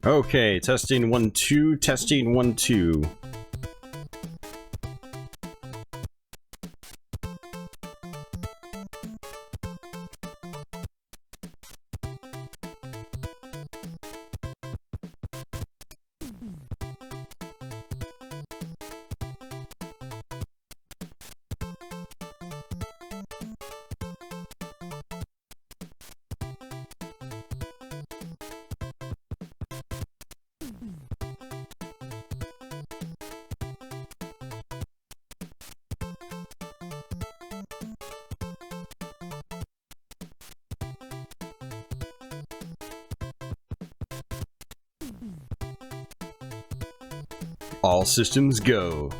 Okay, testing 1 2, testing 1 2. All systems go.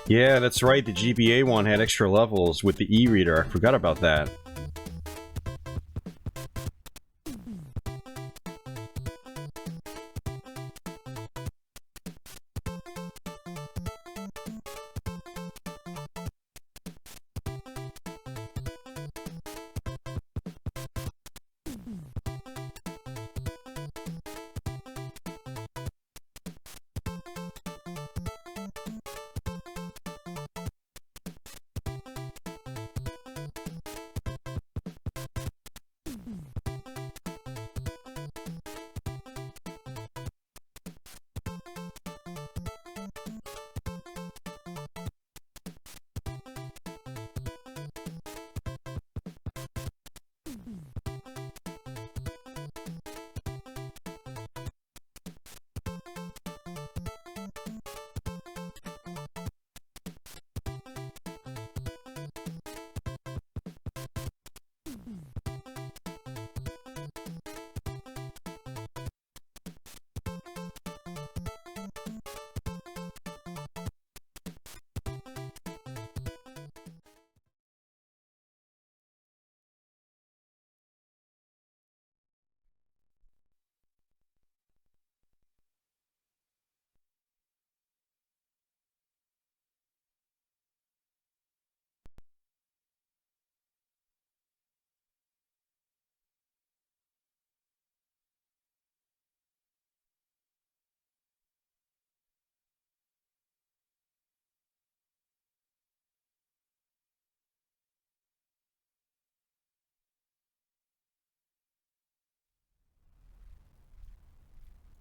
Yeah, that's right, the GBA one had extra levels with the e-reader. I forgot about that.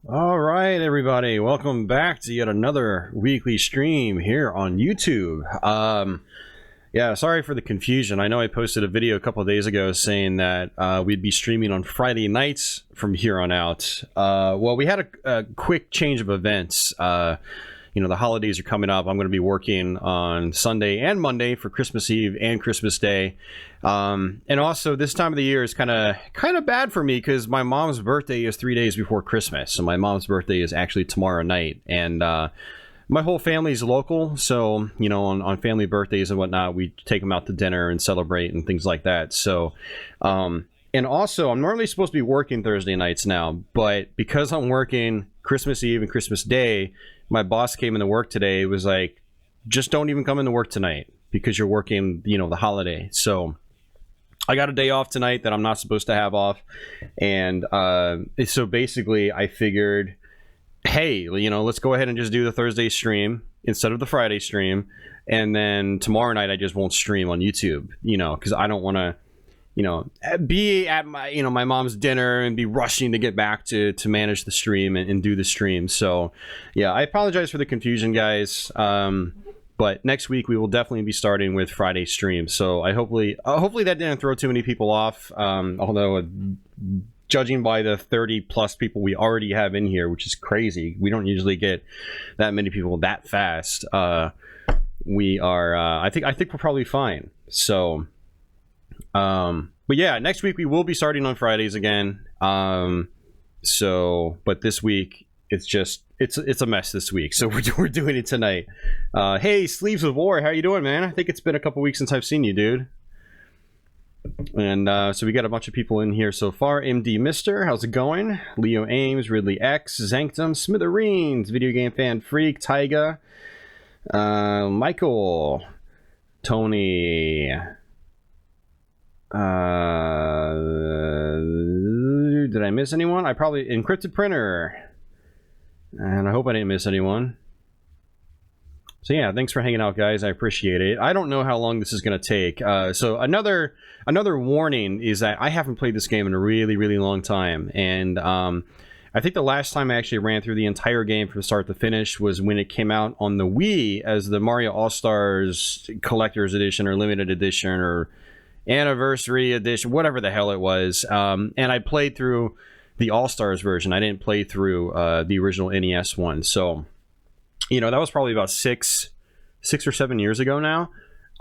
Alright everybody, welcome back to yet another weekly stream here on YouTube. Yeah, sorry for the confusion. I know I posted a video a couple of days ago saying that we'd be streaming on Friday nights from here on out. Well, we had a quick change of events. You know, the holidays are coming up. I'm going to be working on Sunday and Monday for Christmas Eve and Christmas Day. And also this time of the year is kind of bad for me because my mom's birthday is 3 days before Christmas. So my mom's birthday is actually tomorrow night. And my whole family's local. So, you know, on family birthdays and whatnot, we take them out to dinner and celebrate and things like that. So, and also I'm normally supposed to be working Thursday nights now, but because I'm working Christmas Eve and Christmas Day, my boss came into work today, was like, just don't even come into work tonight because you're working, you know, the holiday. So I got a day off tonight that I'm not supposed to have off. And so basically I figured, hey, you know, let's go ahead and just do the Thursday stream instead of the Friday stream. And then tomorrow night I just won't stream on YouTube, you know, because I don't want to, you know, be at my, you know, my mom's dinner and be rushing to get back to manage the stream and do the stream. So yeah, I apologize for the confusion, guys. But next week we will definitely be starting with Friday streams. So I hopefully that didn't throw too many people off. Although judging by the 30 plus people we already have in here, which is crazy, we don't usually get that many people that fast. We are, I think we're probably fine. So, but yeah, next week we will be starting on Fridays again. So, but this week it's just, it's a mess this week. So we're doing it tonight. Hey, Sleeves of War, how you doing, man? I think it's been a couple weeks since I've seen you, dude. And so we got a bunch of people in here so far. MD Mister, how's it going? Leo Ames, Ridley X, Zanctum, Smithereens, Video Game Fan Freak, Tyga, Michael, Tony, did I I miss anyone? I probably... Encrypted printer. And I hope I didn't miss anyone. So yeah, thanks for hanging out, guys. I appreciate it. I don't know how long this is going to take. So another warning is that I haven't played this game in a really, really long time. And I think the last time I actually ran through the entire game from start to finish was when it came out on the Wii as the Mario All-Stars Collector's Edition or Limited Edition or Anniversary Edition, whatever the hell it was. And I played through the All-Stars version. I didn't play through the original NES one. So... you know, that was probably about six or 7 years ago now.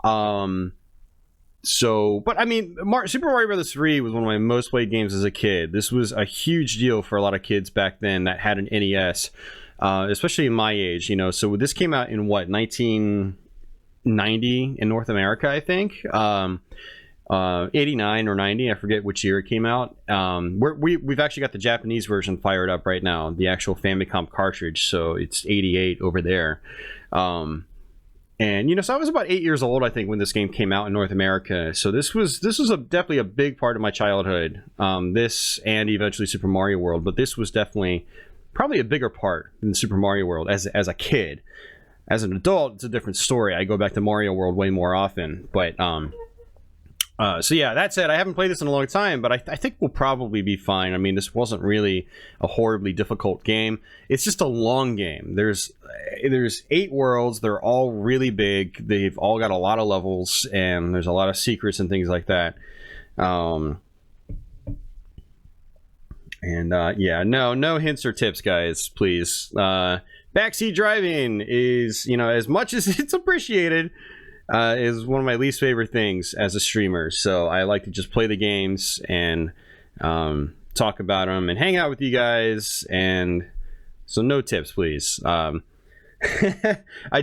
But I mean, Super Mario Bros. 3 was one of my most played games as a kid. This was a huge deal for a lot of kids back then that had an NES, especially in my age, you know. So this came out in what, 1990 in North America, I think. 89 or 90, I forget which year it came out. We've actually got the Japanese version fired up right now, the actual Famicom cartridge, so it's 88 over there. And you know, so I was about 8 years old, I think, when this game came out in North America. So this was definitely a big part of my childhood. This and eventually Super Mario World, but this was definitely probably a bigger part than Super Mario World as a kid. As an adult, it's a different story. I go back to Mario World way more often, but so yeah, that said, I haven't played this in a long time, but I think we'll probably be fine. I mean, this wasn't really a horribly difficult game. It's just a long game. There's 8 worlds. They're all really big. They've all got a lot of levels, and there's a lot of secrets and things like that. Yeah, no hints or tips, guys, please. Backseat driving is, you know, as much as it's appreciated, is one of my least favorite things as a streamer. So I like to just play the games and talk about them and hang out with you guys. And so no tips, please. I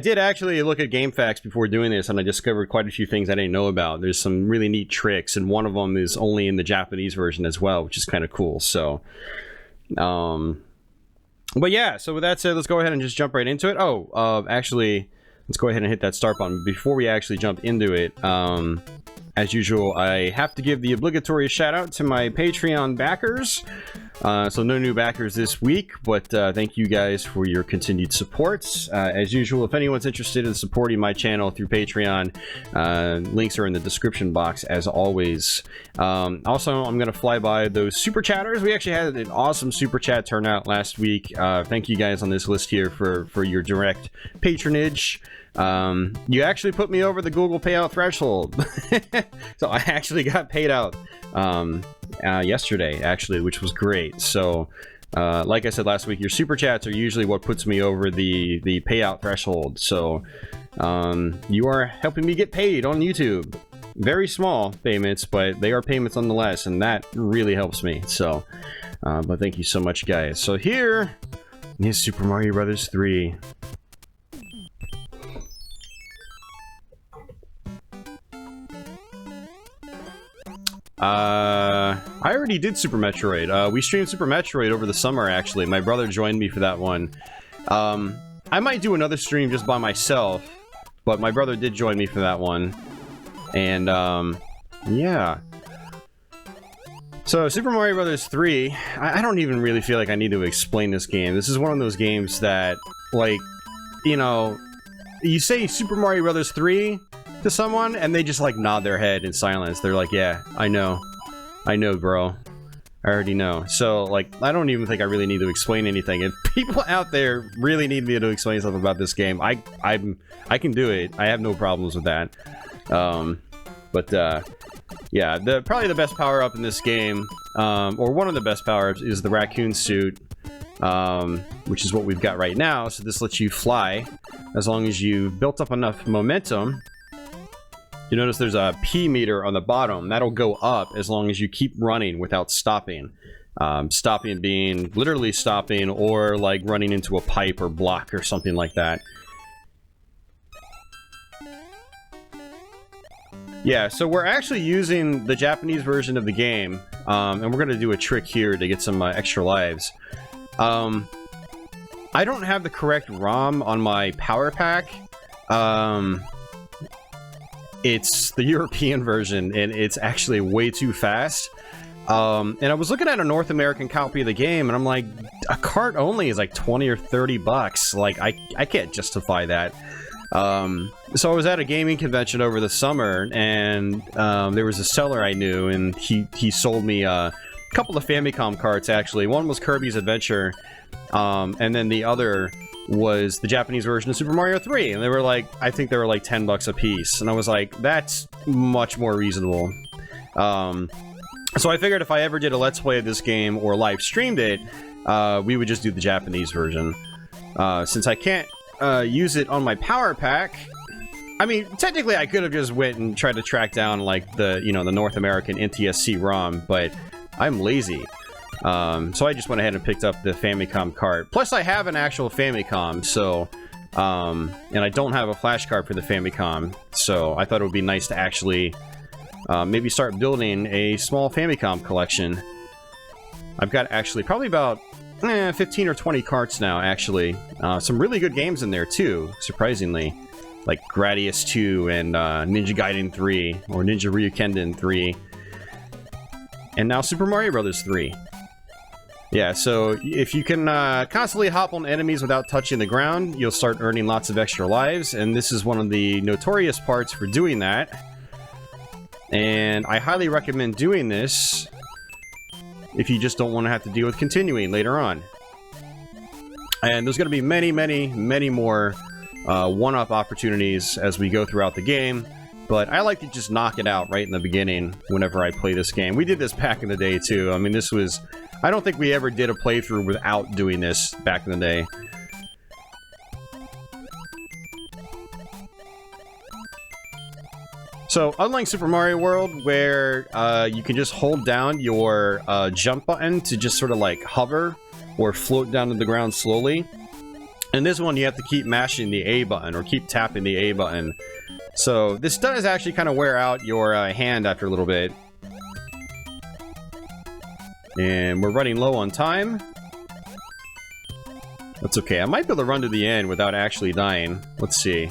did actually look at GameFAQs before doing this, and I discovered quite a few things I didn't know about. There's some really neat tricks, and one of them is only in the Japanese version as well, which is kind of cool. So, but yeah, so with that said, let's go ahead and just jump right into it. Actually, let's go ahead and hit that start button. Before we actually jump into it, as usual, I have to give the obligatory shout out to my Patreon backers. So no new backers this week, but thank you guys for your continued support. As usual, if anyone's interested in supporting my channel through Patreon, links are in the description box as always. Also, I'm going to fly by those super chatters. We actually had an awesome super chat turnout last week. Thank you guys on this list here for your direct patronage. You actually put me over the Google payout threshold. So I actually got paid out yesterday, actually, which was great. So like I said last week, your super chats are usually what puts me over the payout threshold. So you are helping me get paid on YouTube. Very small payments, but they are payments nonetheless, and that really helps me. So but thank you so much, guys. So here is Super Mario Bros. 3. I already did Super Metroid. We streamed Super Metroid over the summer, actually. My brother joined me for that one. I might do another stream just by myself, but my brother did join me for that one. And, yeah. So, Super Mario Bros. 3, I don't even really feel like I need to explain this game. This is one of those games that, like, you know, you say Super Mario Bros. 3 to someone, and they just, like, nod their head in silence. They're like, yeah, I know, bro. I already know. So, like, I don't even think I really need to explain anything. If people out there really need me to explain something about this game, I can do it. I have no problems with that. Yeah, probably the best power-up in this game, or one of the best power-ups, is the raccoon suit, which is what we've got right now. So this lets you fly as long as you've built up enough momentum. You notice there's a P meter on the bottom. That'll go up as long as you keep running without stopping. Stopping being literally stopping, or like running into a pipe or block or something like that. Yeah, so we're actually using the Japanese version of the game, and we're going to do a trick here to get some extra lives. I don't have the correct ROM on my power pack. It's the European version, and it's actually way too fast. And I was looking at a North American copy of the game, and I'm like, a cart only is like 20 or 30 bucks. Like, I can't justify that. So I was at a gaming convention over the summer, and there was a seller I knew, and he sold me a couple of Famicom carts, actually. One was Kirby's Adventure, and then the other was the Japanese version of Super Mario 3, and they were like, I think they were like 10 bucks a piece, and I was like, that's much more reasonable. So I figured if I ever did a Let's Play of this game or live streamed it, we would just do the Japanese version. Since I can't use it on my Power Pack, I mean, technically I could have just went and tried to track down, like, the, you know, the North American NTSC ROM, but I'm lazy. So I just went ahead and picked up the Famicom cart. Plus, I have an actual Famicom, so... and I don't have a flash card for the Famicom, so I thought it would be nice to actually maybe start building a small Famicom collection. I've got actually probably about 15 or 20 carts now, actually. Some really good games in there, too, surprisingly. Like Gradius 2 and Ninja Gaiden 3, or Ninja Ryukenden 3. And now Super Mario Bros. 3. Yeah, so if you can constantly hop on enemies without touching the ground, you'll start earning lots of extra lives, and this is one of the notorious parts for doing that. And I highly recommend doing this if you just don't want to have to deal with continuing later on. And there's going to be many, many, many more one-up opportunities as we go throughout the game. But I like to just knock it out right in the beginning whenever I play this game. We did this back in the day, too. I mean, this was... I don't think we ever did a playthrough without doing this back in the day. So, unlike Super Mario World, where you can just hold down your jump button to just sort of like hover or float down to the ground slowly, in this one you have to keep mashing the A button or keep tapping the A button. So, this does actually kind of wear out your hand after a little bit. And we're running low on time. That's okay. I might be able to run to the end without actually dying. Let's see.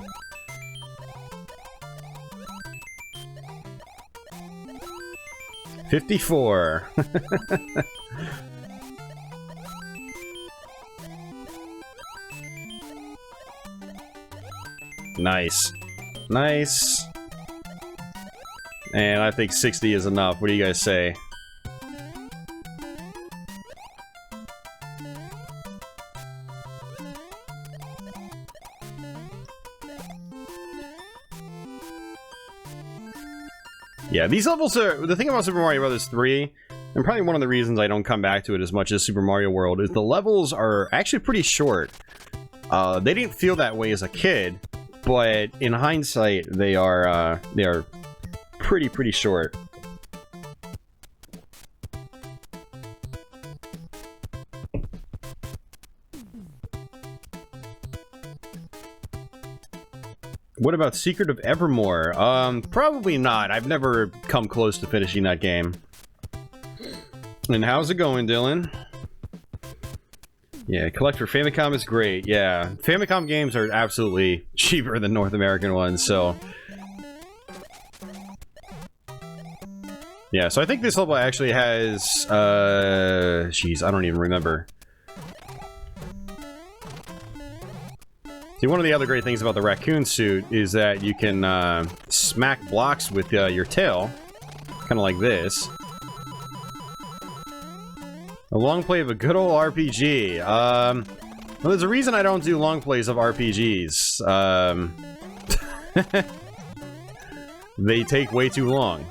$54. Nice. Nice. And I think 60 is enough. What do you guys say? Yeah, these levels are... The thing about Super Mario Bros. 3, and probably one of the reasons I don't come back to it as much as Super Mario World, is the levels are actually pretty short. They didn't feel that way as a kid, but in hindsight, they are pretty short. What about Secret of Evermore? Probably not. I've never come close to finishing that game. And how's it going, Dylan? Yeah, Collector Famicom is great. Yeah, Famicom games are absolutely cheaper than North American ones, so... Yeah, so I think this level actually has... Jeez, I don't even remember. See, one of the other great things about the raccoon suit is that you can smack blocks with your tail, kind of like this. A long play of a good old RPG. Well, there's a reason I don't do long plays of RPGs. They take way too long.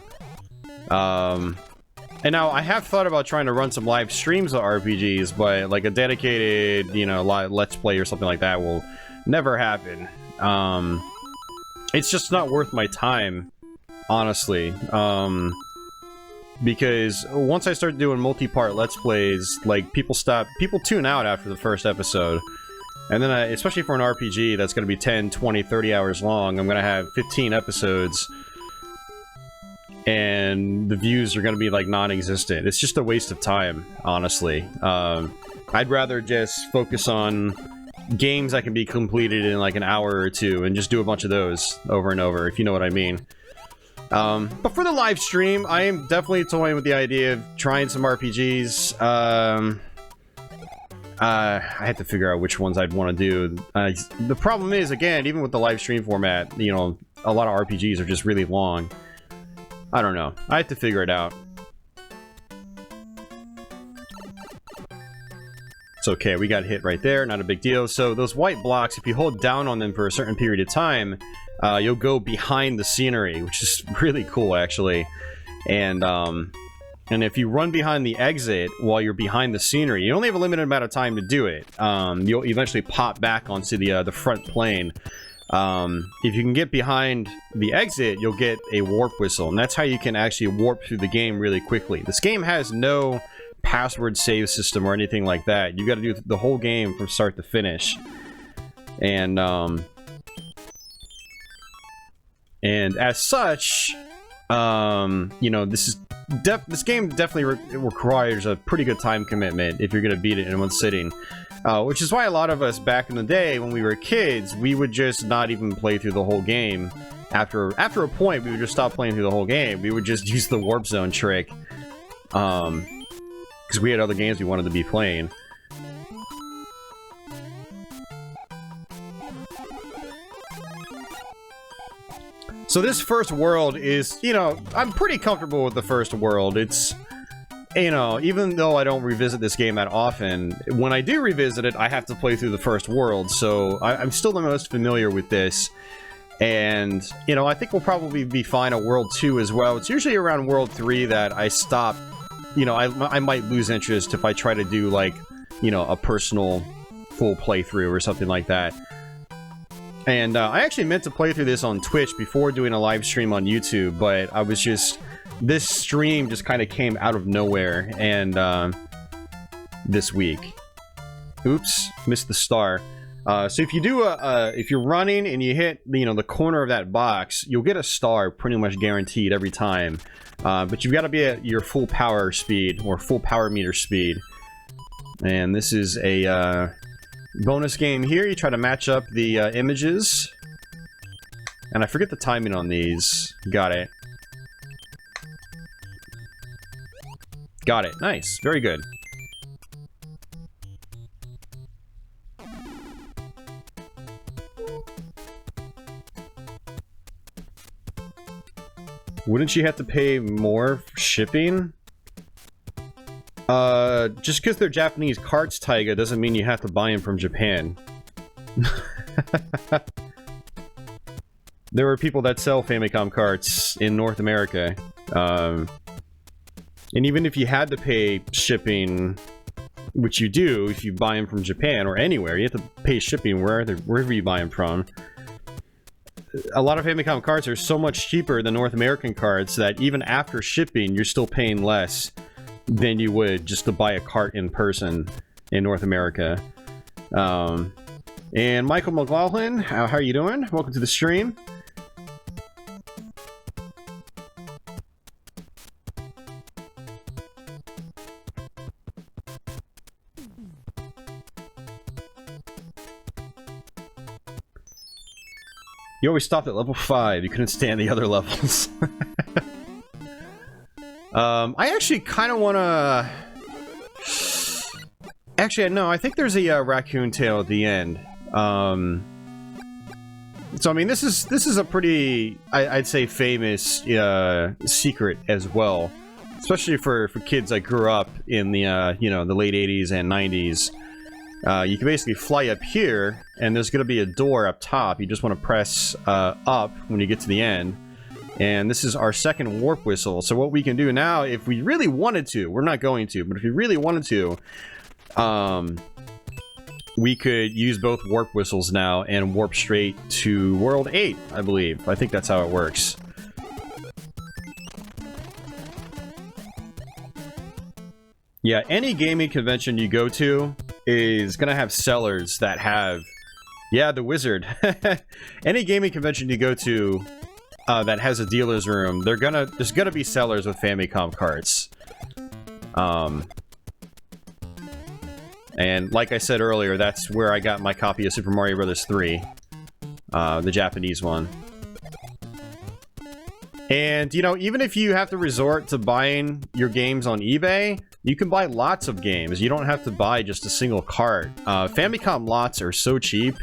And now, I have thought about trying to run some live streams of RPGs, but like a dedicated, you know, Let's Play or something like that will never happen. It's just not worth my time, honestly. Because once I start doing multi-part Let's Plays, like, people tune out after the first episode. And then, especially for an RPG that's going to be 10, 20, 30 hours long, I'm going to have 15 episodes. And the views are going to be, like, non-existent. It's just a waste of time, honestly. I'd rather just focus on games that can be completed in, like, an hour or two and just do a bunch of those over and over, if you know what I mean. But for the live stream, I am definitely toying with the idea of trying some RPGs. I had to figure out which ones I'd want to do. The problem is, again, even with the live stream format, you know, a lot of RPGs are just really long. I don't know. I have to figure it out. It's okay, we got hit right there, not a big deal. So those white blocks, if you hold down on them for a certain period of time, you'll go behind the scenery, which is really cool, actually. And if you run behind the exit while you're behind the scenery, you only have a limited amount of time to do it. You'll eventually pop back onto the front plane. If you can get behind the exit, you'll get a warp whistle, and that's how you can actually warp through the game really quickly. This game has no password save system or anything like that. You got to do the whole game from start to finish. And as such, you know, this game definitely requires a pretty good time commitment if you're going to beat it in one sitting. Which is why a lot of us back in the day, when we were kids, we would just not even play through the whole game. After a point, we would just stop playing through the whole game. We would just use the warp zone trick. Because we had other games we wanted to be playing. So this first world is, you know, I'm pretty comfortable with the first world. It's, you know, even though I don't revisit this game that often, when I do revisit it, I have to play through the first world, so I'm still the most familiar with this. And, you know, I think we'll probably be fine at World 2 as well. It's usually around World 3 that I stop, you know, I might lose interest if I try to do, like, you know, a personal full playthrough or something like that. And I actually meant to play through this on Twitch before doing a live stream on YouTube, but I was just... This stream just kind of came out of nowhere, and this week. Oops, missed the star. So if you do if you're running and you hit, you know, the corner of that box, you'll get a star pretty much guaranteed every time. But you've got to be at your full power speed, or full power meter speed. And this is a bonus game here. You try to match up the images. And I forget the timing on these. Got it. Got it. Nice. Very good. Wouldn't you have to pay more for shipping? Just because they're Japanese carts, Taiga, doesn't mean you have to buy them from Japan. There are people that sell Famicom carts in North America. And even if you had to pay shipping, which you do if you buy them from Japan or anywhere, you have to pay shipping wherever you buy them from. A lot of Famicom carts are so much cheaper than North American carts that even after shipping, you're still paying less than you would just to buy a cart in person in North America. And Michael McLaughlin, how are you doing? Welcome to the stream. You always stopped at level 5. You couldn't stand the other levels. I actually kind of want to... Actually, no, I think there's a raccoon tail at the end. So, I mean, this is a pretty, I'd say, famous secret as well. Especially for kids that grew up in the, you know, the late 80s and 90s. You can basically fly up here, and there's going to be a door up top. You just want to press up when you get to the end. And this is our second warp whistle. So what we can do now, if we really wanted to, we're not going to, but if we really wanted to, we could use both warp whistles now and warp straight to World 8, I believe. I think that's how it works. Yeah, any gaming convention you go to is gonna have sellers that have... Yeah, the wizard. Any gaming convention you go to that has a dealer's room, there's gonna be sellers with Famicom carts. And like I said earlier, that's where I got my copy of Super Mario Bros. 3. The Japanese one. And, you know, even if you have to resort to buying your games on eBay, you can buy lots of games. You don't have to buy just a single cart. Famicom lots are so cheap.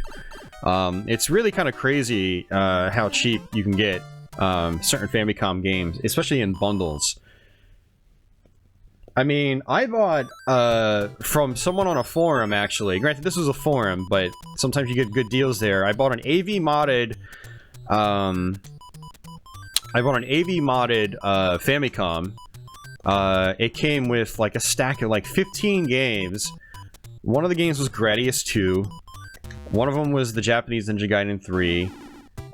It's really kind of crazy how cheap you can get certain Famicom games, especially in bundles. I mean, I bought from someone on a forum, actually. Granted, this was a forum, but sometimes you get good deals there. I bought an AV modded Famicom. It came with like a stack of like 15 games. One of the games was Gradius 2. One of them was the Japanese Ninja Gaiden 3.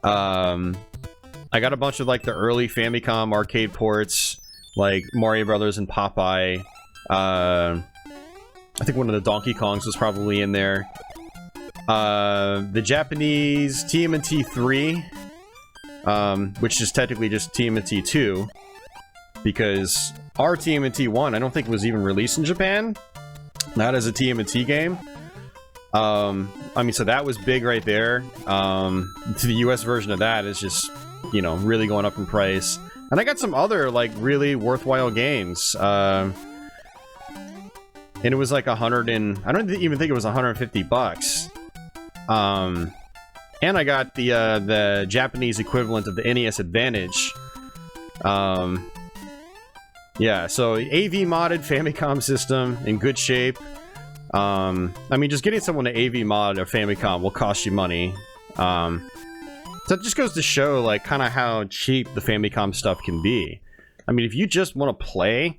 I got a bunch of like the early Famicom arcade ports, like Mario Brothers and Popeye. I think one of the Donkey Kongs was probably in there. The Japanese TMNT 3. Which is technically just TMNT 2, because our TMNT 1 I don't think was even released in Japan, not as a TMNT game. I mean, so that was big right there. The US version of that is just, you know, really going up in price. And I got some other, like, really worthwhile games. And it was like 100 and... I don't even think it was 150 bucks. And I got the Japanese equivalent of the NES Advantage. Yeah, so AV modded Famicom system in good shape. I mean, just getting someone to AV mod a Famicom will cost you money. So it just goes to show, like, kind of how cheap the Famicom stuff can be. I mean, if you just want to play,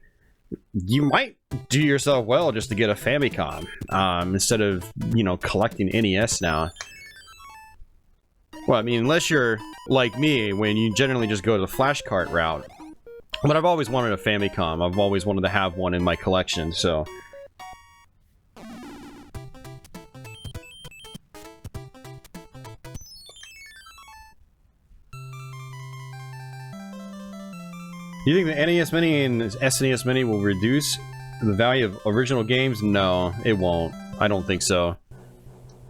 you might do yourself well just to get a Famicom, instead of, you know, collecting NES now. Well, I mean, unless you're like me, when you generally just go to the flash cart route. But I've always wanted a Famicom. I've always wanted to have one in my collection, so... You think the NES Mini and SNES Mini will reduce the value of original games? No, it won't. I don't think so.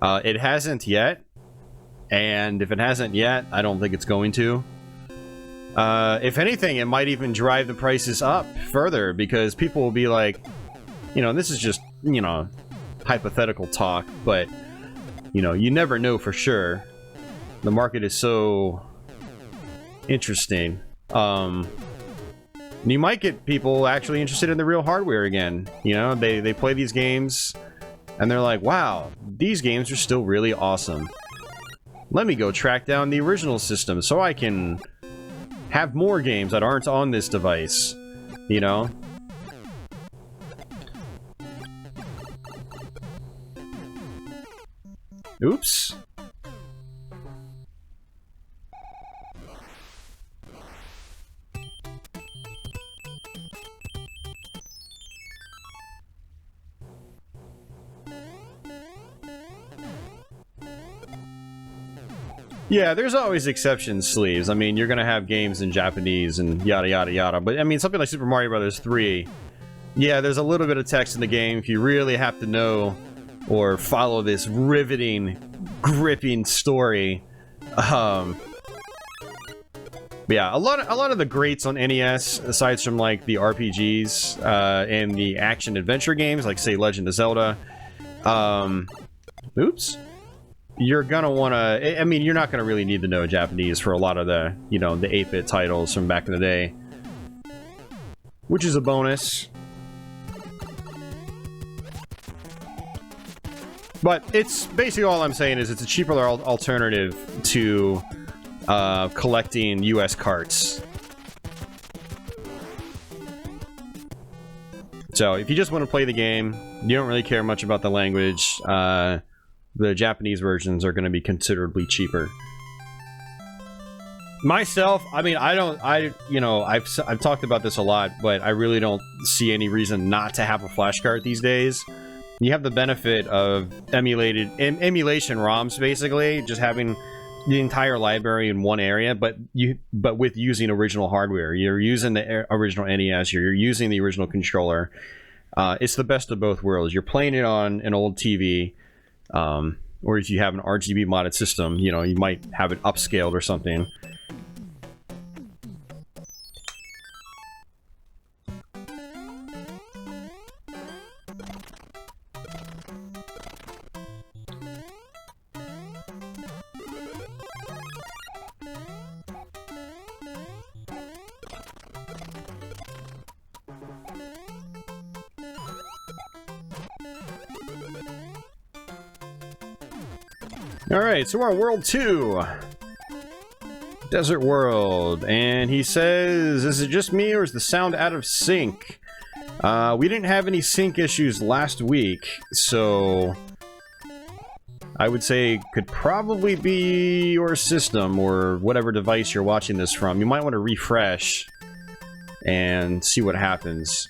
It hasn't yet. And if it hasn't yet, I don't think it's going to. If anything, it might even drive the prices up further, because people will be like, you know, this is just, you know, hypothetical talk, but, you know, you never know for sure. The market is so interesting. You might get people actually interested in the real hardware again. You know, they play these games, and they're like, wow, these games are still really awesome. Let me go track down the original system so I can have more games that aren't on this device, you know? Oops. Yeah, there's always exception sleeves. I mean, you're gonna have games in Japanese and yada yada yada. But I mean, something like Super Mario Brothers 3, yeah, there's a little bit of text in the game if you really have to know or follow this riveting, gripping story. But yeah, a lot of the greats on NES, aside from like the RPGs and the action adventure games, like say Legend of Zelda. Oops. You're gonna wanna... I mean, you're not gonna really need to know Japanese for a lot of the, you know, the 8-bit titles from back in the day. Which is a bonus. But it's... basically all I'm saying is it's a cheaper alternative to collecting US carts. So, if you just want to play the game, you don't really care much about the language, the Japanese versions are going to be considerably cheaper. Myself, I mean, you know, I've talked about this a lot, but I really don't see any reason not to have a flash cart these days. You have the benefit of emulation ROMs, basically, just having the entire library in one area, but with using original hardware. You're using the original NES, you're using the original controller. It's the best of both worlds. You're playing it on an old TV. Or if you have an RGB modded system, you know, you might have it upscaled or something. Alright, so we're on World 2. Desert World. And he says, is it just me or is the sound out of sync? We didn't have any sync issues last week, so I would say could probably be your system or whatever device you're watching this from. You might want to refresh and see what happens.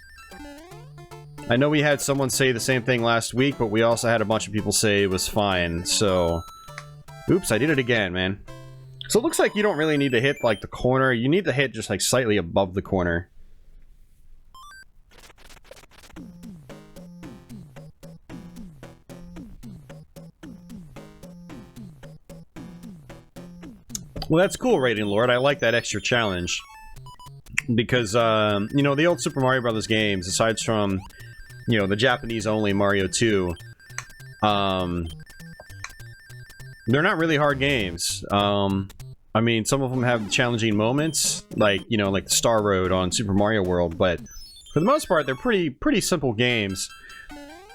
I know we had someone say the same thing last week, but we also had a bunch of people say it was fine, so... Oops, I did it again, man. So it looks like you don't really need to hit, like, the corner. You need to hit just, like, slightly above the corner. Well, that's cool, Rating Lord. I like that extra challenge. Because, you know, the old Super Mario Brothers games, aside from, you know, the Japanese-only Mario 2, they're not really hard games. I mean, some of them have challenging moments, like, you know, like the Star Road on Super Mario World, but for the most part, they're pretty simple games,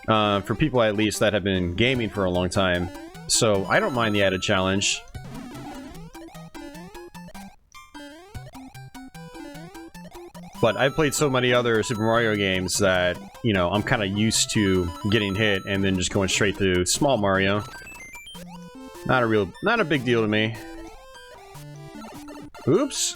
for people at least that have been gaming for a long time. So, I don't mind the added challenge. But I've played so many other Super Mario games that, you know, I'm kind of used to getting hit and then just going straight to Small Mario. Not a big deal to me. Oops.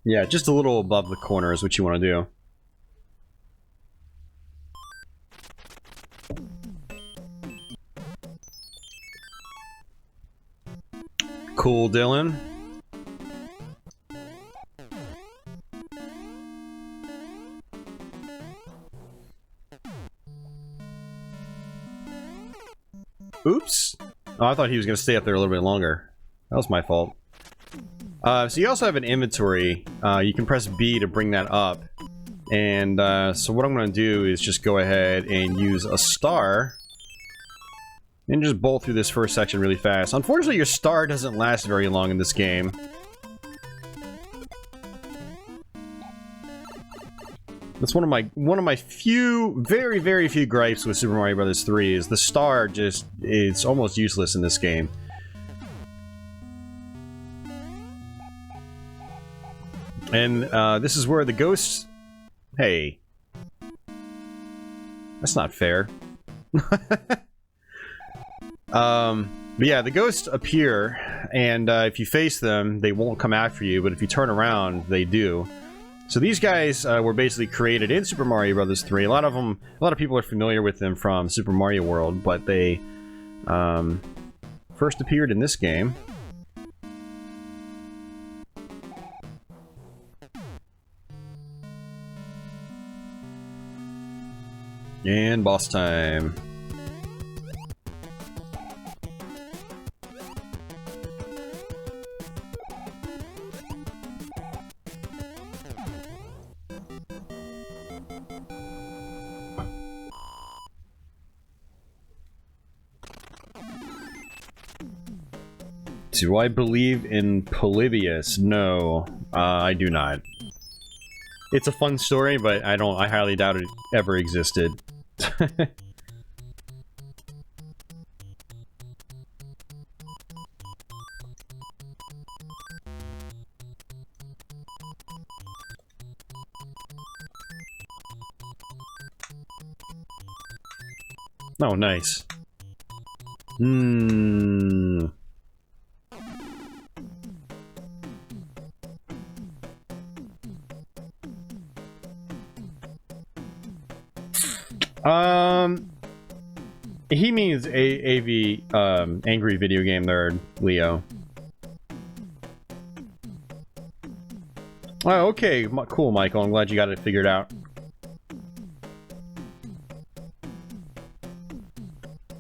Yeah, just a little above the corner is what you want to do. Cool, Dylan. Oops. Oh, I thought he was going to stay up there a little bit longer. That was my fault. So you also have an inventory. You can press B to bring that up. And so what I'm going to do is just go ahead and use a star. And just bolt through this first section really fast. Unfortunately, your star doesn't last very long in this game. That's one of my few, very few gripes with Super Mario Bros. 3 is the star just is almost useless in this game. And this is where the ghosts... Hey. That's not fair. But yeah, the ghosts appear, and if you face them, they won't come after you, but if you turn around, they do. So these guys were basically created in Super Mario Bros. 3. A lot of people are familiar with them from Super Mario World, but they first appeared in this game. And boss time. Do I believe in Polybius? No, I do not. It's a fun story, but I highly doubt it ever existed. Oh, nice. He means AV, Angry Video Game Nerd, Leo. Oh, okay, cool, Michael. I'm glad you got it figured out.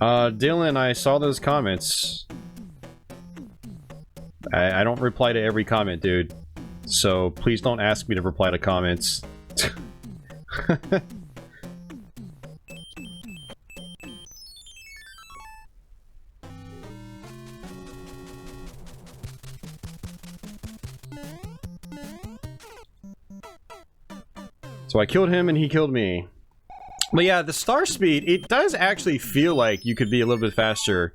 Dylan, I saw those comments. I don't reply to every comment, dude. So please don't ask me to reply to comments. So I killed him and he killed me. But yeah, the star speed, it does actually feel like you could be a little bit faster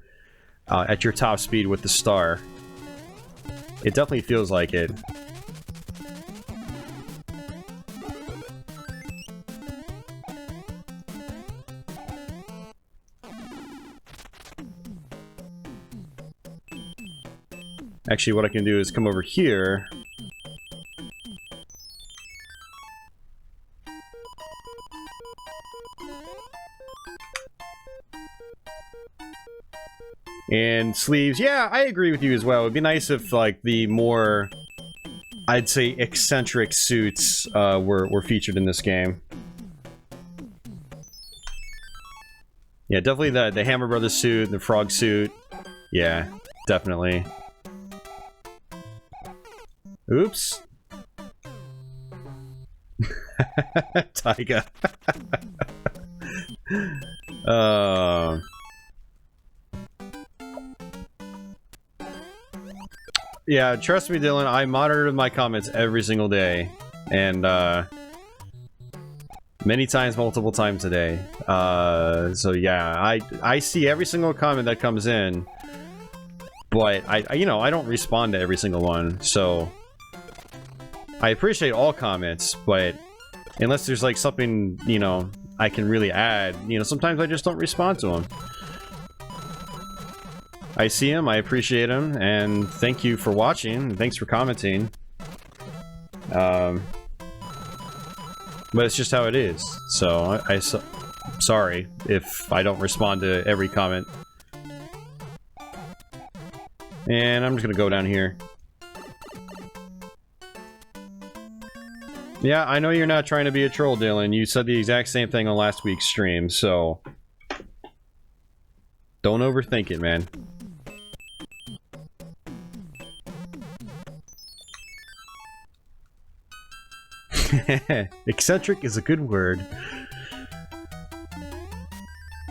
at your top speed with the star. It definitely feels like it. Actually, what I can do is come over here. And sleeves, yeah, I agree with you as well. It'd be nice if, like, the more, I'd say, eccentric suits were featured in this game. Yeah, definitely the Hammer Brothers suit, the Frog suit. Yeah, definitely. Oops. Taiga. Yeah, trust me, Dylan, I monitor my comments every single day. And, many times, multiple times a day. So yeah, I see every single comment that comes in. But, you know, I don't respond to every single one, so... I appreciate all comments, but unless there's, like, something, you know, I can really add, you know, sometimes I just don't respond to them. I see him, I appreciate him, and thank you for watching, and thanks for commenting. But it's just how it is, so sorry if I don't respond to every comment. And I'm just gonna go down here. Yeah, I know you're not trying to be a troll, Dylan. You said the exact same thing on last week's stream, so... don't overthink it, man. Eccentric is a good word.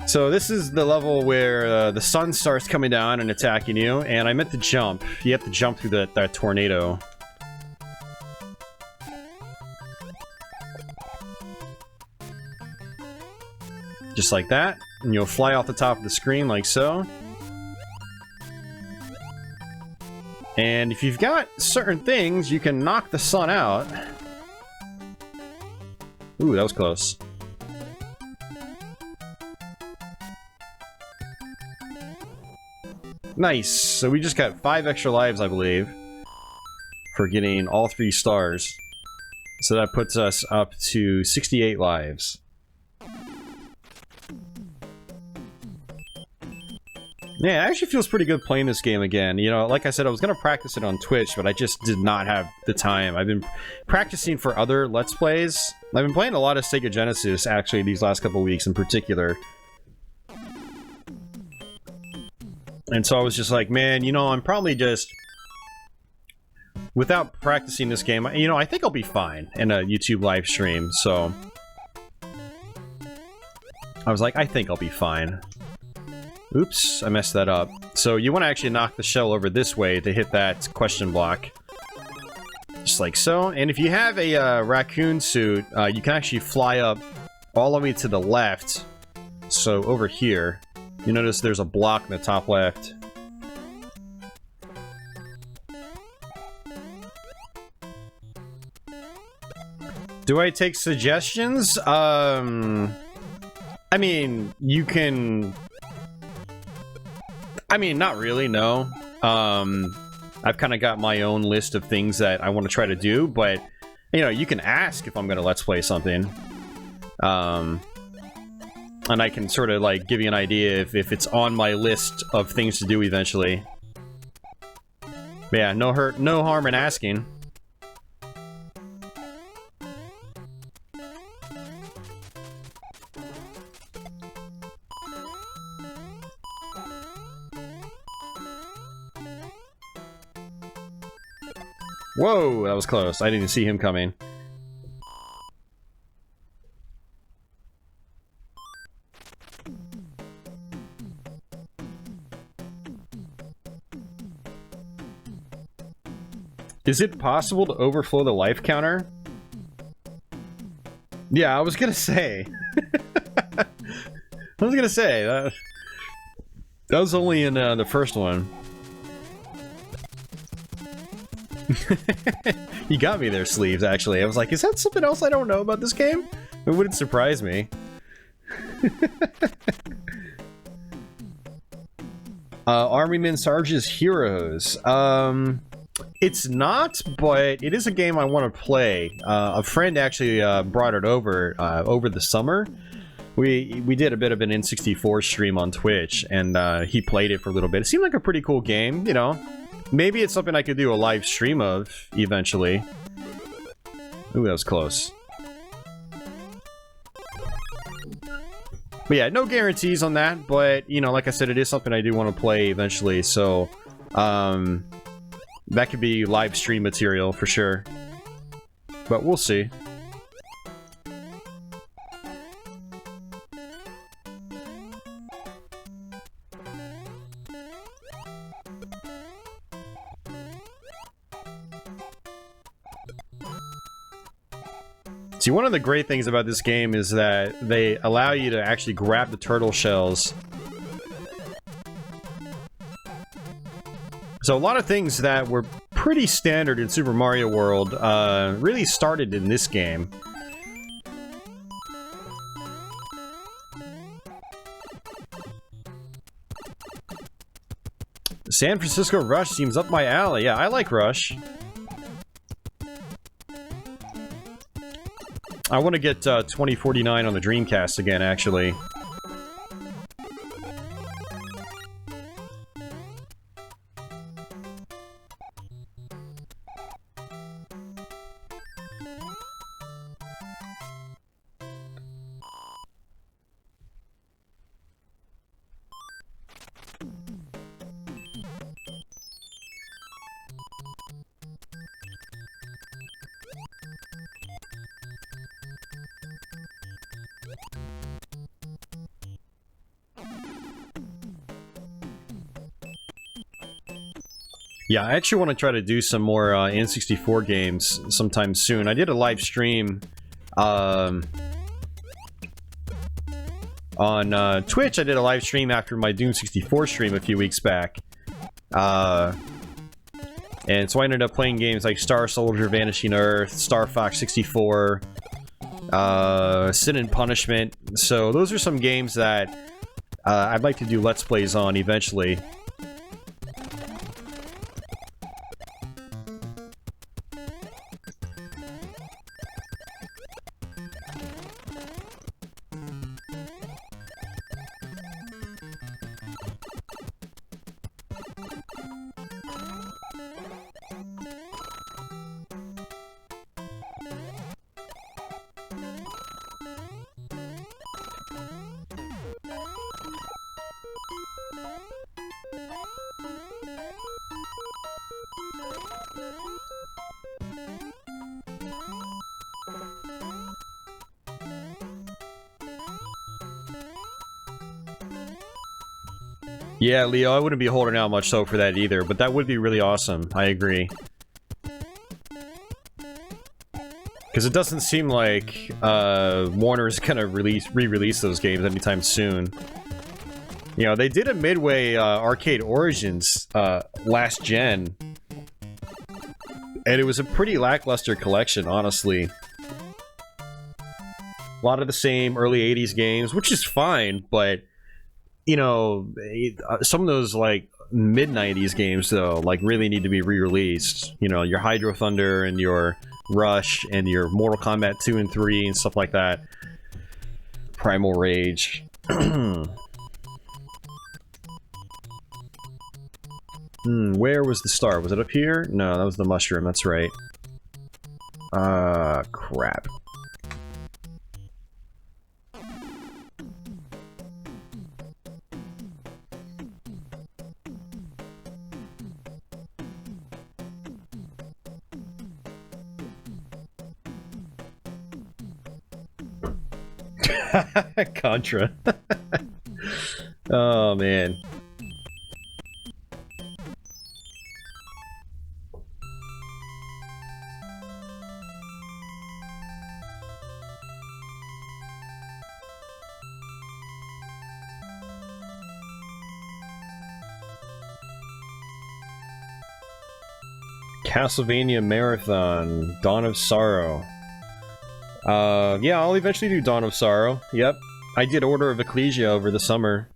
So this is the level where the sun starts coming down and attacking you, and I meant to jump. You have to jump through that tornado. Just like that, and you'll fly off the top of the screen like so. And if you've got certain things, you can knock the sun out. Ooh, that was close. Nice. So we just got 5 extra lives, I believe, for getting all 3 stars. So that puts us up to 68 lives. Yeah, it actually feels pretty good playing this game again. You know, like I said, I was going to practice it on Twitch, but I just did not have the time. I've been practicing for other Let's Plays. I've been playing a lot of Sega Genesis, actually, these last couple weeks in particular. And so I was just like, man, you know, I'm probably just... without practicing this game, you know, I think I'll be fine in a YouTube live stream, so... I was like, I think I'll be fine. Oops, I messed that up. So you want to actually knock the shell over this way to hit that question block. Just like so. And if you have a raccoon suit, you can actually fly up all the way to the left. So over here, you notice there's a block in the top left. Do I take suggestions? I mean, you can... I mean, not really, no. I've kind of got my own list of things that I want to try to do, but, you know, you can ask if I'm going to Let's Play something. And I can sort of, like, give you an idea if it's on my list of things to do eventually. But yeah, no harm in asking. Whoa, that was close. I didn't see him coming. Is it possible to overflow the life counter? Yeah, I was gonna say. I was gonna say that was only in the first one. You got me there, Sleeves, actually. I was like, is that something else I don't know about this game? It wouldn't surprise me. Armyman Sarge's Heroes. It's not, but it is a game I want to play. A friend actually brought it over the summer. We did a bit of an N64 stream on Twitch, and he played it for a little bit. It seemed like a pretty cool game, you know. Maybe it's something I could do a live stream of eventually. Ooh, that was close. But yeah, no guarantees on that, but, you know, like I said, it is something I do want to play eventually, so, that could be live stream material for sure. But we'll see. See, one of the great things about this game is that they allow you to actually grab the turtle shells. So a lot of things that were pretty standard in Super Mario World really started in this game. San Francisco Rush seems up my alley. Yeah, I like Rush. I want to get 2049 on the Dreamcast again, actually. Yeah, I actually want to try to do some more N64 games sometime soon. I did a live stream on Twitch. I did a live stream after my Doom 64 stream a few weeks back. And so I ended up playing games like Star Soldier, Vanishing Earth, Star Fox 64, Sin and Punishment. So those are some games that I'd like to do Let's Plays on eventually. Yeah, Leo, I wouldn't be holding out much so for that either, but that would be really awesome. I agree. Because it doesn't seem like Warner's gonna re-release those games anytime soon. You know, they did a Midway Arcade Origins last gen, and it was a pretty lackluster collection, honestly. A lot of the same early 80s games, which is fine, but you know, some of those, like, mid-90s games, though, like, really need to be re-released. You know, your Hydro Thunder and your Rush and your Mortal Kombat 2 and 3 and stuff like that. Primal Rage. Where was the star? Was it up here? No, that was the mushroom, that's right. Crap. Contra. Oh, man. Castlevania Marathon, Dawn of Sorrow. Yeah, I'll eventually do Dawn of Sorrow. Yep. I did Order of Ecclesia over the summer.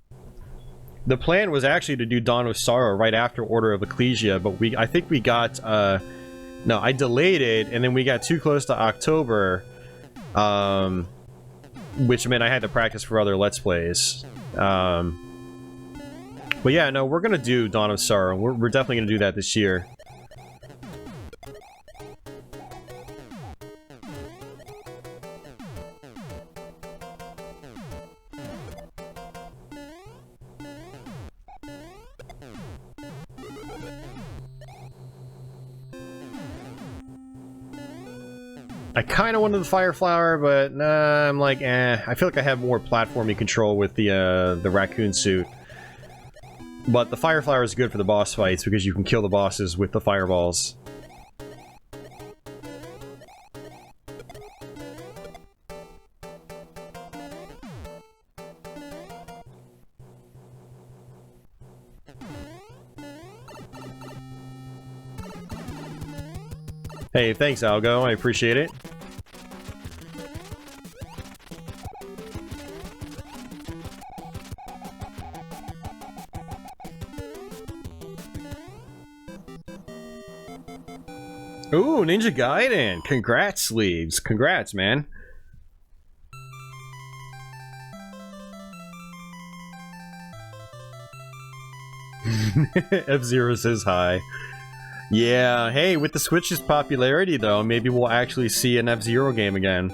The plan was actually to do Dawn of Sorrow right after Order of Ecclesia, but I think we got, no, I delayed it, and then we got too close to October, which meant I had to practice for other Let's Plays. But yeah, no, we're gonna do Dawn of Sorrow. We're definitely gonna do that this year. I kind of wanted the Fire Flower, but nah, I'm like, eh. I feel like I have more platforming control with the raccoon suit. But the Fire Flower is good for the boss fights because you can kill the bosses with the fireballs. Hey, thanks, Algo. I appreciate it. Ooh, Ninja Gaiden! Congrats, Sleeves. Congrats, man. F-Zero says hi. Yeah, hey, with the Switch's popularity, though, maybe we'll actually see an F-Zero game again.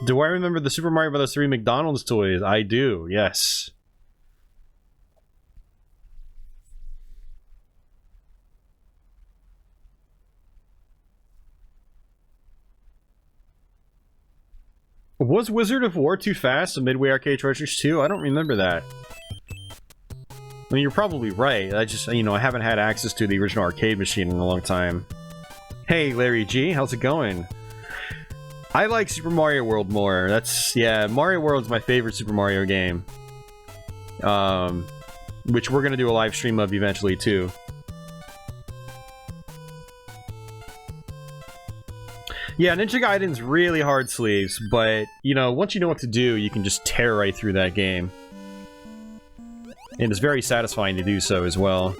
Do I remember the Super Mario Bros. 3 McDonald's toys? I do, yes. Was Wizard of War too fast in Midway Arcade Treasures 2? I don't remember that. I mean, you're probably right. I just, you know, I haven't had access to the original arcade machine in a long time. Hey, Larry G, how's it going? I like Super Mario World more. That's, yeah, Mario World's my favorite Super Mario game. Which we're gonna do a live stream of eventually, too. Yeah, Ninja Gaiden's really hard, Sleeves, but, you know, once you know what to do, you can just tear right through that game. And it's very satisfying to do so as well.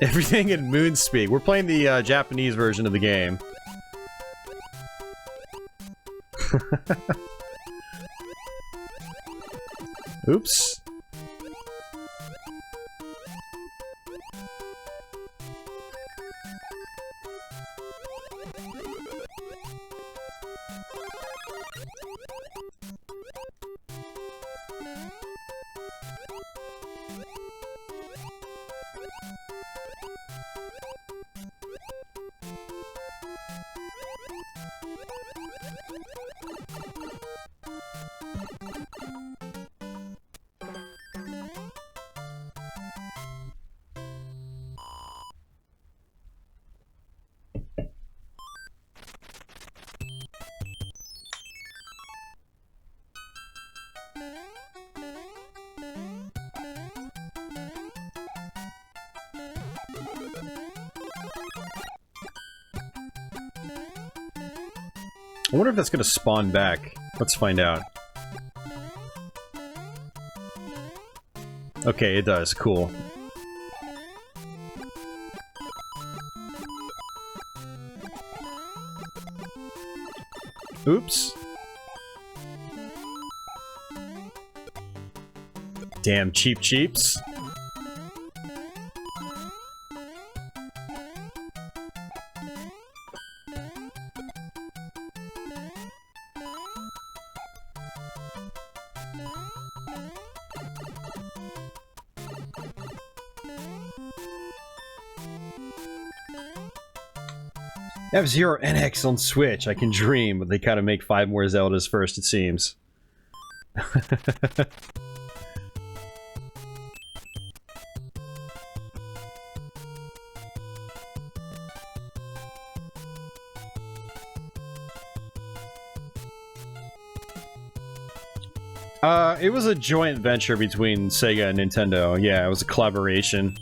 Everything in Moonspeak. We're playing the Japanese version of the game. Oops. I wonder if that's gonna spawn back. Let's find out. Okay, it does. Cool. Oops. Damn cheap cheeps. F-Zero NX on Switch. I can dream, but they kind of make 5 more Zeldas first, it seems. It was a joint venture between Sega and Nintendo. Yeah, it was a collaboration.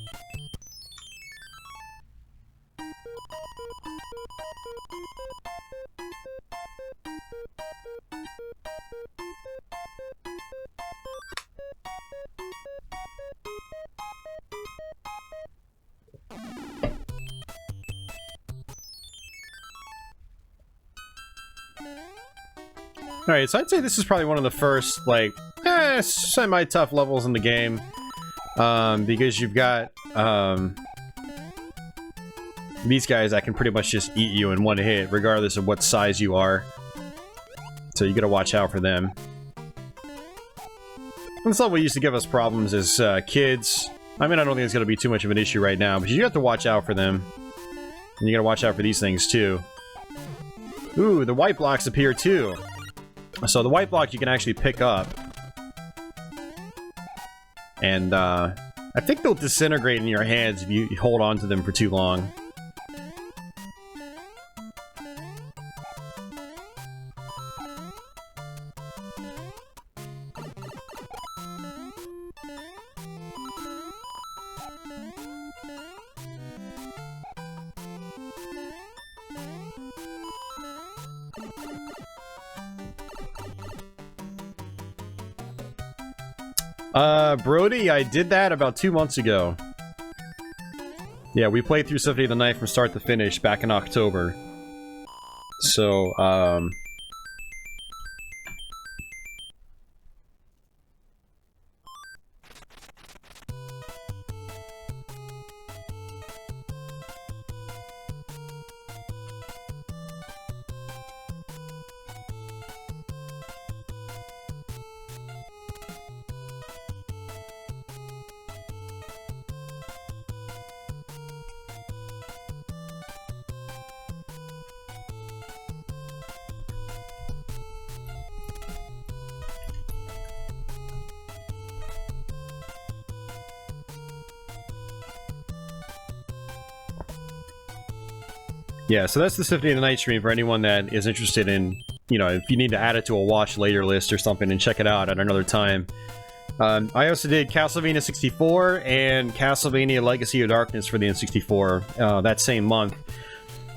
Alright, so I'd say this is probably one of the first, like, semi-tough levels in the game. Because you've got, these guys that can pretty much just eat you in one hit, regardless of what size you are. So you gotta watch out for them. This level used to give us problems as, kids. I mean, I don't think it's gonna be too much of an issue right now, but you have to watch out for them. And you gotta watch out for these things, too. Ooh, the white blocks appear, too. So the white block you can actually pick up. And, I think they'll disintegrate in your hands if you hold on to them for too long. Brody, I did that about 2 months ago. Yeah, we played through Symphony of the Night from start to finish back in October. So, yeah, so that's the Symphony of the Night stream for anyone that is interested in, you know, if you need to add it to a watch later list or something and check it out at another time. I also did Castlevania 64 and Castlevania Legacy of Darkness for the N64 that same month.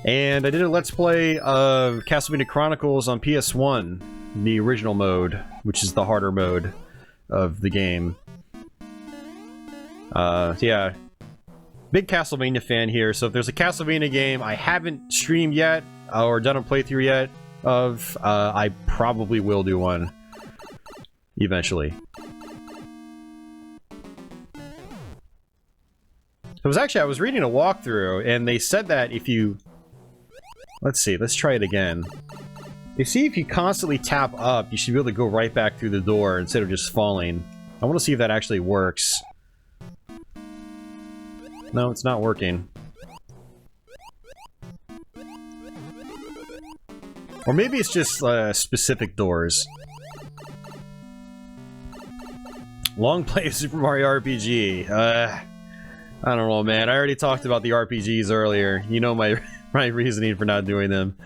And I did a Let's Play of Castlevania Chronicles on PS1, the original mode, which is the harder mode of the game. So yeah. Big Castlevania fan here, so if there's a Castlevania game I haven't streamed yet, or done a playthrough yet of, I probably will do one. Eventually. It was actually, I was reading a walkthrough, and they said that if you... Let's see, let's try it again. They see if you constantly tap up, you should be able to go right back through the door instead of just falling. I want to see if that actually works. No, it's not working. Or maybe it's just specific doors. Long play Super Mario RPG. I don't know, man. I already talked about the RPGs earlier. You know my my reasoning for not doing them.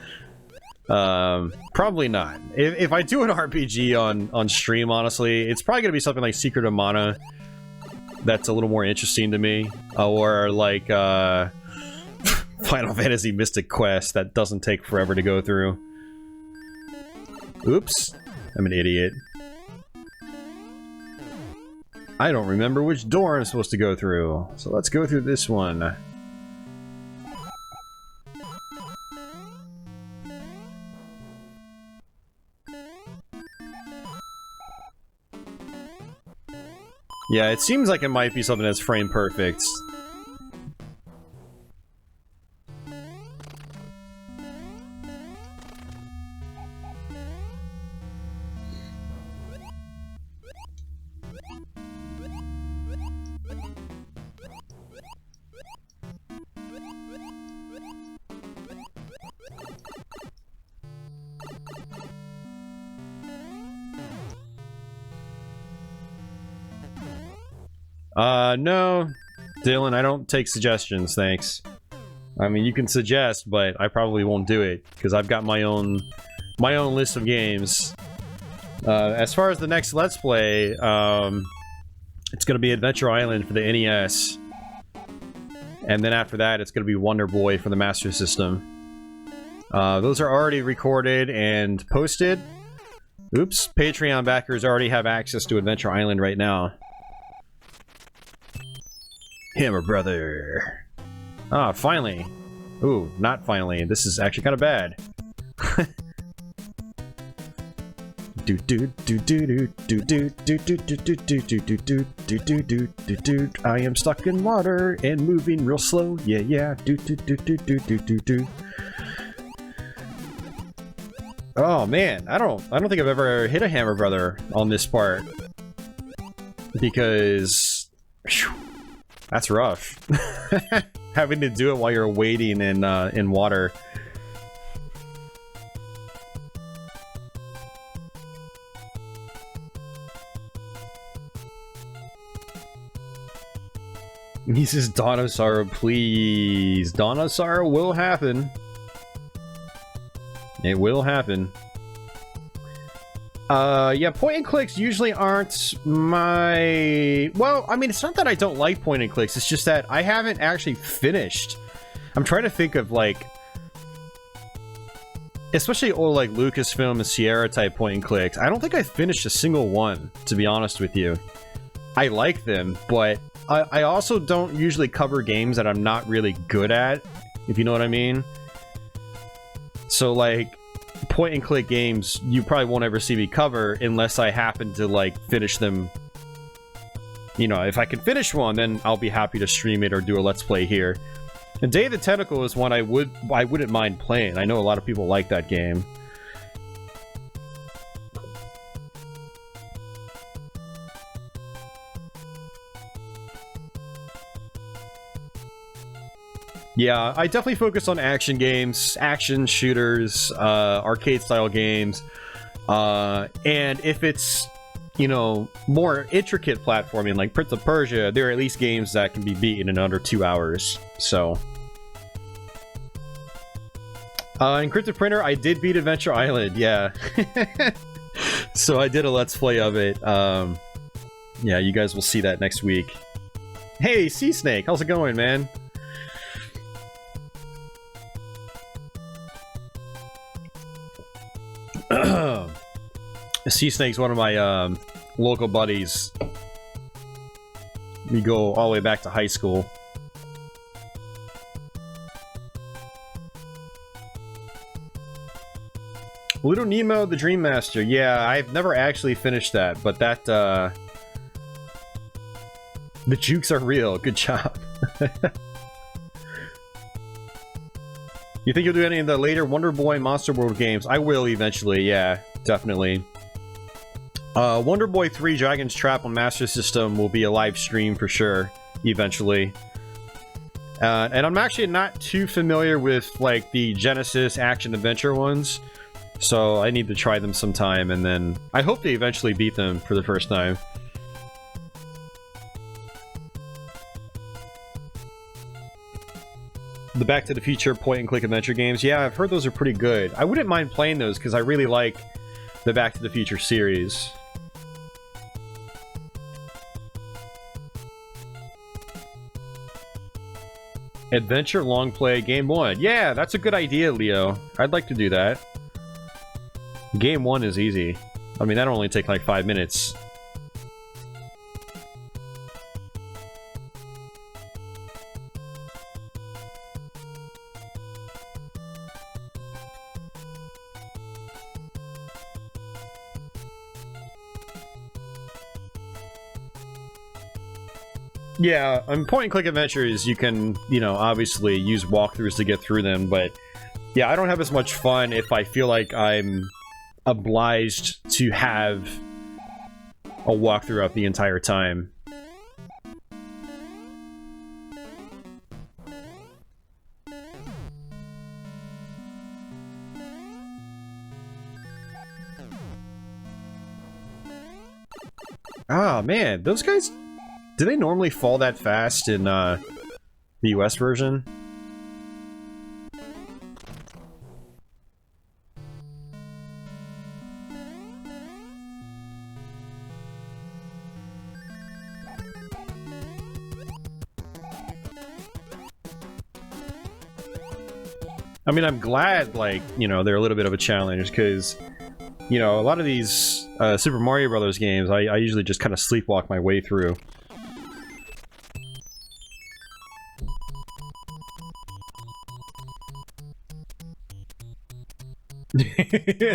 Probably not. If I do an RPG on stream, honestly, it's probably gonna be something like Secret of Mana. That's a little more interesting to me. Or like Final Fantasy Mystic Quest that doesn't take forever to go through. Oops. I'm an idiot. I don't remember which door I'm supposed to go through. So let's go through this one. Yeah, it seems like it might be something that's frame perfect. No, Dylan, I don't take suggestions, thanks. I mean, you can suggest, but I probably won't do it, because I've got my own list of games. As far as the next Let's Play, it's going to be Adventure Island for the NES. And then after that, it's going to be Wonder Boy for the Master System. Those are already recorded and posted. Oops, Patreon backers already have access to Adventure Island right now. Hammer Brother. Ah, finally. Ooh, not finally. This is actually kind of bad. I am stuck in water and moving real slow. Yeah, yeah. Oh man, I don't think I've ever hit a Hammer Brother on this part because whew, that's rough. Having to do it while you're wading in water. He says, Dawn of Sorrow, please. Dawn of Sorrow will happen. It will happen. Yeah, point and clicks usually aren't my... Well, I mean, it's not that I don't like point and clicks, it's just that I haven't actually finished. I'm trying to think of, like... Especially old, like, Lucasfilm and Sierra type point and clicks. I don't think I finished a single one, to be honest with you. I like them, but I also don't usually cover games that I'm not really good at, if you know what I mean. So, like, point and click games, you probably won't ever see me cover unless I happen to, like, finish them. You know, if I can finish one, then I'll be happy to stream it or do a Let's Play here. And Day of the Tentacle is one I wouldn't mind playing. I know a lot of people like that game. Yeah, I definitely focus on action games, action shooters, arcade-style games, and if it's, you know, more intricate platforming like Prince of Persia, there are at least games that can be beaten in under 2 hours, so... in Cryptic Printer, I did beat Adventure Island, yeah. So I did a Let's Play of it. Yeah, you guys will see that next week. Hey, Sea Snake, how's it going, man? Sea Snake's one of my local buddies. We go all the way back to high school. Little Nemo the Dream Master. Yeah, I've never actually finished that, but that the jukes are real. Good job. You think you'll do any of the later Wonder Boy Monster World games? I will eventually, yeah, definitely. Wonder Boy 3 Dragon's Trap on Master System will be a live stream for sure, eventually. And I'm actually not too familiar with, like, the Genesis action-adventure ones, so I need to try them sometime, and then I hope to eventually beat them for the first time. The Back to the Future point-and-click adventure games. Yeah, I've heard those are pretty good. I wouldn't mind playing those because I really like the Back to the Future series. Adventure Long Play Game 1. Yeah, that's a good idea, Leo. I'd like to do that. Game 1 is easy. I mean, that'll only take like 5 minutes. Yeah, point-and-click adventures, you can, you know, obviously use walkthroughs to get through them, but yeah, I don't have as much fun if I feel like I'm obliged to have a walkthrough up the entire time. Ah, man, those guys... Do they normally fall that fast in the US version? I mean, I'm glad, like, you know, they're a little bit of a challenge, because, you know, a lot of these Super Mario Brothers games, I usually just kind of sleepwalk my way through.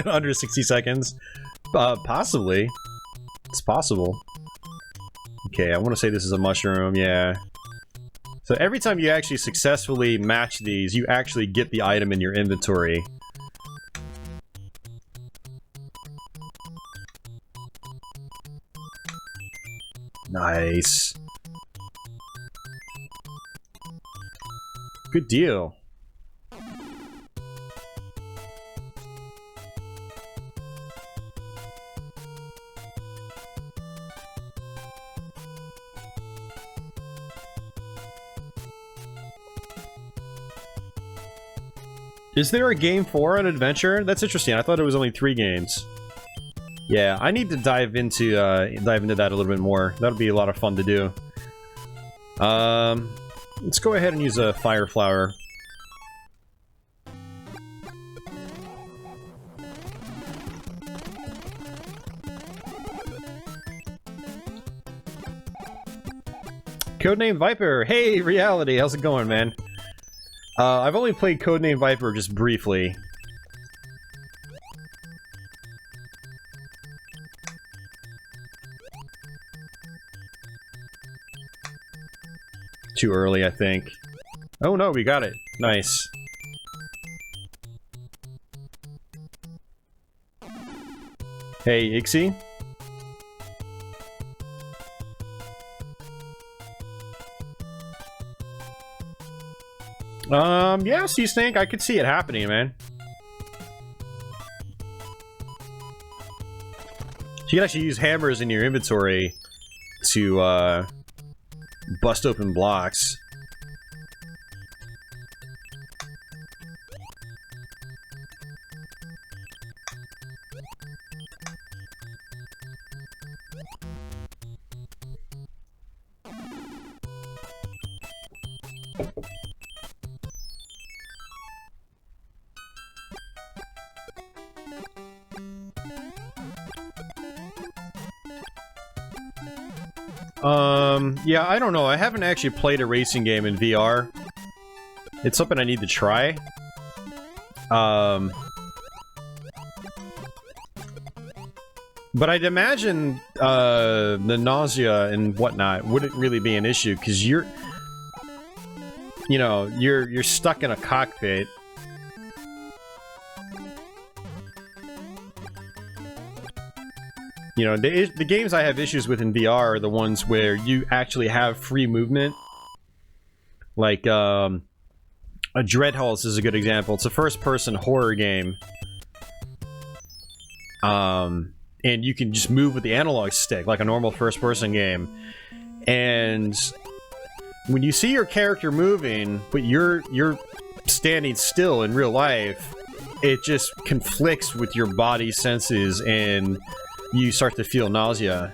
Under 60 seconds? Possibly. It's possible. Okay, I want to say this is a mushroom, yeah. So every time you actually successfully match these, you actually get the item in your inventory. Nice. Good deal. Is there a game for an adventure? That's interesting. I thought it was only 3 games. Yeah, I need to dive into that a little bit more. That'll be a lot of fun to do. Let's go ahead and use a fire flower. Codename Viper. Hey, Reality. How's it going, man? I've only played Codename Viper just briefly. Too early, I think. Oh no, we got it. Nice. Hey, Ixie? Yeah, Sea Snake, I could see it happening, man. So you can actually use hammers in your inventory to, bust open blocks. Yeah, I don't know. I haven't actually played a racing game in VR. It's something I need to try. But I'd imagine, the nausea and whatnot wouldn't really be an issue, because you're stuck in a cockpit. You know, the games I have issues with in VR are the ones where you actually have free movement. Like, a Dreadhouse is a good example. It's a first-person horror game. And you can just move with the analog stick, like a normal first-person game. And when you see your character moving, but you're standing still in real life, it just conflicts with your body senses, and you start to feel nausea.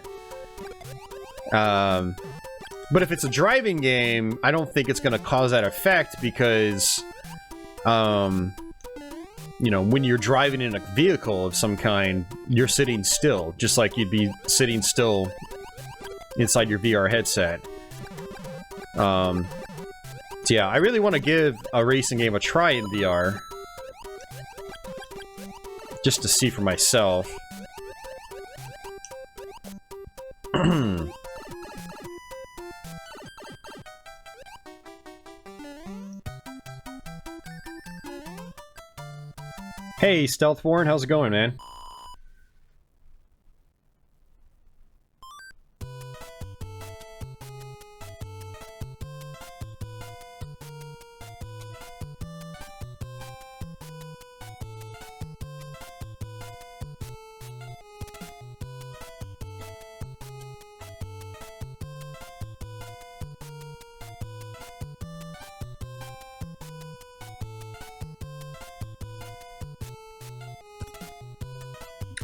But if it's a driving game, I don't think it's going to cause that effect, because, you know, when you're driving in a vehicle of some kind, you're sitting still, just like you'd be sitting still inside your VR headset. So yeah, I really want to give a racing game a try in VR, just to see for myself. Hey, Stealthborn, how's it going, man?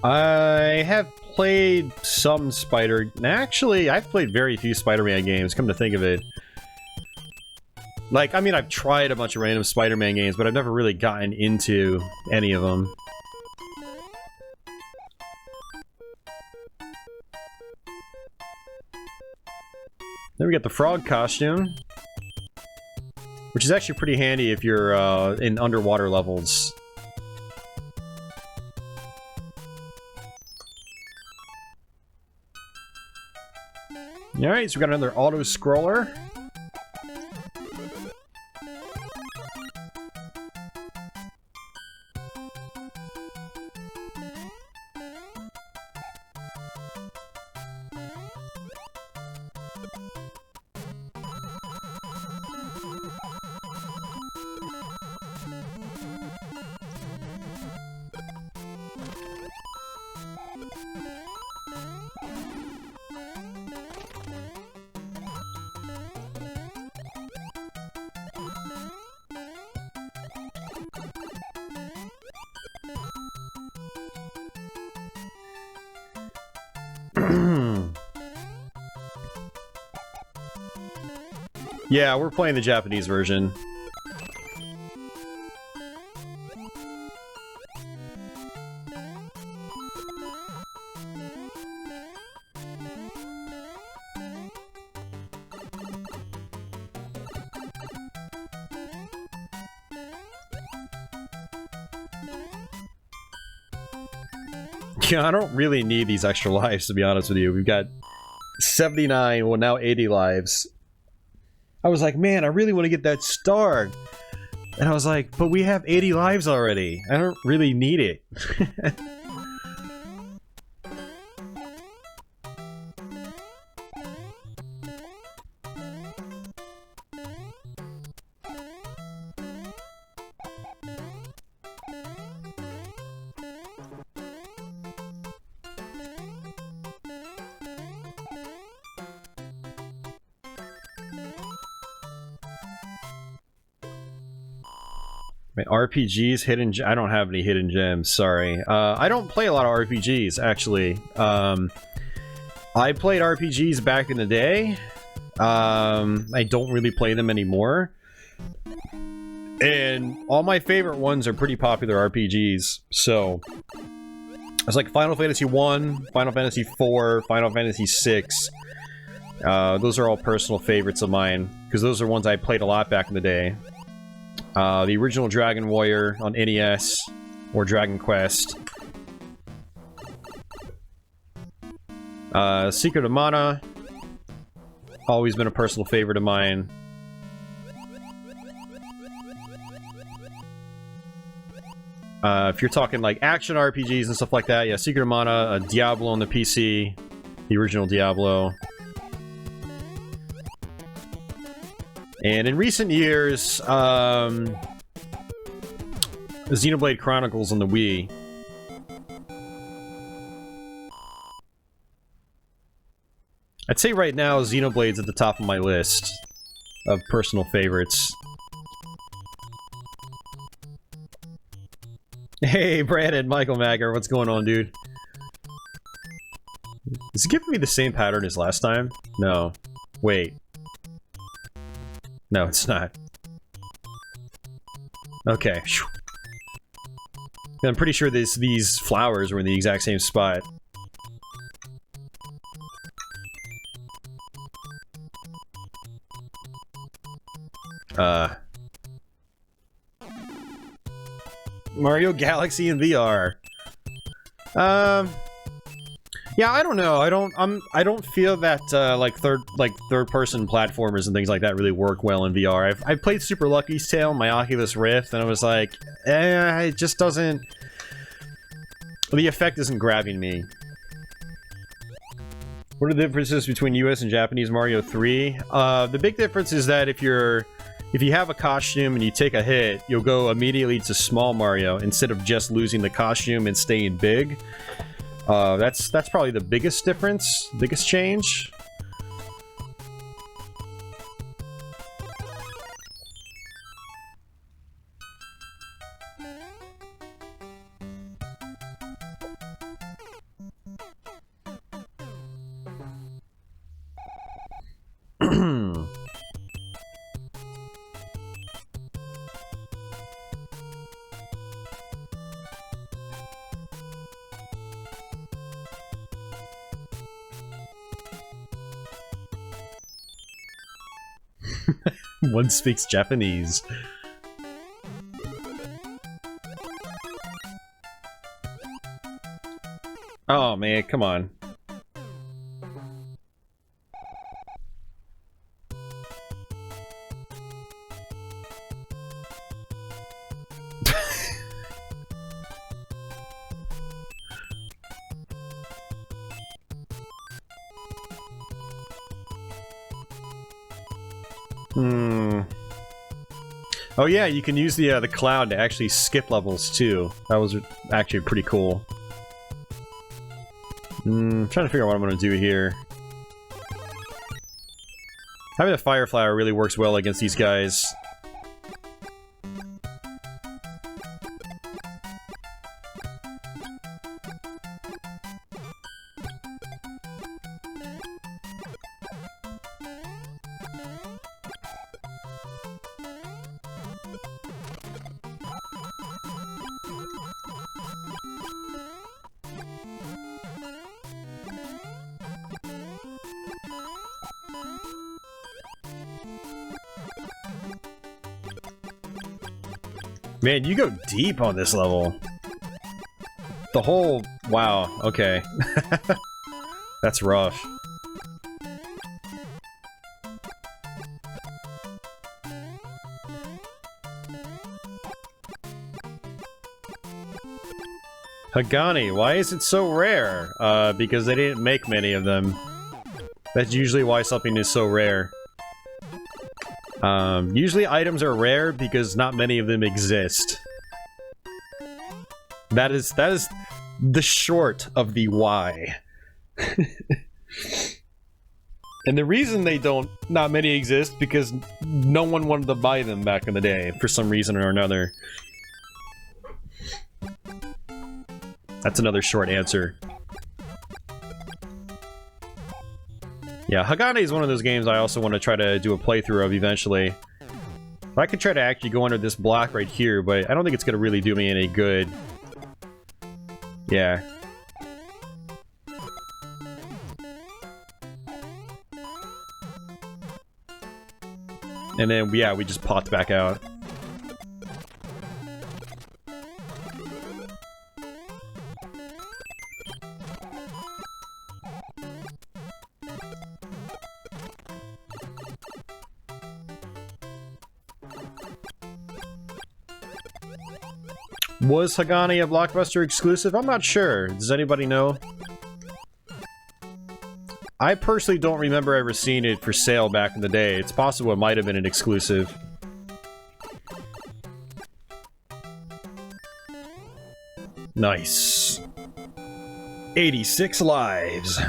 I have played some Actually, I've played very few Spider-Man games, come to think of it. Like, I mean, I've tried a bunch of random Spider-Man games, but I've never really gotten into any of them. Then we get the frog costume, which is actually pretty handy if you're in underwater levels. Alright, so we got another auto-scroller. Yeah, we're playing the Japanese version. Yeah, I don't really need these extra lives, to be honest with you. We've got 79, well now 80 lives. I was like, man, I really want to get that star. And I was like, but we have 80 lives already. I don't really need it. RPGs, hidden I don't have any hidden gems, sorry. I don't play a lot of RPGs, actually. I played RPGs back in the day. I don't really play them anymore. And all my favorite ones are pretty popular RPGs, so... It's like Final Fantasy 1, Final Fantasy 4, Final Fantasy 6. Those are all personal favorites of mine, because those are ones I played a lot back in the day. The original Dragon Warrior on NES, or Dragon Quest. Secret of Mana, always been a personal favorite of mine. If you're talking like action RPGs and stuff like that, yeah, Secret of Mana, Diablo on the PC, the original Diablo. And in recent years, Xenoblade Chronicles on the Wii. I'd say right now, Xenoblade's at the top of my list of personal favorites. Hey, Brandon, Michael Magger, what's going on, dude? Is it giving me the same pattern as last time? No. Wait. No, it's not. Okay. I'm pretty sure these flowers were in the exact same spot. Mario Galaxy in VR. Yeah, I don't know. I don't feel that like third person platformers and things like that really work well in VR. I've played Super Lucky's Tale on my Oculus Rift, and I was like, it just doesn't. The effect isn't grabbing me. What are the differences between US and Japanese Mario 3? The big difference is that if you have a costume and you take a hit, you'll go immediately to small Mario instead of just losing the costume and staying big. That's probably the biggest difference, biggest change. One speaks Japanese. Oh man, come on. Oh yeah, you can use the cloud to actually skip levels too. That was actually pretty cool. I'm trying to figure out what I'm going to do here. Having a fire flower really works well against these guys. Man, you go deep on this level. The whole... Wow, okay. That's rough. Hagani, why is it so rare? Because they didn't make many of them. That's usually why something is so rare. Usually items are rare because not many of them exist. That is the short of the why. And the reason not many exist because no one wanted to buy them back in the day for some reason or another. That's another short answer. Yeah, Hagane is one of those games I also want to try to do a playthrough of eventually. I could try to actually go under this block right here, but I don't think it's going to really do me any good. Yeah. And then, yeah, we just popped back out. Was Hagani a Blockbuster exclusive? I'm not sure. Does anybody know? I personally don't remember ever seeing it for sale back in the day. It's possible it might have been an exclusive. Nice. 86 lives.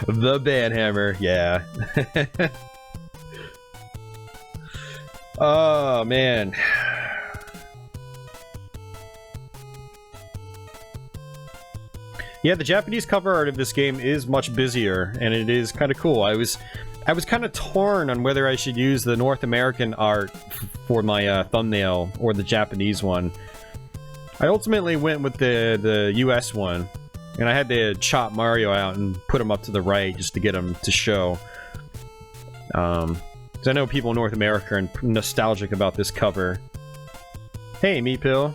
The banhammer, yeah. Oh man. Yeah, the Japanese cover art of this game is much busier, and it is kind of cool. I was kind of torn on whether I should use the North American art for my thumbnail or the Japanese one. I ultimately went with the US one. And I had to chop Mario out and put him up to the right just to get him to show. Because I know people in North America are nostalgic about this cover. Hey, Meat Pill.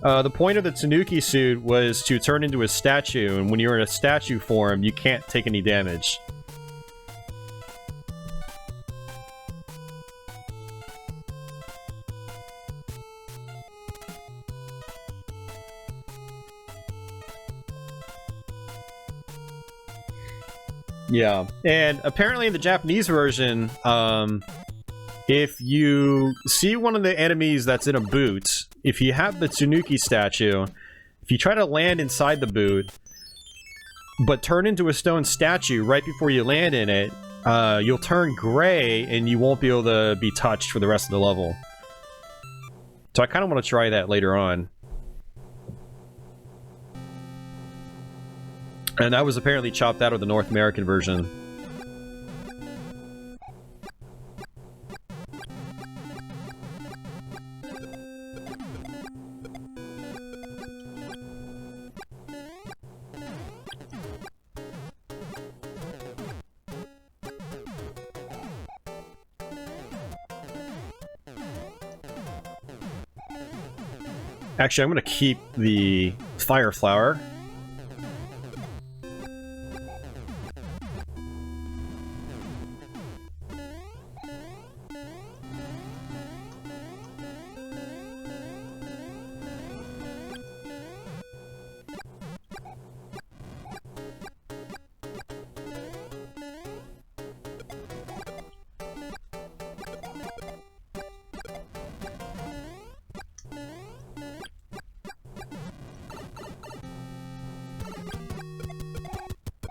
The point of the Tanuki suit was to turn into a statue, and when you're in a statue form, you can't take any damage. Yeah, and apparently in the Japanese version, if you see one of the enemies that's in a boot, if you have the Tanuki statue, if you try to land inside the boot, but turn into a stone statue right before you land in it, you'll turn gray and you won't be able to be touched for the rest of the level. So I kind of want to try that later on. And that was apparently chopped out of the North American version. Actually, I'm going to keep the fire flower.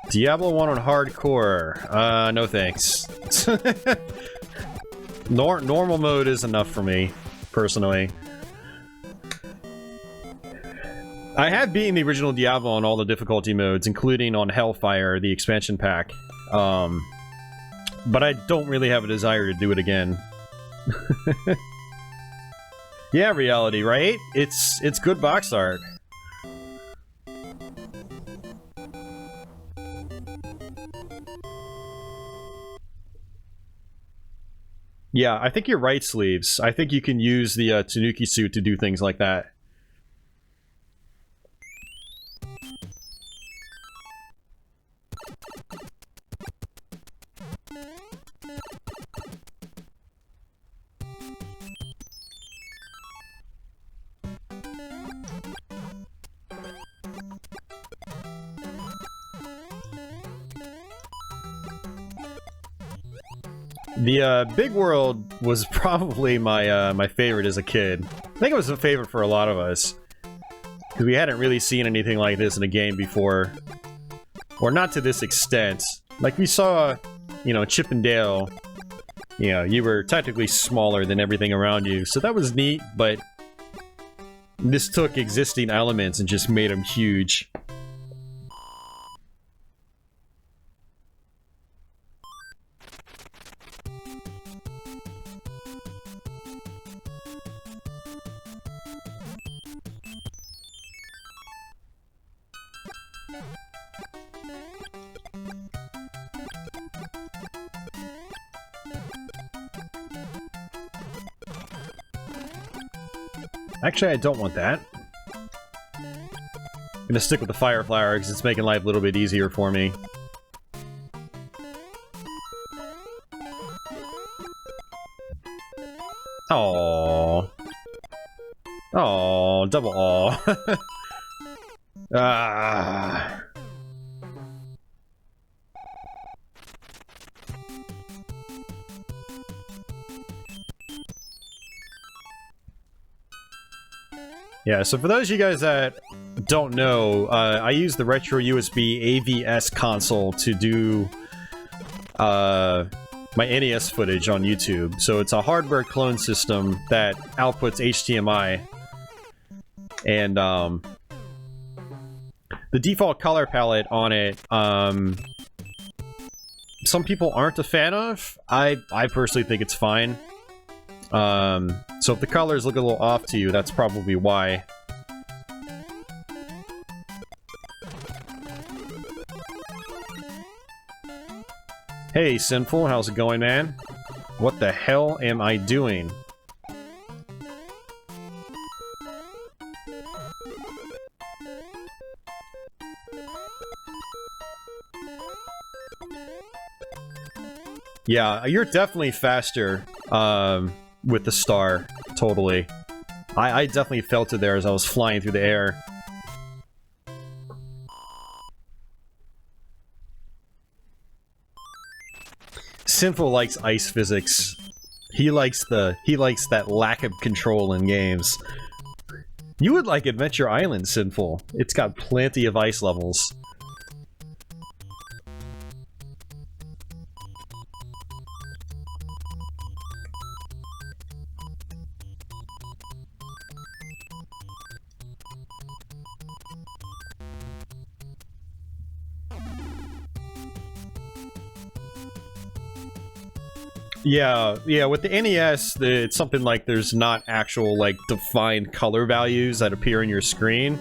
Diablo 1 on hardcore. No thanks. Normal mode is enough for me, personally. I have beaten the original Diablo on all the difficulty modes, including on Hellfire, the expansion pack. But I don't really have a desire to do it again. Yeah, Reality, right? It's good box art. Yeah, I think you're right, Sleeves. I think you can use the Tanuki suit to do things like that. The Big World was probably my my favorite as a kid. I think it was a favorite for a lot of us, because we hadn't really seen anything like this in a game before, or not to this extent. Like we saw, you know, Chip and Dale. You know, you were technically smaller than everything around you, so that was neat. But this took existing elements and just made them huge. Actually, I don't want that. I'm gonna stick with the fire flower because it's making life a little bit easier for me. Aww. Aww, double aw. Ah. Yeah, so for those of you guys that don't know, I use the Retro USB AVS console to do my NES footage on YouTube. So it's a hardware clone system that outputs HDMI. And the default color palette on it, some people aren't a fan of. I personally think it's fine. So if the colors look a little off to you, that's probably why. Hey, Sinful, how's it going, man? What the hell am I doing? Yeah, you're definitely faster, with the star, totally. I definitely felt it there as I was flying through the air. Sinful likes ice physics. He likes that lack of control in games. You would like Adventure Island, Sinful. It's got plenty of ice levels. Yeah, with the NES, it's something like there's not actual, like, defined color values that appear in your screen.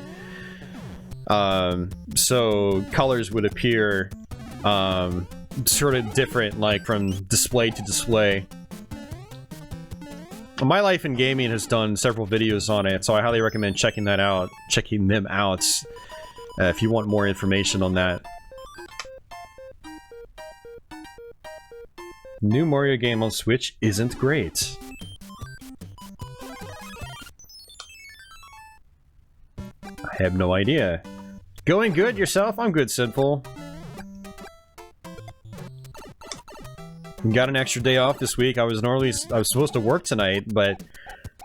So colors would appear, sort of different, like, from display to display. My Life in Gaming has done several videos on it, so I highly recommend checking them out, if you want more information on that. New Mario game on Switch isn't great. I have no idea. Going good yourself? I'm good, Sinful. Got an extra day off this week. I was supposed to work tonight, but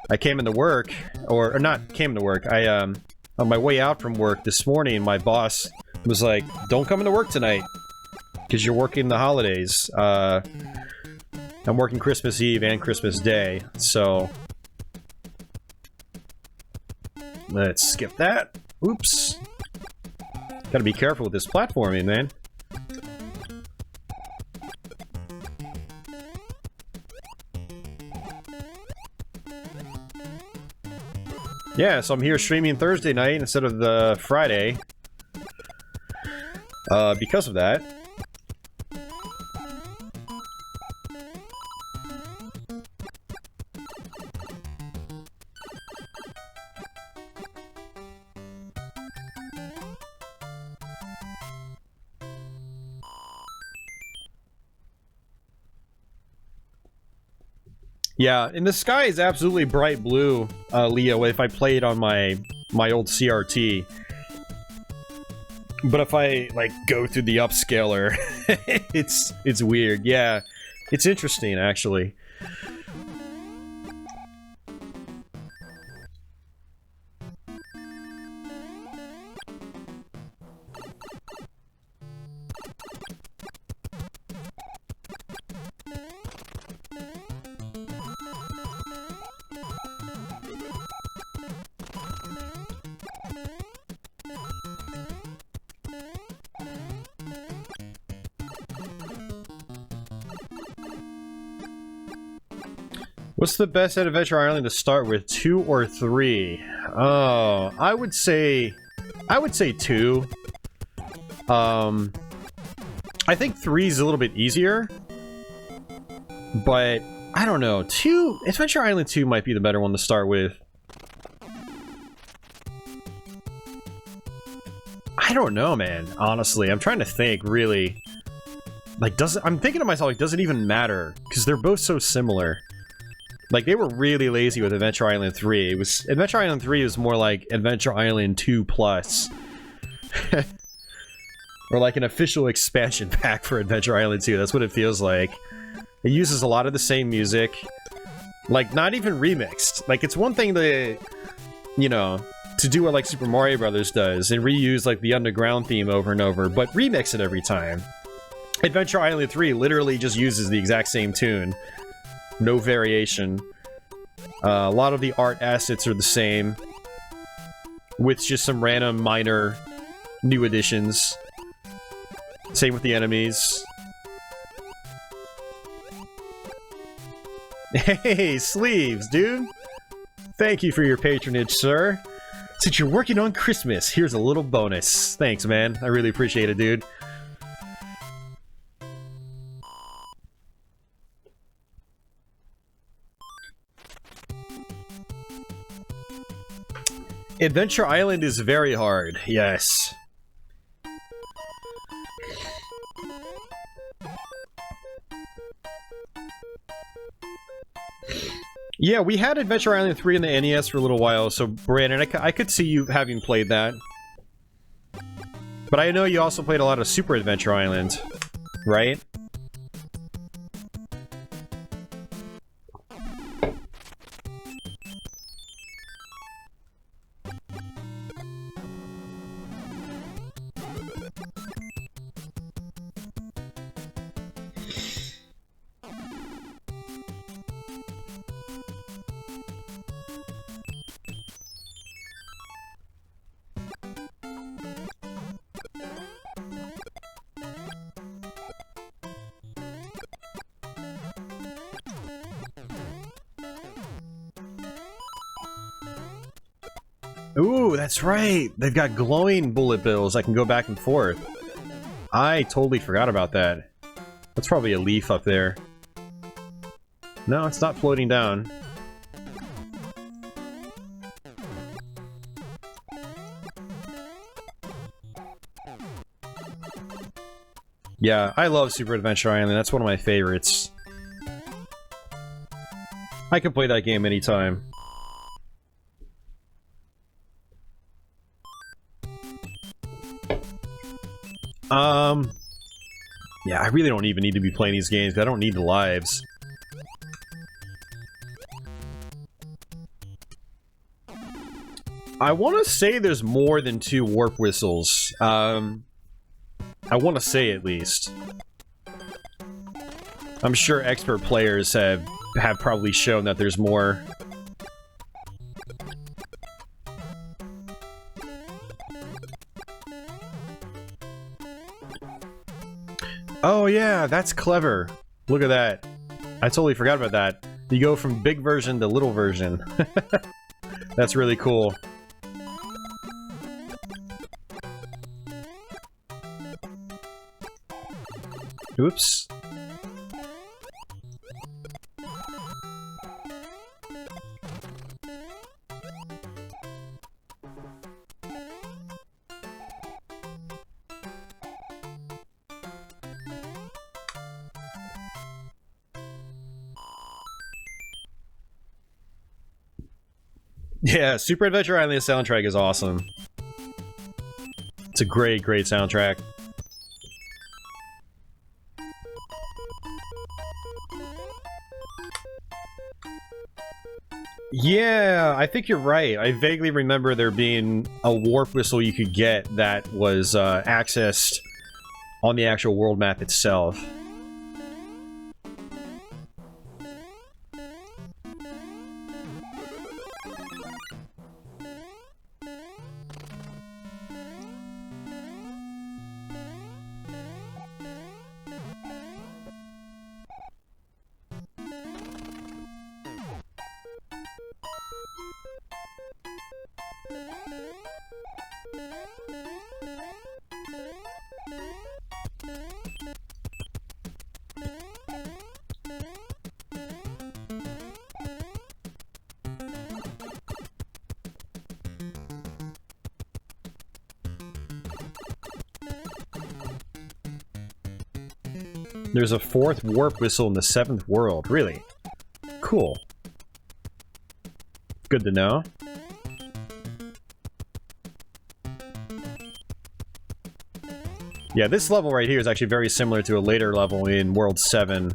I came into work, or not came into work. On my way out from work this morning, my boss was like, "Don't come into work tonight, because you're working the holidays." I'm working Christmas Eve and Christmas Day, so let's skip that. Oops. Gotta be careful with this platforming, man. Yeah, so I'm here streaming Thursday night instead of the Friday. Because of that. Yeah, and the sky is absolutely bright blue, Leo, if I played on my old CRT. But if I, like, go through the upscaler, it's weird. Yeah, it's interesting, actually. What's the best at Adventure Island to start with, 2 or 3? Oh, I would say 2. I think 3 is a little bit easier, but I don't know. Adventure Island 2 might be the better one to start with. I don't know, man. Honestly, I'm trying to think. Really, like, I'm thinking to myself, like, does it even matter? Because they're both so similar. Like, they were really lazy with Adventure Island 3. Adventure Island 3 was more like Adventure Island 2+. Or like an official expansion pack for Adventure Island 2. That's what it feels like. It uses a lot of the same music. Like, not even remixed. Like, it's one thing to, you know, to do what, like, Super Mario Brothers does, and reuse, like, the underground theme over and over, but remix it every time. Adventure Island 3 literally just uses the exact same tune. No variation. A lot of the art assets are the same, with just some random minor new additions. Same with the enemies. Hey, Sleeves, dude! Thank you for your patronage, sir. Since you're working on Christmas, here's a little bonus. Thanks, man. I really appreciate it, dude. Adventure Island is very hard, yes. Yeah, we had Adventure Island 3 in the NES for a little while, so Brandon, I could see you having played that. But I know you also played a lot of Super Adventure Island, right? Ooh, that's right! They've got glowing bullet bills that can go back and forth. I totally forgot about that. That's probably a leaf up there. No, it's not floating down. Yeah, I love Super Adventure Island. That's one of my favorites. I can play that game anytime. Yeah, I really don't even need to be playing these games. I don't need the lives. I want to say there's more than 2 warp whistles. I want to say at least. I'm sure expert players have probably shown that there's more. Oh yeah, that's clever. Look at that. I totally forgot about that. You go from big version to little version. That's really cool. Oops. Yeah, Super Adventure Island soundtrack is awesome. It's a great, great soundtrack. Yeah, I think you're right. I vaguely remember there being a warp whistle you could get that was accessed on the actual world map itself. There's a 4th warp whistle in the 7th world. Really? Cool. Good to know. Yeah, this level right here is actually very similar to a later level in World 7.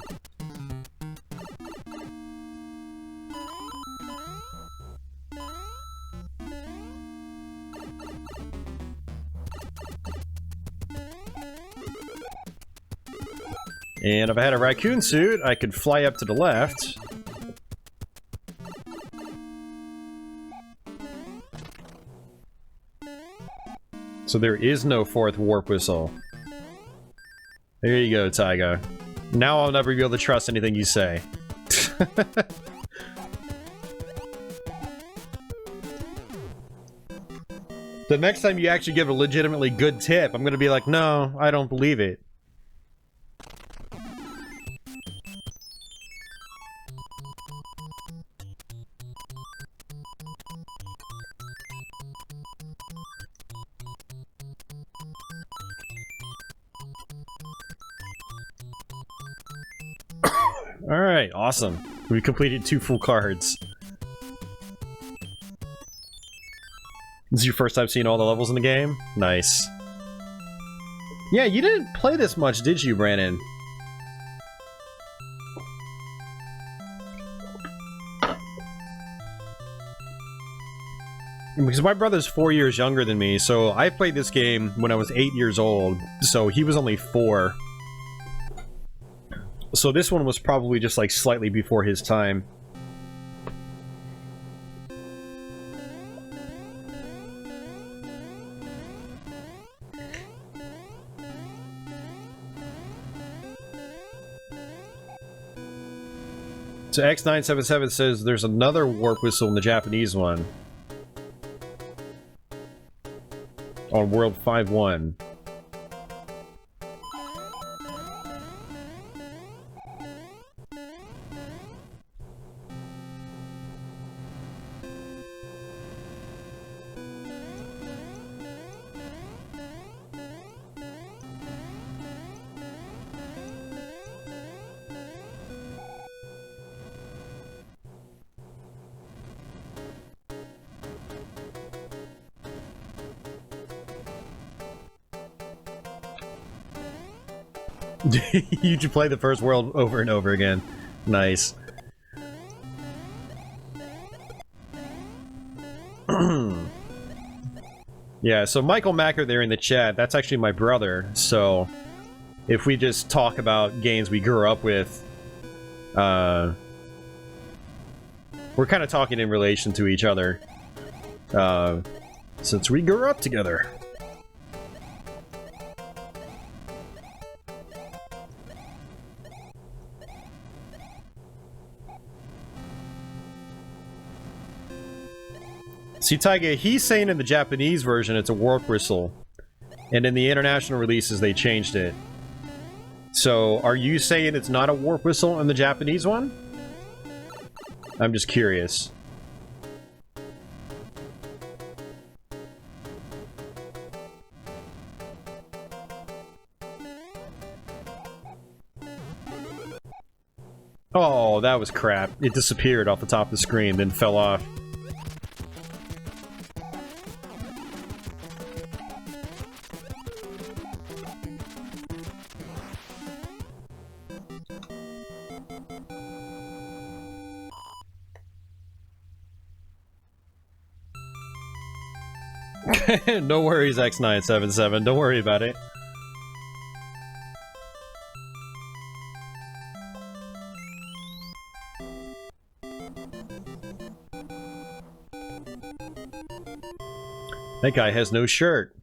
And if I had a raccoon suit, I could fly up to the left. So there is no 4th warp whistle. There you go, Taiga. Now I'll never be able to trust anything you say. The next time you actually give a legitimately good tip, I'm gonna be like, no, I don't believe it. Alright, awesome. We completed 2 full cards. This is your first time seeing all the levels in the game? Nice. Yeah, you didn't play this much, did you, Brandon? Because my brother's 4 years younger than me, so I played this game when I was 8 years old, so he was only 4. So this one was probably just like slightly before his time. So X977 says there's another warp whistle in the Japanese one. on World 5-1. You should play the first world over and over again. Nice. Yeah, so Michael Macker there in the chat, that's actually my brother, so if we just talk about games we grew up with, we're kind of talking in relation to each other, since we grew up together. See, Taiga, he's saying in the Japanese version it's a warp whistle, and in the international releases they changed it. So, are you saying it's not a warp whistle in the Japanese one? I'm just curious. Oh, that was crap. It disappeared off the top of the screen, then fell off. No worries, X977. Don't worry about it. That guy has no shirt.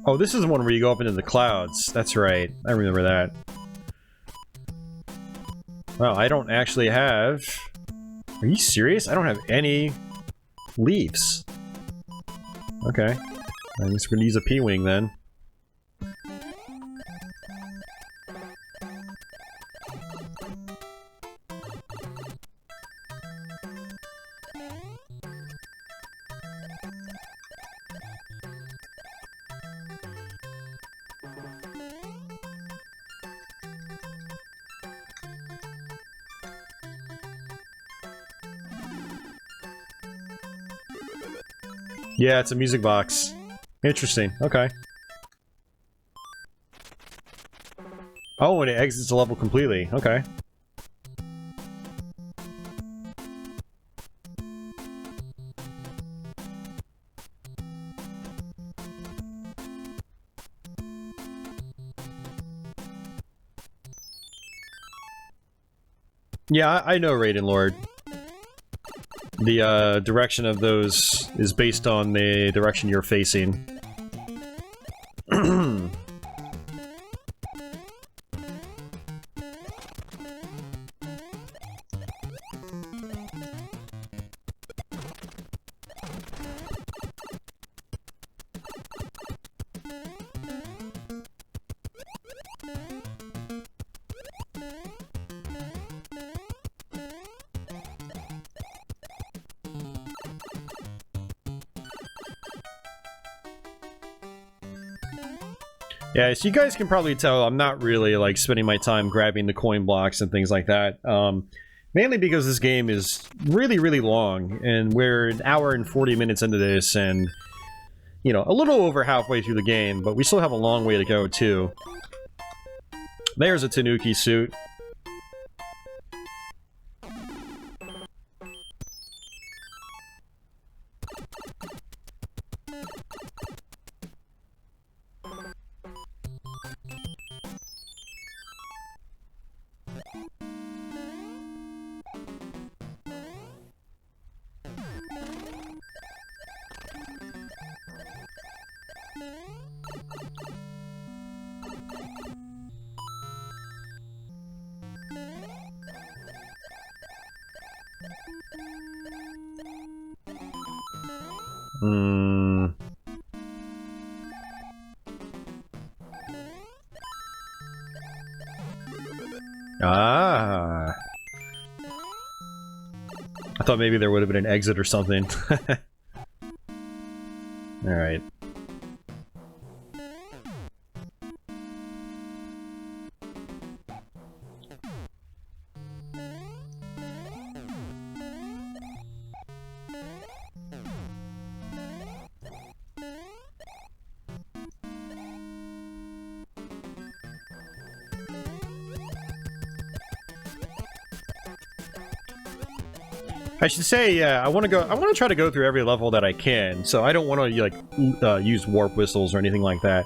Oh, this is the one where you go up into the clouds. That's right. I remember that. Well, I don't actually have... Are you serious? I don't have any leaves. Okay. I guess we're gonna use a P-Wing then. Yeah, it's a music box. Interesting. Okay. Oh, and it exits the level completely. Okay. Yeah, I know Raiden Lord. The direction of those is based on the direction you're facing. Yeah, so you guys can probably tell I'm not really, like, spending my time grabbing the coin blocks and things like that. Mainly because this game is really, really long, and we're an hour and 40 minutes into this, and, you know, a little over halfway through the game, but we still have a long way to go, too. There's a Tanuki suit. Ah. I thought maybe there would have been an exit or something. Alright. I should say, yeah, I want to try to go through every level that I can, so I don't want to, like, use warp whistles or anything like that.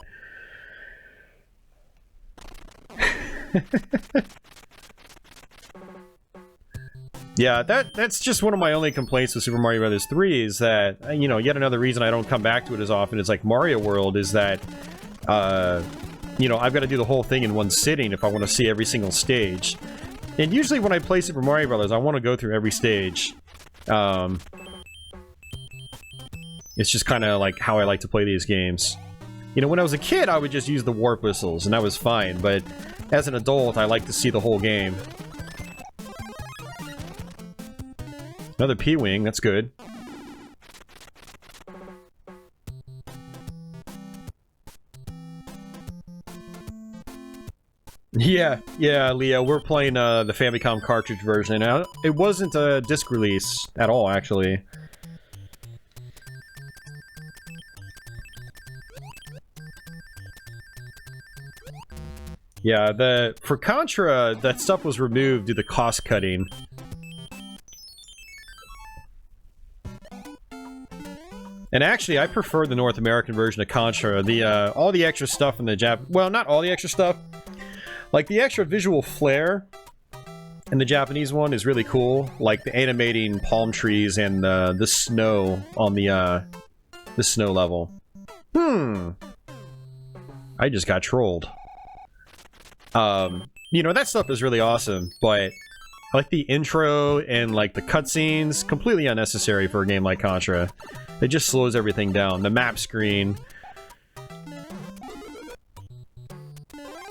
Yeah, that's just one of my only complaints with Super Mario Bros. 3 is that, you know, yet another reason I don't come back to it as often as, like, Mario World is that, you know, I've got to do the whole thing in one sitting if I want to see every single stage. And usually when I play Super Mario Bros., I want to go through every stage. It's just kind of like how I like to play these games. You know, when I was a kid, I would just use the warp whistles, and that was fine, but as an adult, I like to see the whole game. Another P-Wing, that's good. Yeah, Leo, we're playing the Famicom cartridge version. It wasn't a disc release at all, actually. Yeah, for Contra, that stuff was removed due to cost cutting. And actually, I prefer the North American version of Contra. All the extra stuff in the well, not all the extra stuff. Like, the extra visual flair in the Japanese one is really cool. Like, the animating palm trees and the snow on the snow level. I just got trolled. You know, that stuff is really awesome, but I like the intro and, like, the cutscenes, completely unnecessary for a game like Contra. It just slows everything down. The map screen.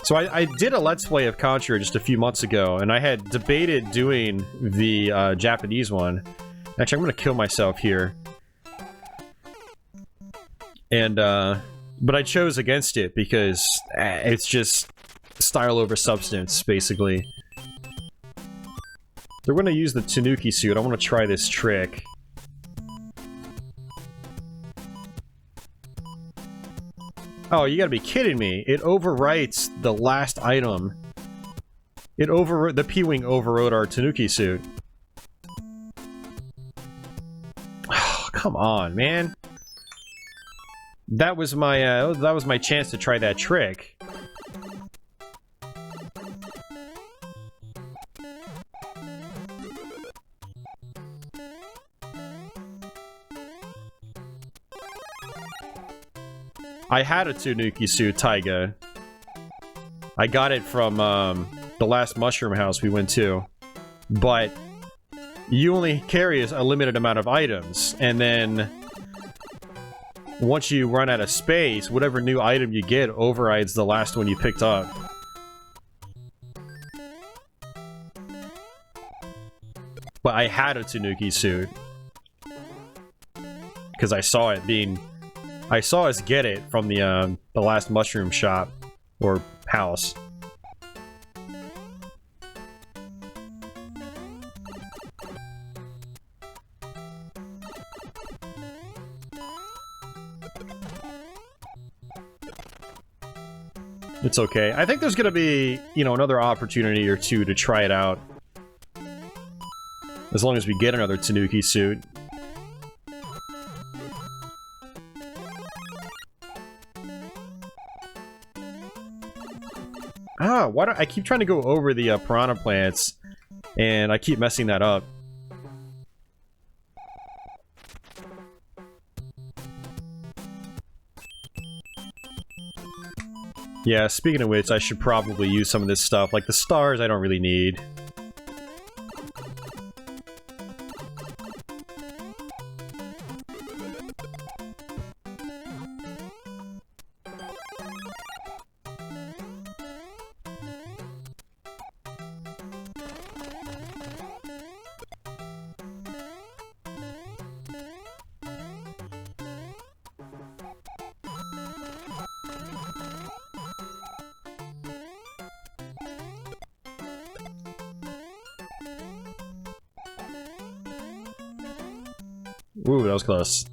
So I did a Let's Play of Contra just a few months ago, and I had debated doing the Japanese one. Actually, I'm gonna kill myself here. And, but I chose against it because it's just style over substance, basically. They're gonna use the Tanuki suit. I want to try this trick. Oh, you gotta be kidding me. It overwrites the last item. The P-Wing overrode our Tanuki suit. Oh, come on, man. That was my chance to try that trick. I had a Tanuki suit, Taiga. I got it from the last mushroom house we went to. But you only carry a limited amount of items, and then once you run out of space, whatever new item you get overrides the last one you picked up. But I had a Tanuki suit. Because I saw it being... I saw us get it from the last mushroom shop, or house. It's okay. I think there's gonna be, you know, another opportunity or two to try it out. As long as we get another Tanuki suit. Ah, why don't I keep trying to go over the piranha plants, and I keep messing that up. Yeah, speaking of which, I should probably use some of this stuff. Like the stars, I don't really need. Ooh, that was close.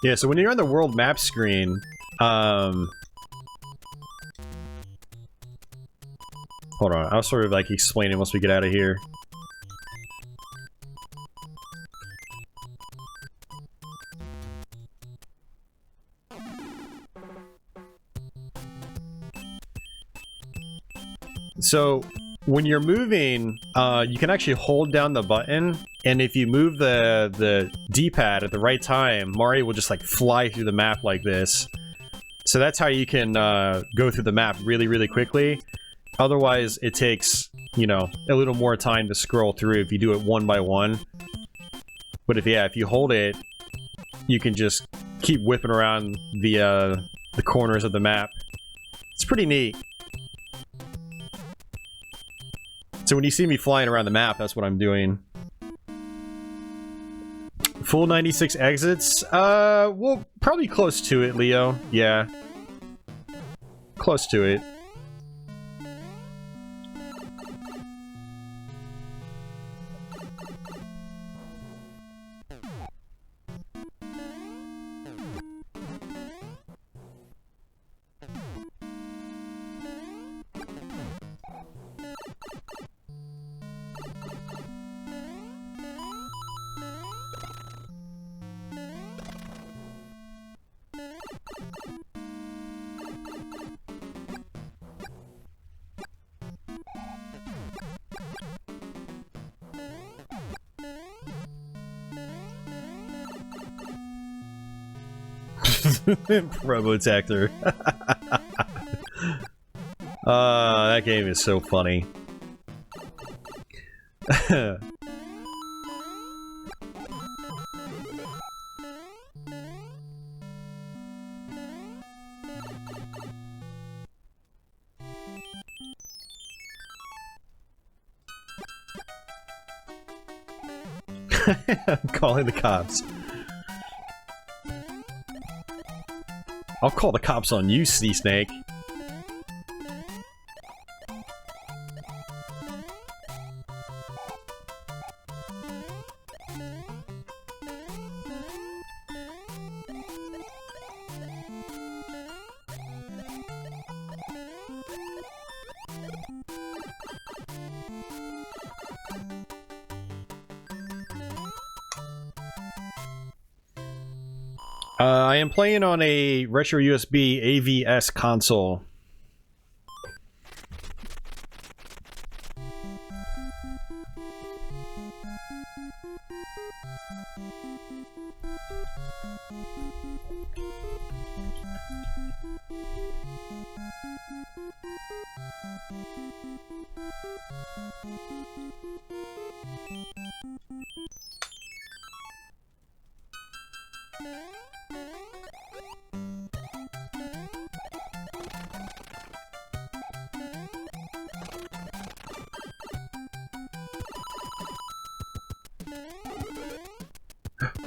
Yeah, so when you're on the world map screen, hold on, I'll sort of like explain it once we get out of here. So when you're moving, you can actually hold down the button, and if you move the D-pad at the right time, Mario will just like fly through the map like this. So that's how you can go through the map really, really quickly. Otherwise, it takes, you know, a little more time to scroll through if you do it one by one. But if you hold it, you can just keep whipping around the corners of the map. It's pretty neat. So when you see me flying around the map, that's what I'm doing. Full 96 exits? Well, probably close to it, Leo. Yeah. Close to it. Probotector. That game is so funny. I'm calling the cops. I'll call the cops on you, Sea Snake. I am playing on a retro USB AVS console.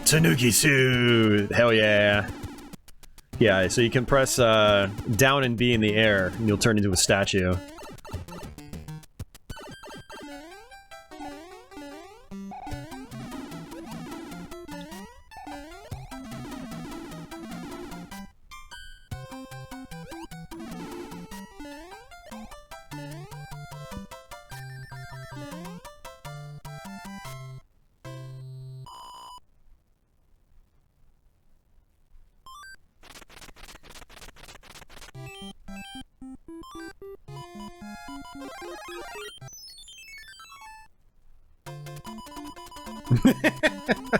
Tanuki suit! Hell yeah. Yeah, so you can press down and B in the air, and you'll turn into a statue.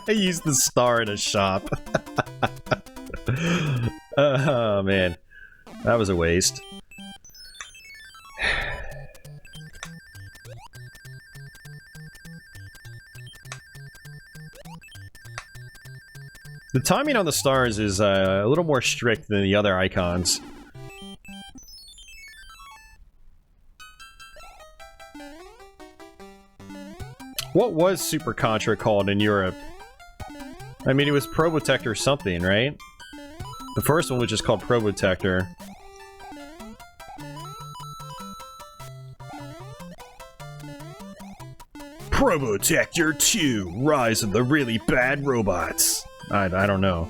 I used the star in a shop. Oh man, that was a waste. The timing on the stars is a little more strict than the other icons. What was Super Contra called in Europe? I mean, it was Probotector something, right? The first one was just called Probotector. Probotector 2, Rise of the Really Bad Robots. I don't know.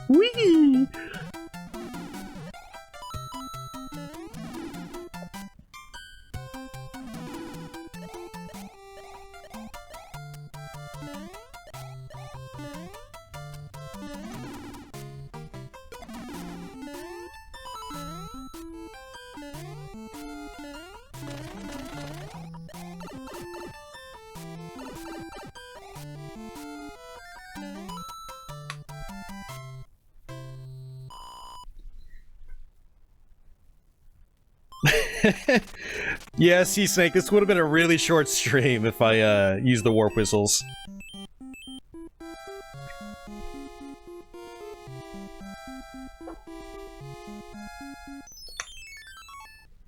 Whee! Yeah, Sea Snake, this would have been a really short stream if I used the warp whistles.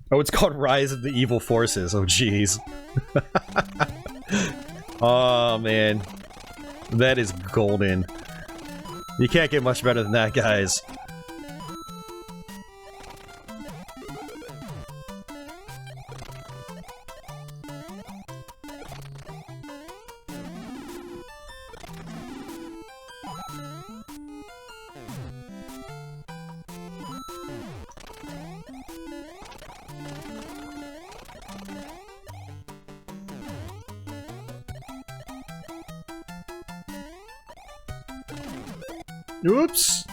Oh, it's called Rise of the Evil Forces. Oh, jeez. Oh, man. That is golden. You can't get much better than that, guys. Oops!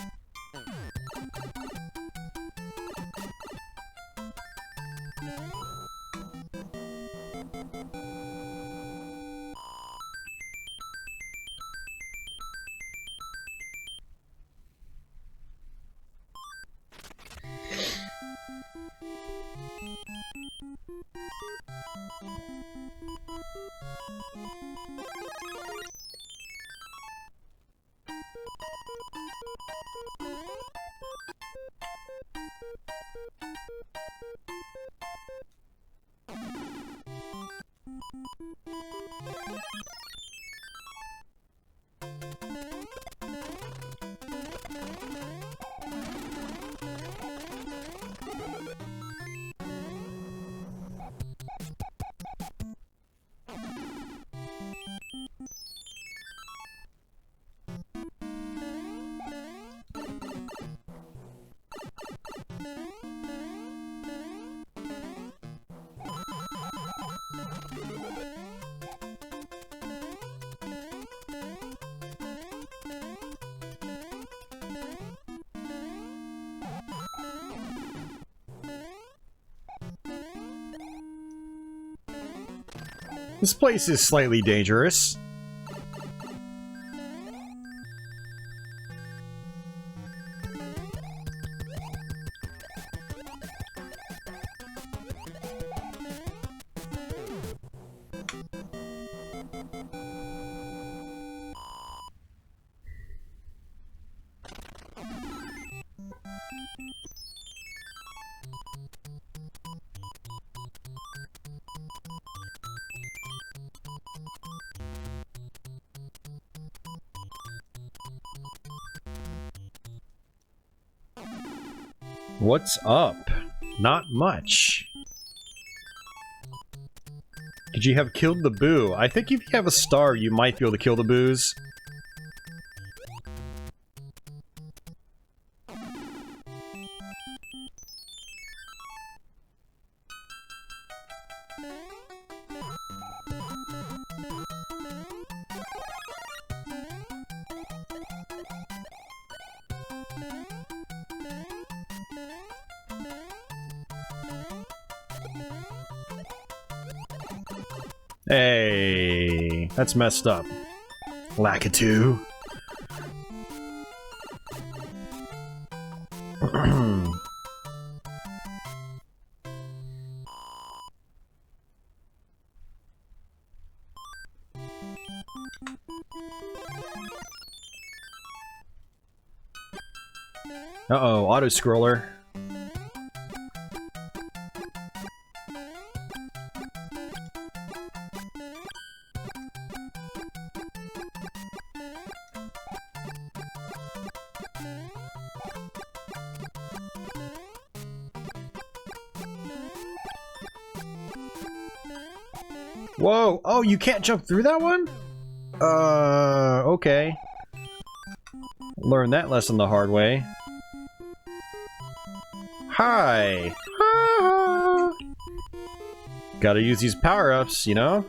This place is slightly dangerous. What's up? Not much. Could you have killed the boo? I think if you have a star, you might be able to kill the boos. Hey, that's messed up. Lakitu. Uh-oh, auto-scroller. Whoa! Oh, you can't jump through that one? Okay. Learned that lesson the hard way. Hi! Gotta use these power-ups, you know?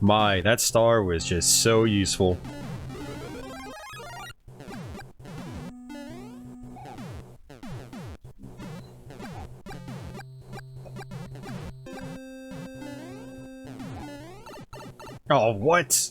My, that star was just so useful. Oh, what?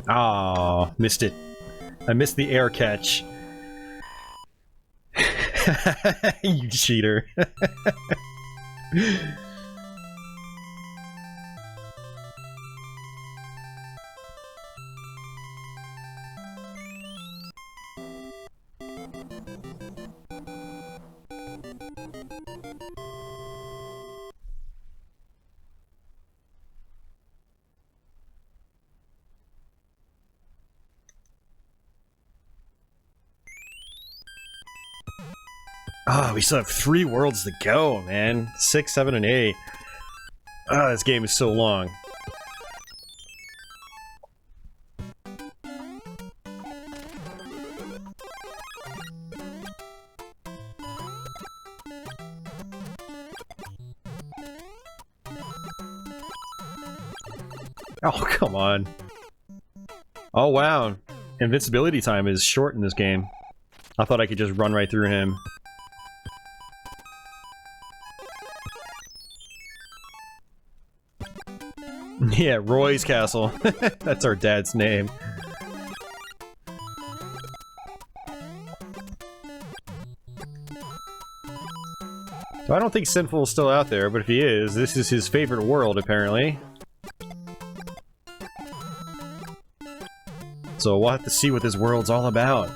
Oh, missed it. I missed the air catch. You cheater. Ah, we still have 3 worlds to go, man. 6, 7, and 8. Ah, this game is so long. Oh, come on. Oh, wow. Invincibility time is short in this game. I thought I could just run right through him. Yeah, Roy's Castle. That's our dad's name. So I don't think Sinful is still out there, but if he is, this is his favorite world, apparently. So we'll have to see what this world's all about.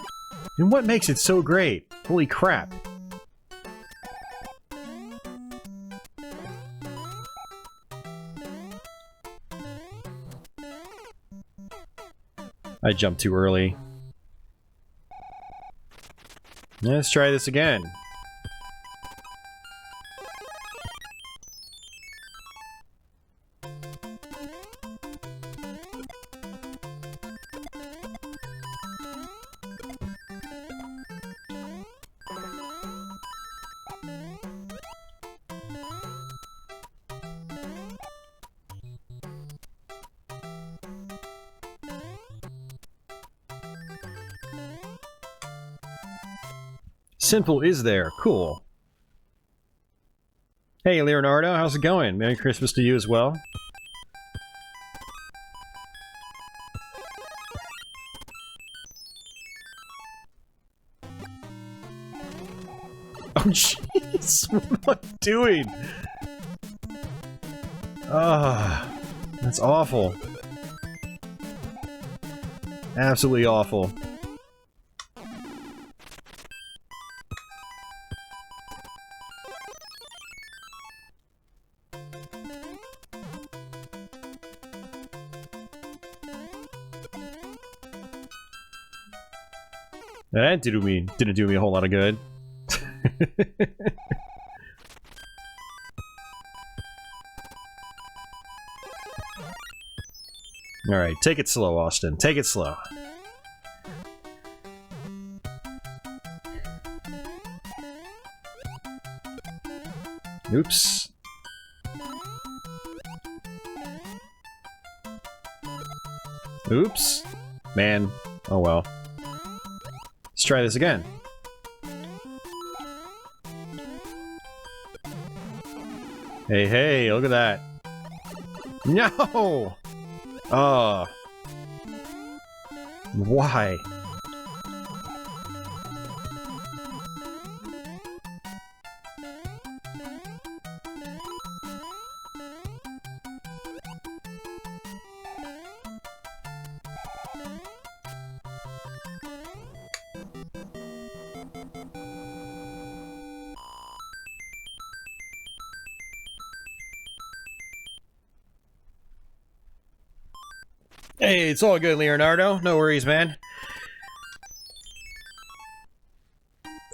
And what makes it so great? Holy crap. I jumped too early. Let's try this again. Sinful is there. Cool. Hey, Leonardo, how's it going? Merry Christmas to you as well. Oh, jeez! What am I doing? Ah, that's awful. Absolutely awful. That didn't do me a whole lot of good. Alright, take it slow, Austin. Take it slow. Oops. Oops. Man. Oh well. Let's try this again. Hey, hey, look at that. No! Oh. Why? Hey, it's all good, Leonardo. No worries, man.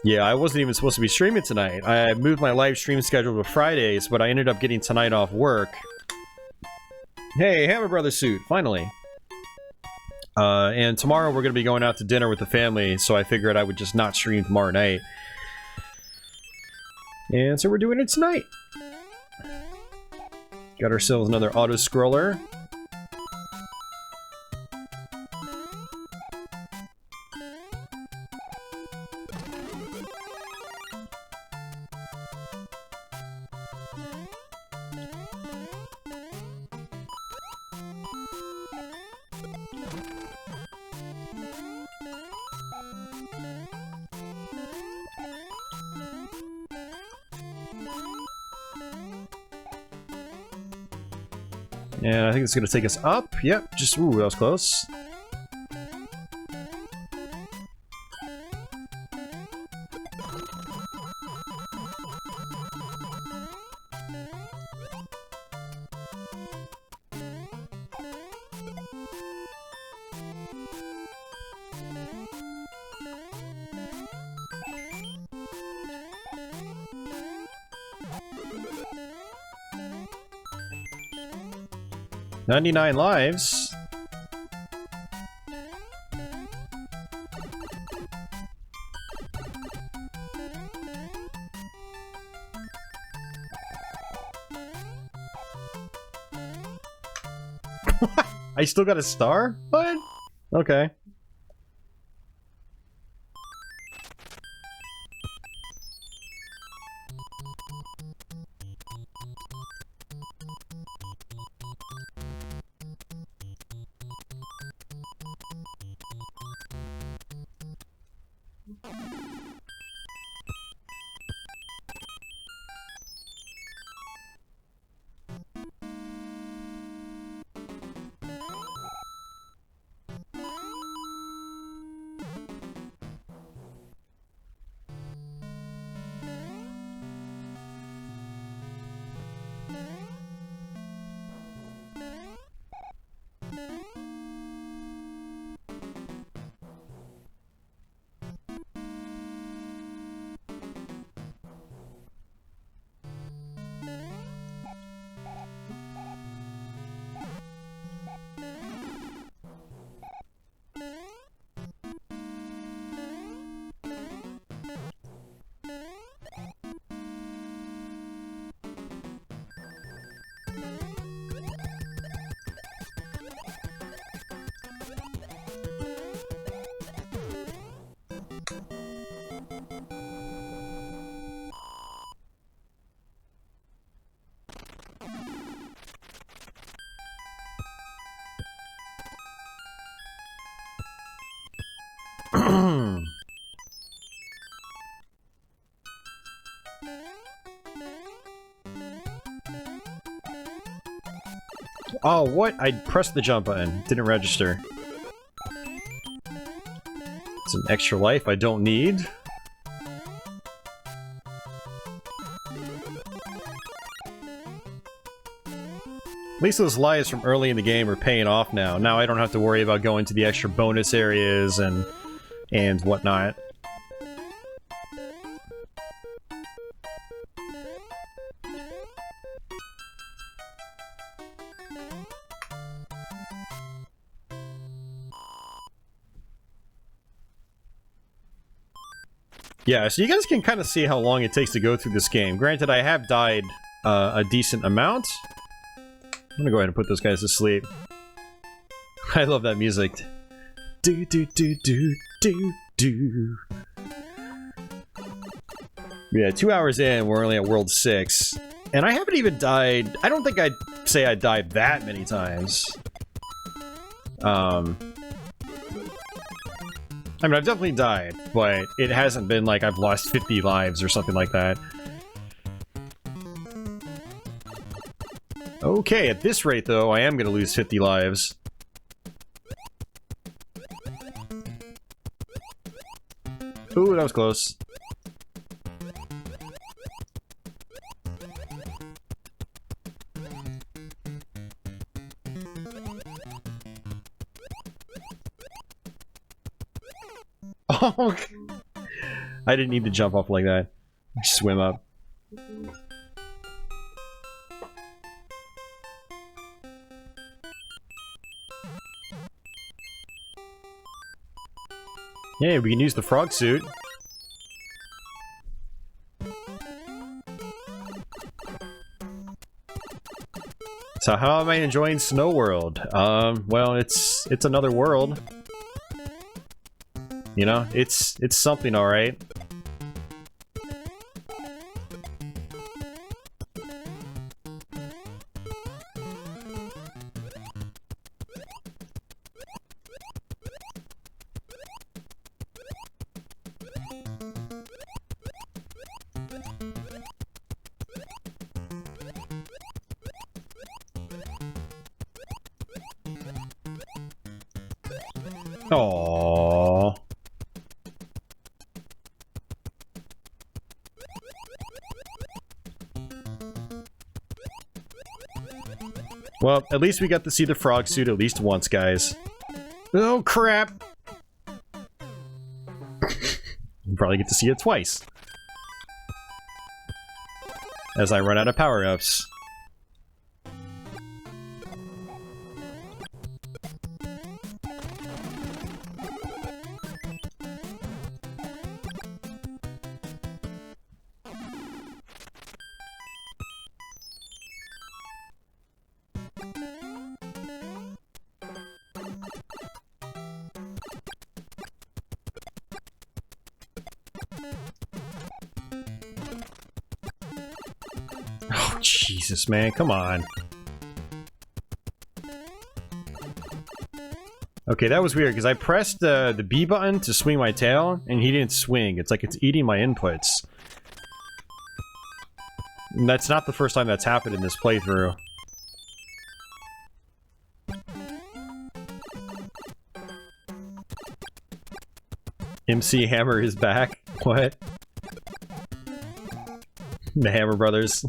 Yeah, I wasn't even supposed to be streaming tonight. I moved my live stream schedule to Fridays, but I ended up getting tonight off work. Hey, Hammer Brothers suit, finally. And tomorrow we're going to be going out to dinner with the family, so I figured I would just not stream tomorrow night. And so we're doing it tonight. Got ourselves another auto-scroller. And I think it's going to take us up. Yep, just, ooh, that was close. $99 lives. I still got a star? What? Okay. Oh, what? I pressed the jump button. Didn't register. It's an extra life I don't need. At least those lives from early in the game are paying off now. Now I don't have to worry about going to the extra bonus areas and whatnot. Yeah, so you guys can kind of see how long it takes to go through this game. Granted, I have died a decent amount. I'm gonna go ahead and put those guys to sleep. I love that music. Do do do do do do. Yeah, 2 hours in, we're only at World 6. And I haven't even died... I don't think I'd say I died that many times. I mean, I've definitely died, but it hasn't been like I've lost 50 lives or something like that. Okay, at this rate, though, I am going to lose 50 lives. Ooh, that was close. Oh, I didn't need to jump off like that. Just swim up. Yeah, we can use the frog suit. So how am I enjoying Snow World? Well, it's another world. You know, it's something, all right. Aww. Well, at least we got to see the frog suit at least once, guys. Oh, crap! We'll probably get to see it twice. As I run out of power-ups. Oh, Jesus, man, come on. Okay, that was weird, because I pressed the B button to swing my tail, and he didn't swing. It's like it's eating my inputs. And that's not the first time that's happened in this playthrough. MC Hammer is back? What? The Hammer Brothers.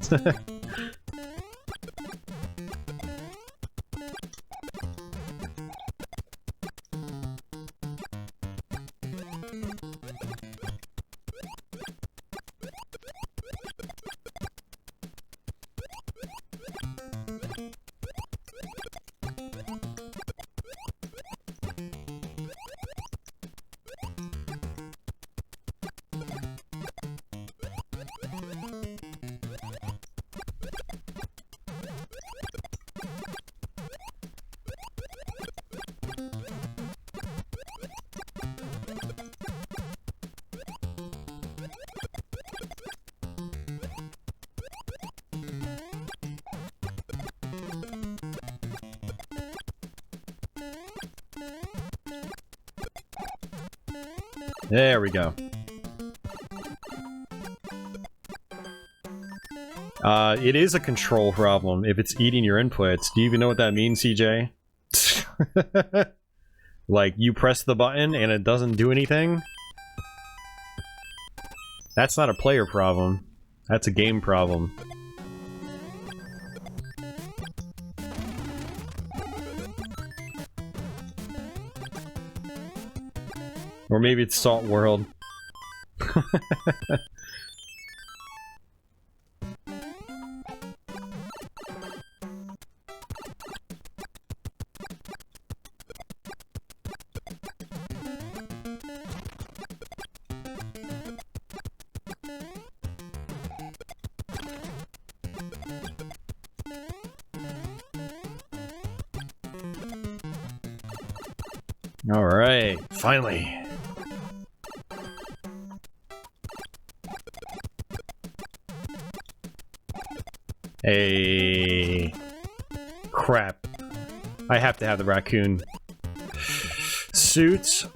There we go. It is a control problem if it's eating your inputs. Do you even know what that means, CJ? Like, you press the button and it doesn't do anything? That's not a player problem. That's a game problem. Or maybe it's Salt World. Alright, finally. Hey. Crap. I have to have the raccoon suit.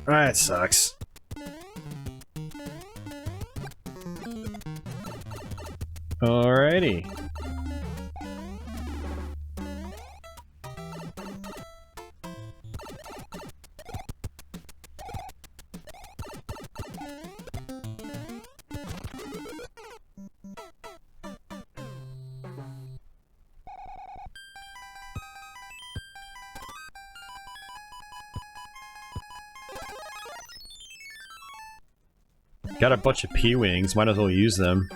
That sucks. Alrighty. Got a bunch of P-Wings, might as well use them.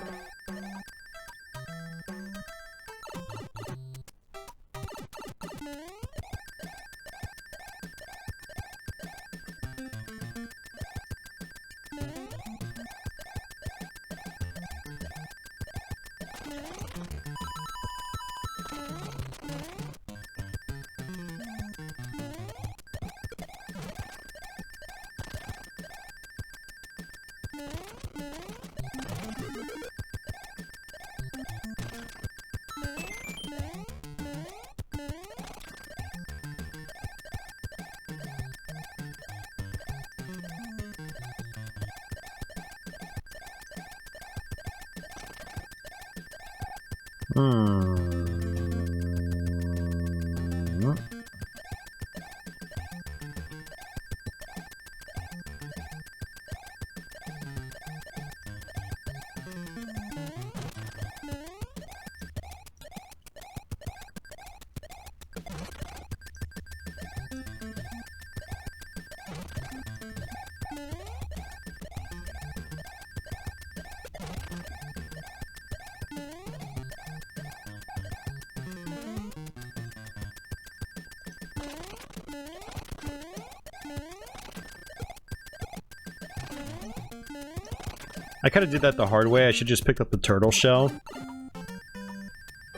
I kind of did that the hard way. I should just pick up the turtle shell.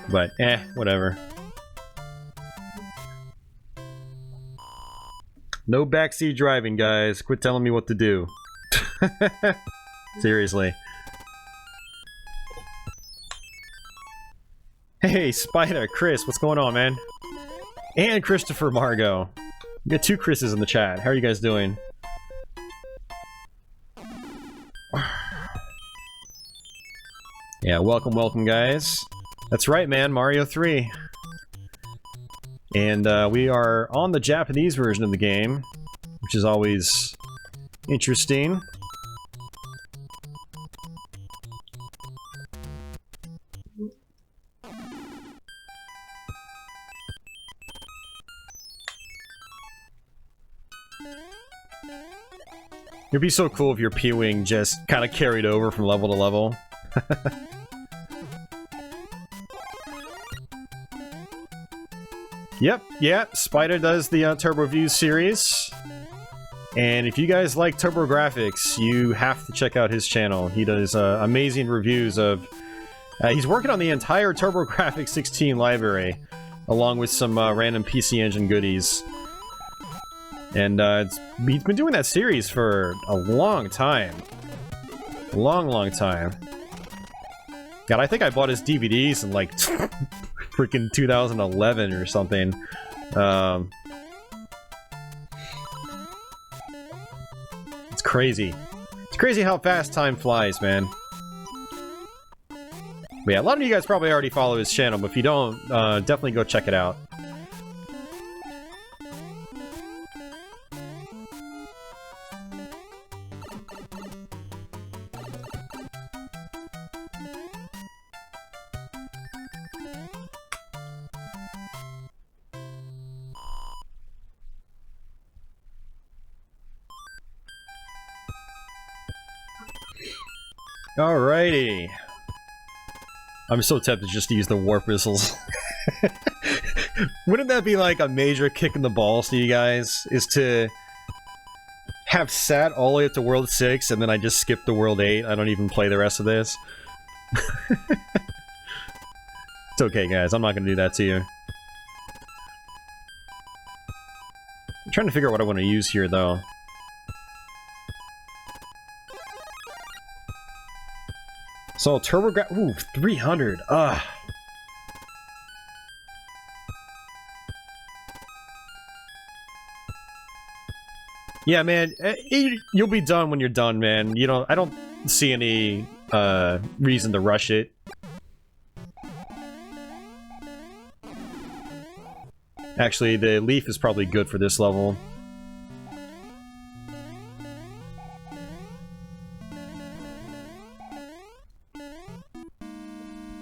But, whatever. No backseat driving, guys. Quit telling me what to do. Seriously. Hey, Spider, Chris, what's going on, man? And Christopher Margot. We got two Chris's in the chat. How are you guys doing? Yeah, welcome, welcome, guys. That's right, man, Mario 3. And we are on the Japanese version of the game, which is always interesting. It'd be so cool if your P-Wing just kind of carried over from level to level. Yep, yeah, Spider does the Turbo Views series. And if you guys like TurboGrafx, you have to check out his channel. He does amazing reviews of... he's working on the entire TurboGrafx 16 library, along with some random PC Engine goodies. And he's been doing that series for a long time. Long time. God, I think I bought his DVDs in like freaking 2011 or something. It's crazy. It's crazy how fast time flies, man. But yeah, a lot of you guys probably already follow his channel, but if you don't, definitely go check it out. Alrighty. I'm so tempted just to use the warp missiles. Wouldn't that be like a major kick in the balls to you guys? Is to have sat all the way up to World 6 and then I just skip the World 8. I don't even play the rest of this. It's okay, guys. I'm not gonna do that to you. I'm trying to figure out what I want to use here, though. So, TurboGrafx... Ooh, 300. Ugh. Yeah, man. You'll be done when you're done, man. You don't... I don't see any reason to rush it. Actually, the leaf is probably good for this level.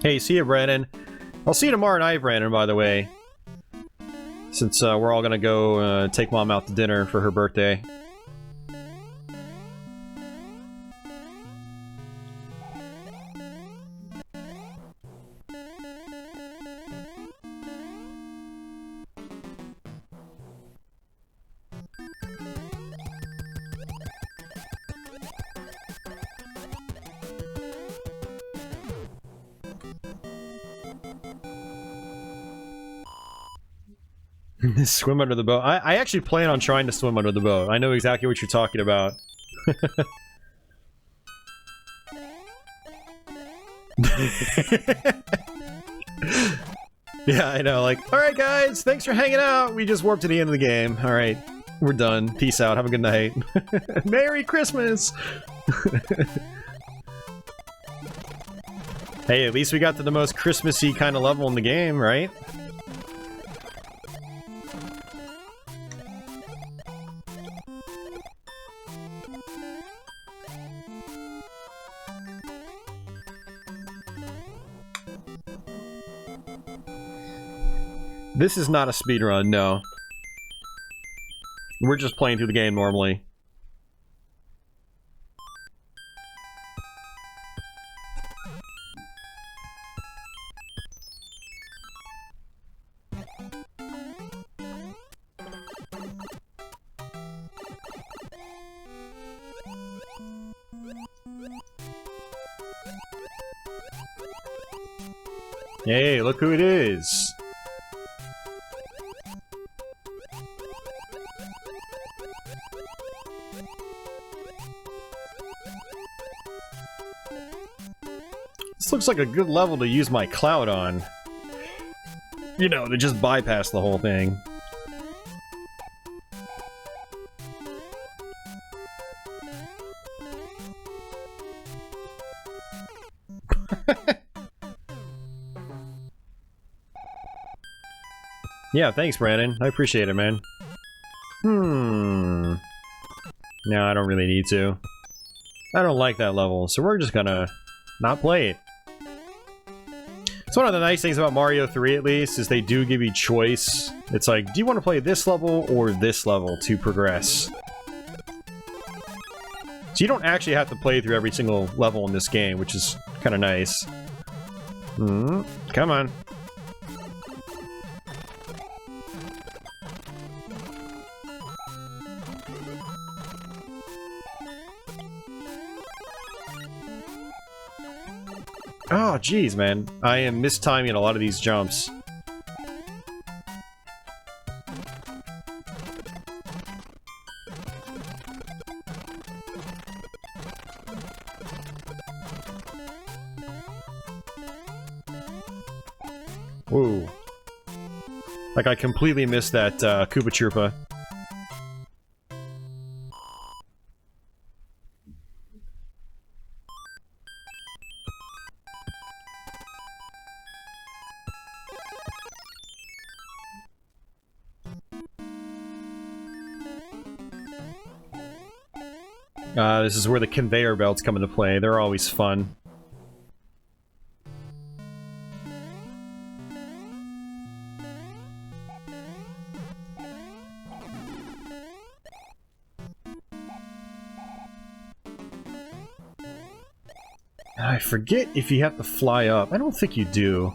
Hey, see you, Brandon. I'll see you tomorrow night, Brandon, by the way. Since we're all gonna go take Mom out to dinner for her birthday. Swim under the boat. I actually plan on trying to swim under the boat. I know exactly what you're talking about. Yeah, I know, like, alright guys, thanks for hanging out! We just warped to the end of the game. Alright, we're done. Peace out, have a good night. Merry Christmas! Hey, at least we got to the most Christmassy kind of level in the game, right? This is not a speedrun, no. We're just playing through the game normally. Hey, look who it is! This looks like a good level to use my cloud on. You know, to just bypass the whole thing. Yeah, thanks, Brandon. I appreciate it, man. No, I don't really need to. I don't like that level, so we're just gonna not play it. It's one of the nice things about Mario 3, at least, is they do give you choice. It's like, do you want to play this level or this level to progress? So you don't actually have to play through every single level in this game, which is kind of nice. Come on. Oh, jeez, man. I am mistiming a lot of these jumps. Whoa. Like, I completely missed that Koopa Troopa. This is where the conveyor belts come into play. They're always fun. I forget if you have to fly up. I don't think you do.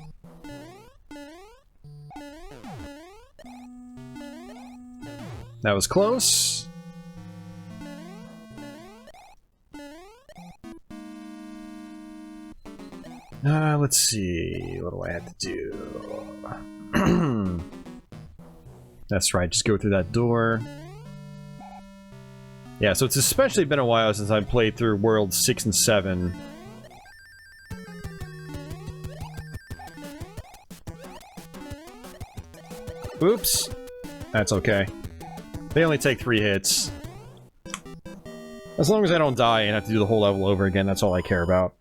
That was close. Let's see. What do I have to do? That's right, just go through that door. Yeah, so it's especially been a while since I played through Worlds 6 and 7. Oops. That's okay. They only take 3 hits. As long as I don't die and have to do the whole level over again, that's all I care about.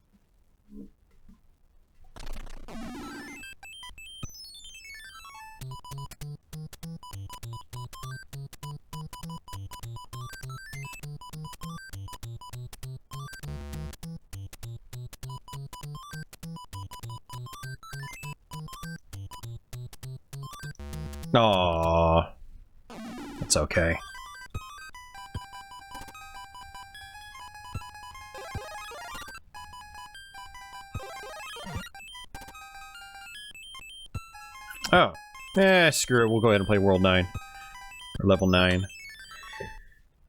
Aww. That's okay. Oh. Screw it. We'll go ahead and play World 9. Or Level 9.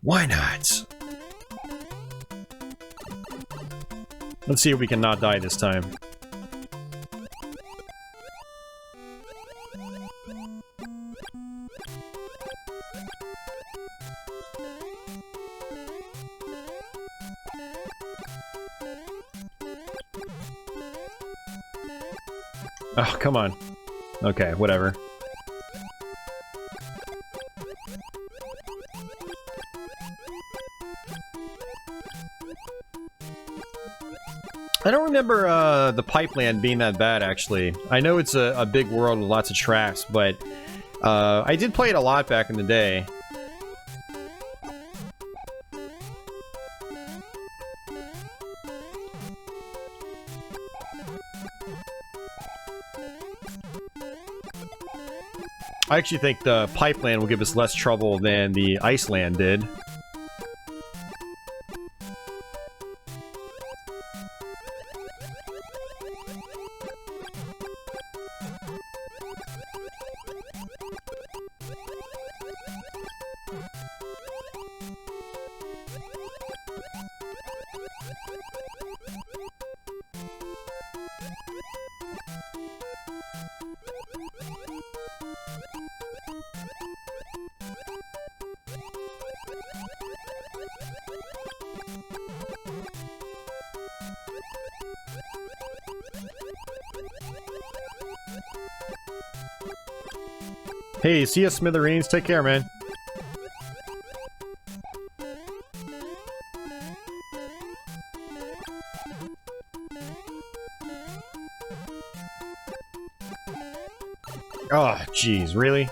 Why not? Let's see if we can not die this time. Oh, come on. Okay, whatever. I don't remember the Pipeland being that bad, actually. I know it's a big world with lots of tracks, but I did play it a lot back in the day. I actually think the Pipeland will give us less trouble than the Iceland did. Hey, see ya, Smithereens. Take care, man. Oh, jeez, really?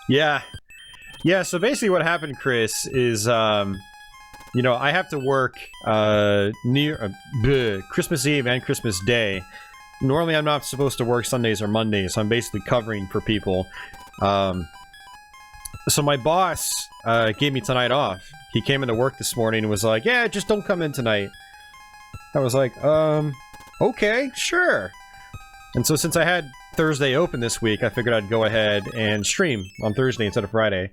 Yeah. Yeah, so basically what happened, Chris, is, you know, I have to work, Christmas Eve and Christmas Day. Normally I'm not supposed to work Sundays or Mondays, so I'm basically covering for people. So my boss, gave me tonight off. He came into work this morning and was like, yeah, just don't come in tonight. I was like, okay, sure. And so since I had Thursday open this week, I figured I'd go ahead and stream on Thursday instead of Friday.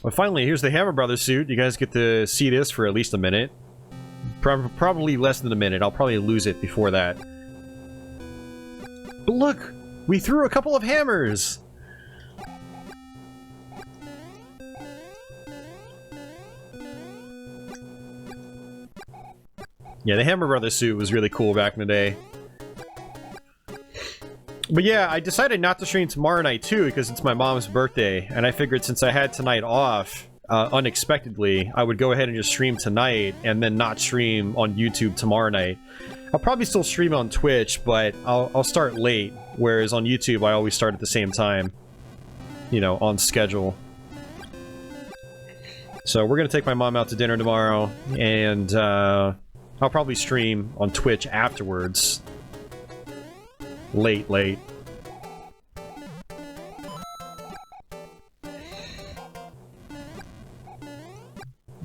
Well, finally, here's the Hammer Brothers suit. You guys get to see this for at least a minute. Probably less than a minute. I'll probably lose it before that. But look! We threw a couple of hammers! Yeah, the Hammer Brothers suit was really cool back in the day. But yeah, I decided not to stream tomorrow night too, because it's my mom's birthday, and I figured since I had tonight off, unexpectedly, I would go ahead and just stream tonight and then not stream on YouTube tomorrow night. I'll probably still stream on Twitch, but I'll start late, whereas on YouTube I always start at the same time. You know, on schedule. So we're gonna take my mom out to dinner tomorrow, and I'll probably stream on Twitch afterwards. Late.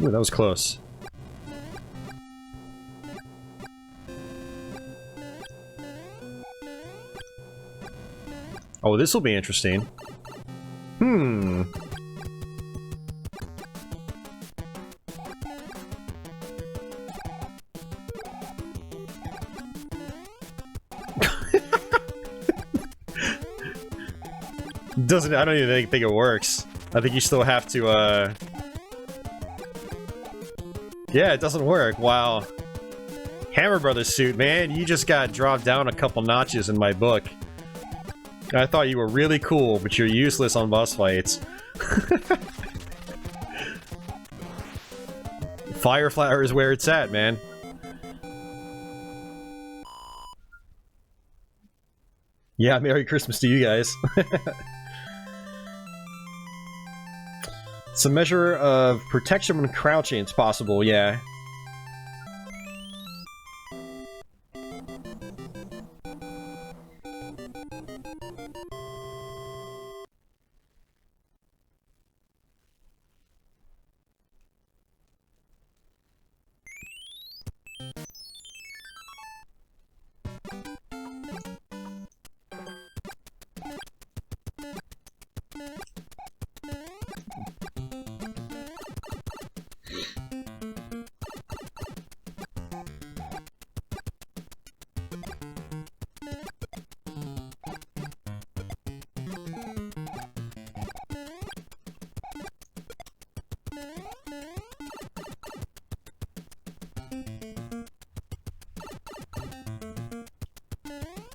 Ooh, that was close. Oh, this will be interesting. I don't even think it works. I think you still have to, yeah, it doesn't work. Wow. Hammer Brothers suit, man, you just got dropped down a couple notches in my book. I thought you were really cool, but you're useless on boss fights. Fireflower is where it's at, man. Yeah, Merry Christmas to you guys. Some measure of protection when crouching, it's possible, yeah.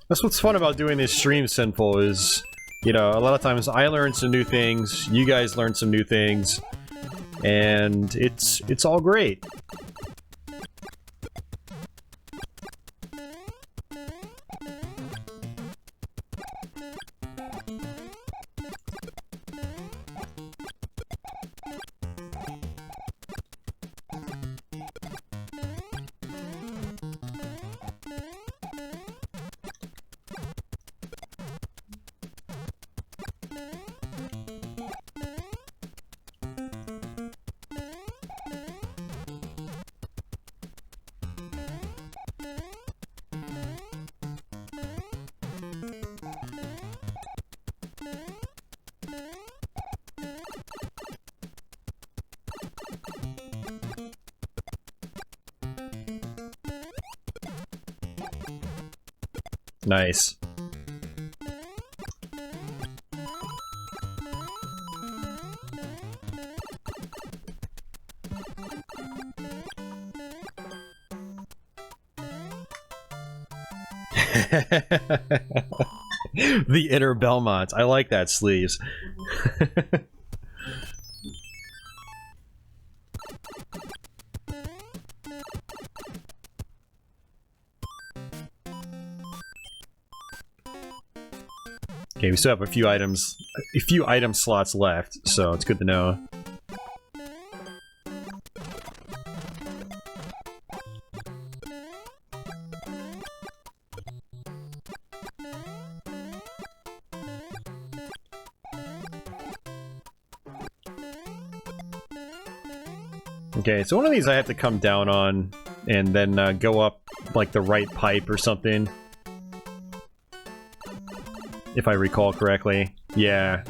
That's what's fun about doing this stream, Sinful, is, you know, a lot of times I learn some new things, you guys learn some new things, and it's all great. Nice. The inner Belmont. I like that, Sleeves. Okay, we still have a few item slots left, so it's good to know. Okay, so one of these I have to come down on, and then go up, like, the right pipe or something. If I recall correctly. Yeah.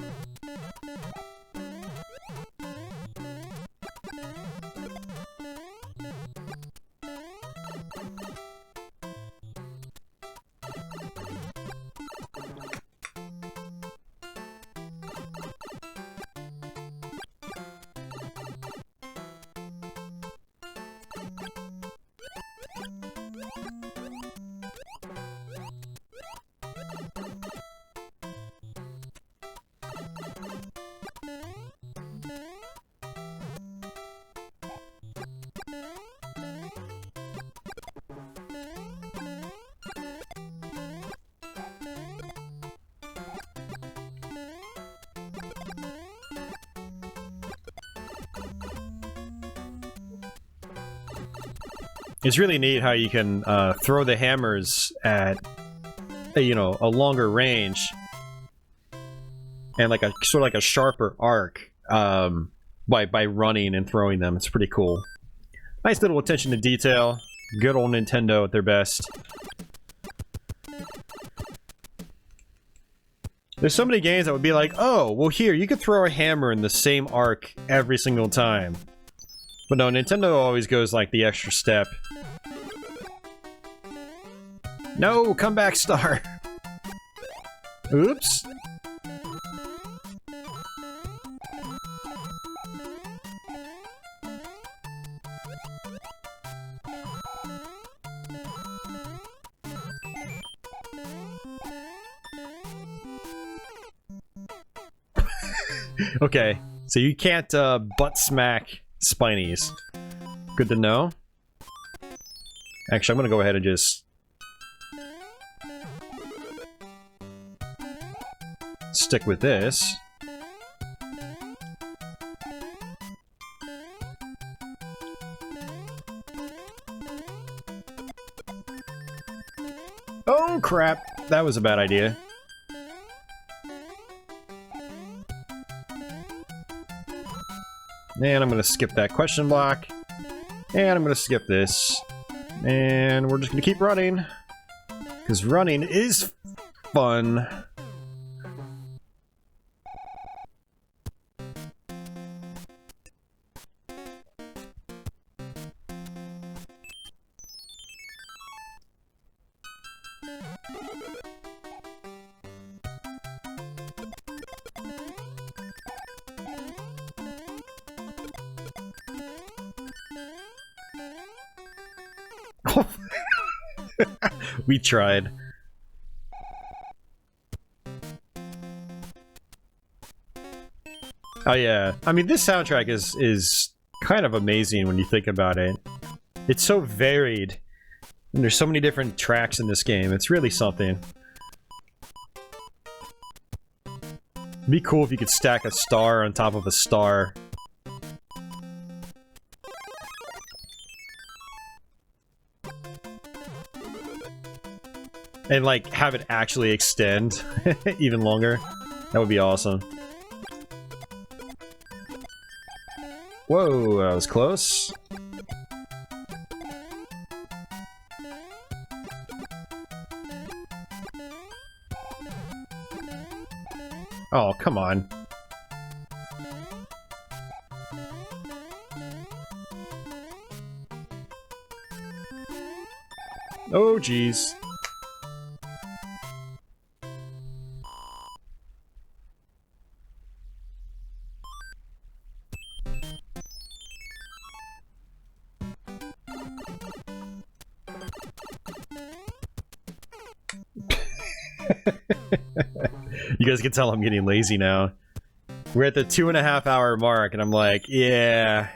It's really neat how you can throw the hammers at you know, a longer range and like a sort of like a sharper arc by running and throwing them. It's pretty cool. Nice little attention to detail. Good old Nintendo at their best. There's so many games that would be like, oh, well here, you could throw a hammer in the same arc every single time. But no, Nintendo always goes like the extra step. No, come back, Star. Oops. Okay, so you can't butt smack Spinies. Good to know. Actually, I'm gonna go ahead and just stick with this. Oh crap, that was a bad idea. And I'm gonna skip that question block. And I'm gonna skip this. And we're just gonna keep running. Because running is fun. We tried. Oh yeah, I mean this soundtrack is kind of amazing when you think about it. It's so varied, and there's so many different tracks in this game. It's really something. It'd be cool if you could stack a star on top of a star. And like have it actually extend even longer. That would be awesome. Whoa, that was close. Oh, come on. Oh, jeez. You guys can tell I'm getting lazy now. We're at the 2.5 hour mark, and I'm like, yeah.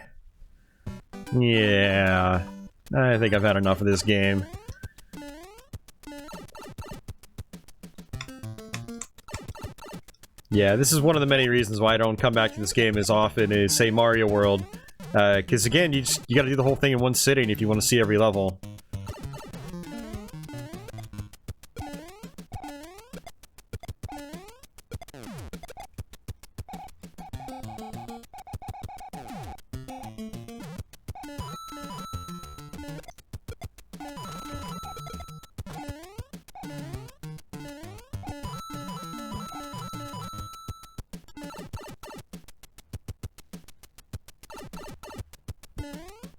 Yeah. I think I've had enough of this game. Yeah, this is one of the many reasons why I don't come back to this game as often as, say, Mario World. Because again, you gotta do the whole thing in one sitting if you want to see every level.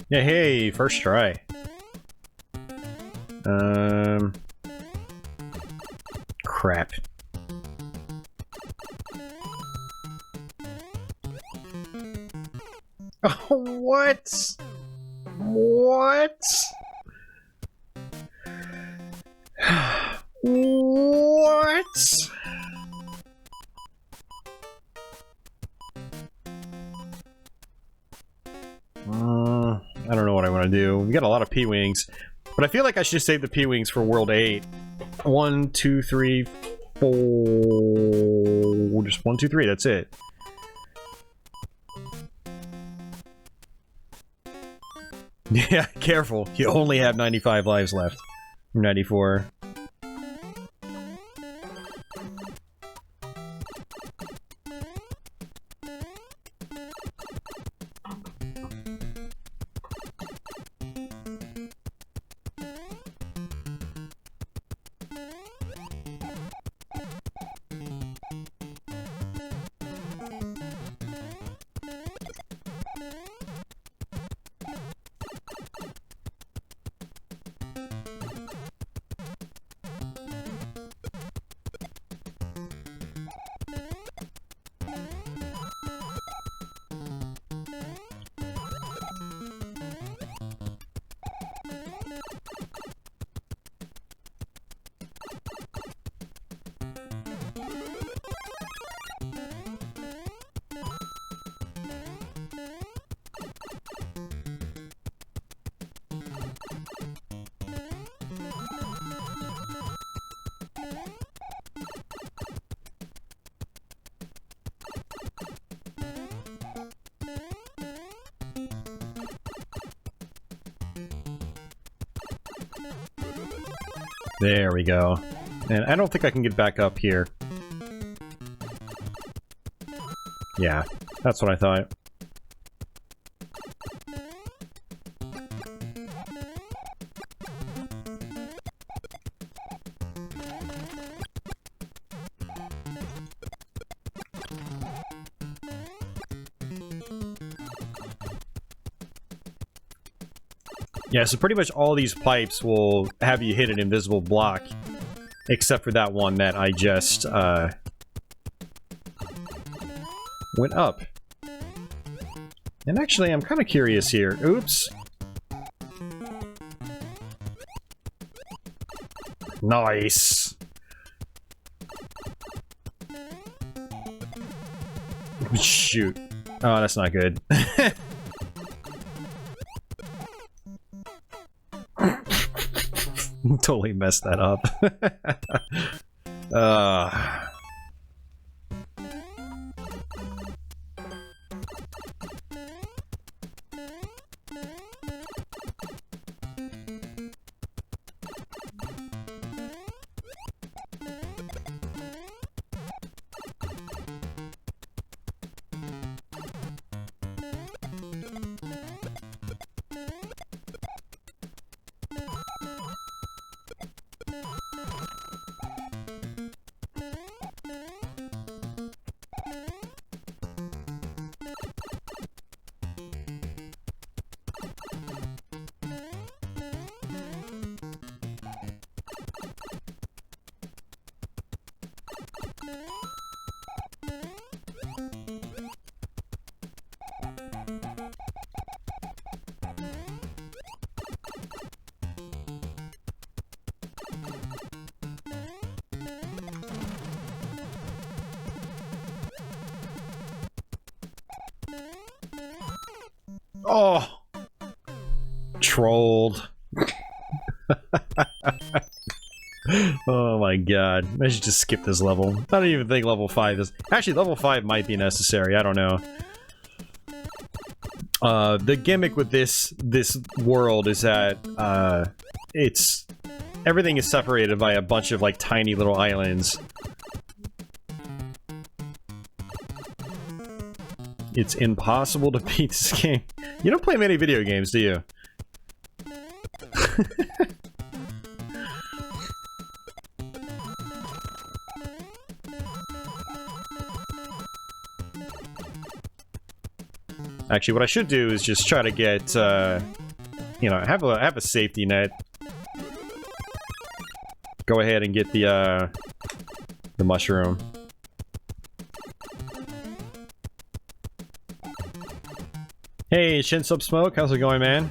Yeah, hey, first try. Crap. Oh, what? What? What? I don't know what I want to do. We got a lot of P-Wings, but I feel like I should save the P-Wings for World 8. 1, 2, 3, 4... Just 1, 2, 3, that's it. Yeah, careful. You only have 95 lives left. 94. There we go. And I don't think I can get back up here. Yeah, that's what I thought. Yeah, so pretty much all these pipes will have you hit an invisible block, except for that one that I just, went up. And actually, I'm kind of curious here. Oops. Nice. Shoot. Oh, that's not good. Totally messed that up. Oh! Trolled. Oh my god. I should just skip this level. I don't even think level 5 is... Actually, level 5 might be necessary. I don't know. The gimmick with this world is that, it's... Everything is separated by a bunch of, like, tiny little islands. It's impossible to beat this game. You don't play many video games, do you? Actually, what I should do is just try to get, you know, have a safety net. Go ahead and get the mushroom. Hey, Shinsub Smoke, how's it going, man?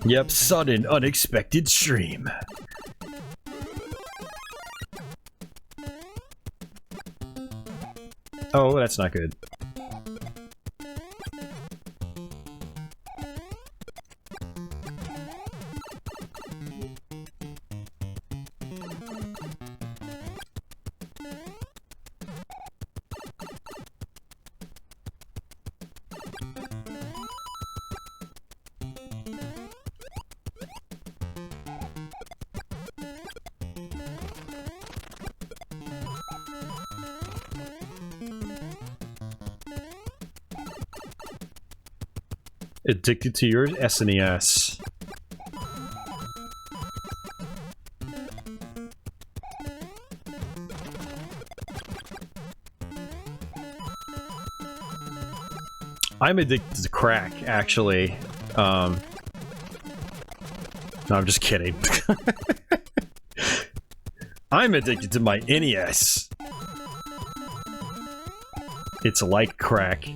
Yep, sudden, unexpected stream. Oh, that's not good. Addicted to your SNES. I'm addicted to crack, actually. No, I'm just kidding. I'm addicted to my NES. It's like crack.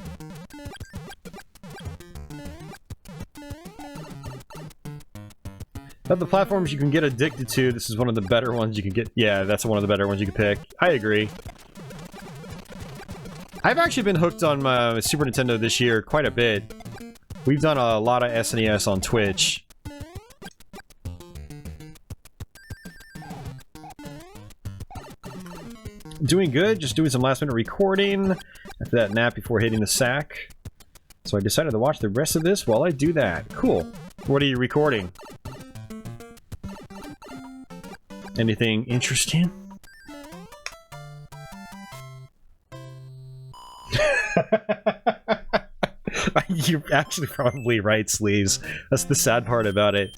Of the platforms you can get addicted to, this is one of the better ones you can get. Yeah, that's one of the better ones you can pick. I agree. I've actually been hooked on my Super Nintendo this year quite a bit. We've done a lot of SNES on Twitch. Doing good, just doing some last minute recording after that nap before hitting the sack. So I decided to watch the rest of this while I do that. Cool. What are you recording? Anything interesting? You're actually probably right, Sleeves. That's the sad part about it.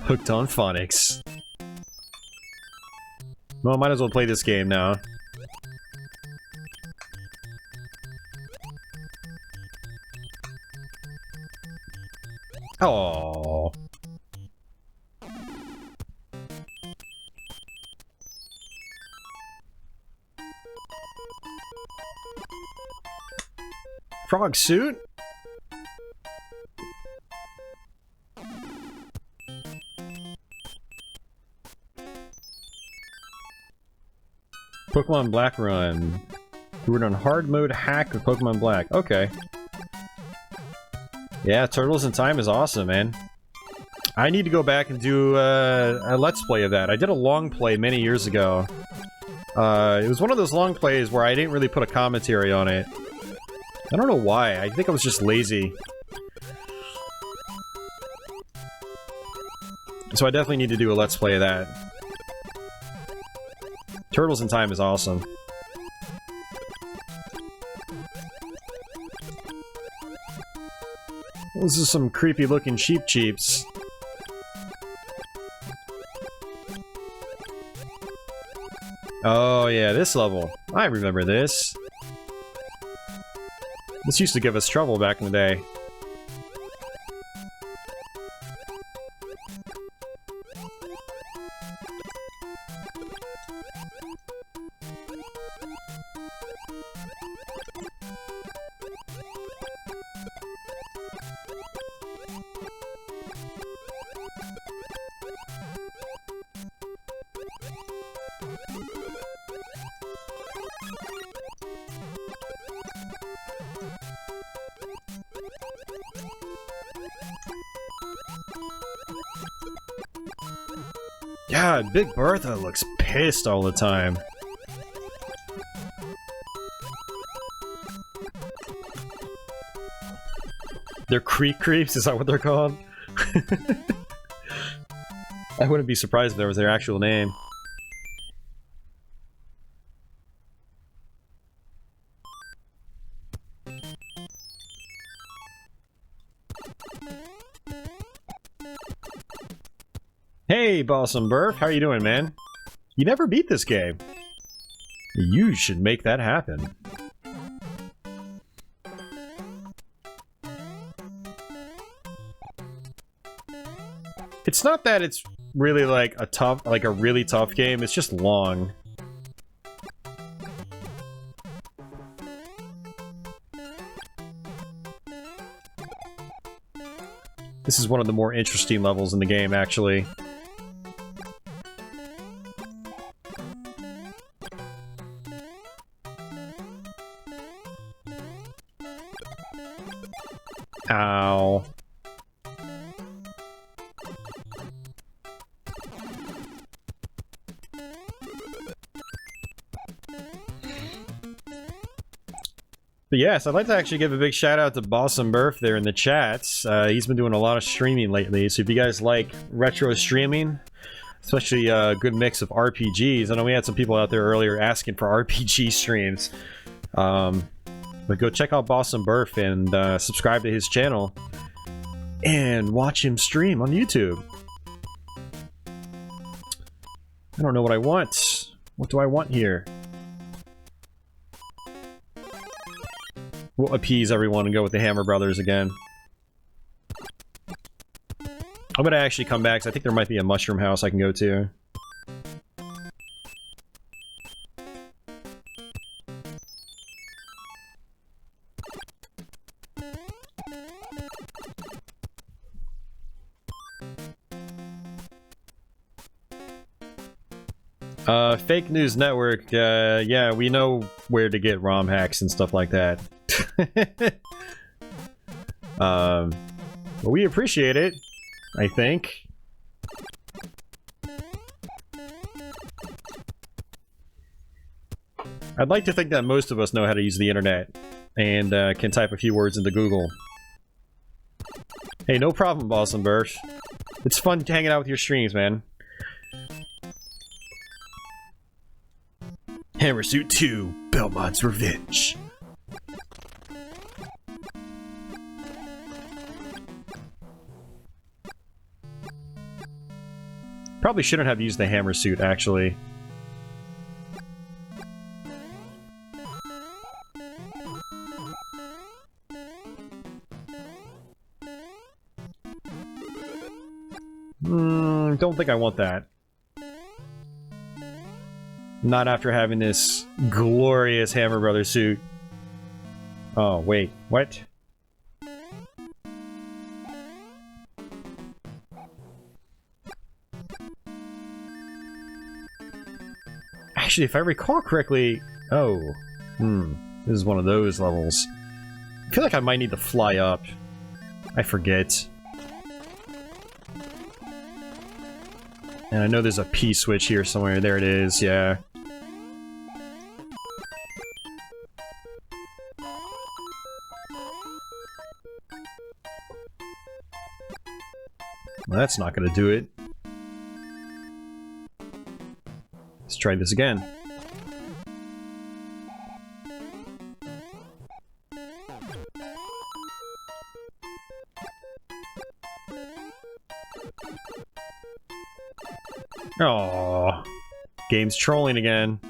Hooked on phonics. Well, might as well play this game now. Oh. Frog suit? Pokemon Black Run. We were on hard mode hack of Pokemon Black. Okay. Yeah, Turtles in Time is awesome, man. I need to go back and do a Let's Play of that. I did a long play many years ago. It was one of those long plays where I didn't really put a commentary on it. I don't know why. I think I was just lazy. So I definitely need to do a Let's Play of that. Turtles in Time is awesome. This is some creepy looking Sheep Cheeps. Oh yeah, this level. I remember this. This used to give us trouble back in the day. God, Big Bertha looks pissed all the time. They're creek creeps, is that what they're called? I wouldn't be surprised if that was their actual name. Hey, Bossum Burf, how you doing, man? You never beat this game. You should make that happen. It's not that it's really like a really tough game, it's just long. This is one of the more interesting levels in the game, actually. Ow. But yes, I'd like to actually give a big shout out to Bossum Burf there in the chats. He's been doing a lot of streaming lately, so if you guys like retro streaming, especially a good mix of RPGs. I know we had some people out there earlier asking for RPG streams. But go check out Bossum Burf and subscribe to his channel and watch him stream on YouTube. I don't know what I want. What do I want here? We'll appease everyone and go with the Hammer Brothers again. I'm gonna actually come back, because I think there might be a mushroom house I can go to. Fake News Network, yeah, we know where to get ROM hacks and stuff like that. But we appreciate it, I think. I'd like to think that most of us know how to use the internet and can type a few words into Google. Hey, no problem, Bossum Burf. It's fun hanging out with your streams, man. Hammer Suit 2, Belmont's Revenge. Probably shouldn't have used the hammer suit, actually. Don't think I want that. Not after having this glorious Hammer Brother suit. Oh, wait. What? Actually, if I recall correctly... Oh. This is one of those levels. I feel like I might need to fly up. I forget. And I know there's a P switch here somewhere. There it is, yeah. Well, that's not gonna do it. Let's try this again. Aww. Game's trolling again.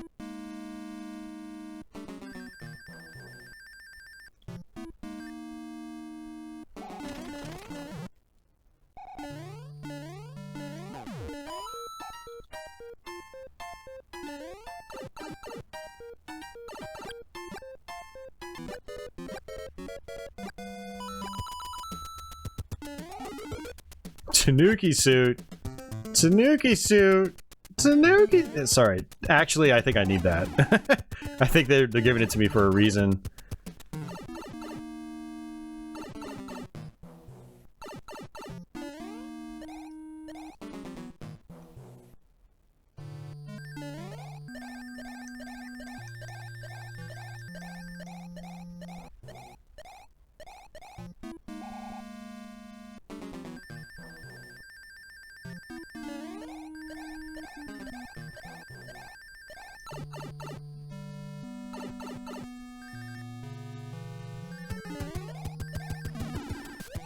Tanuki suit. Tanuki suit. Tanuki. Sorry. Actually, I think I need that. I think they're giving it to me for a reason.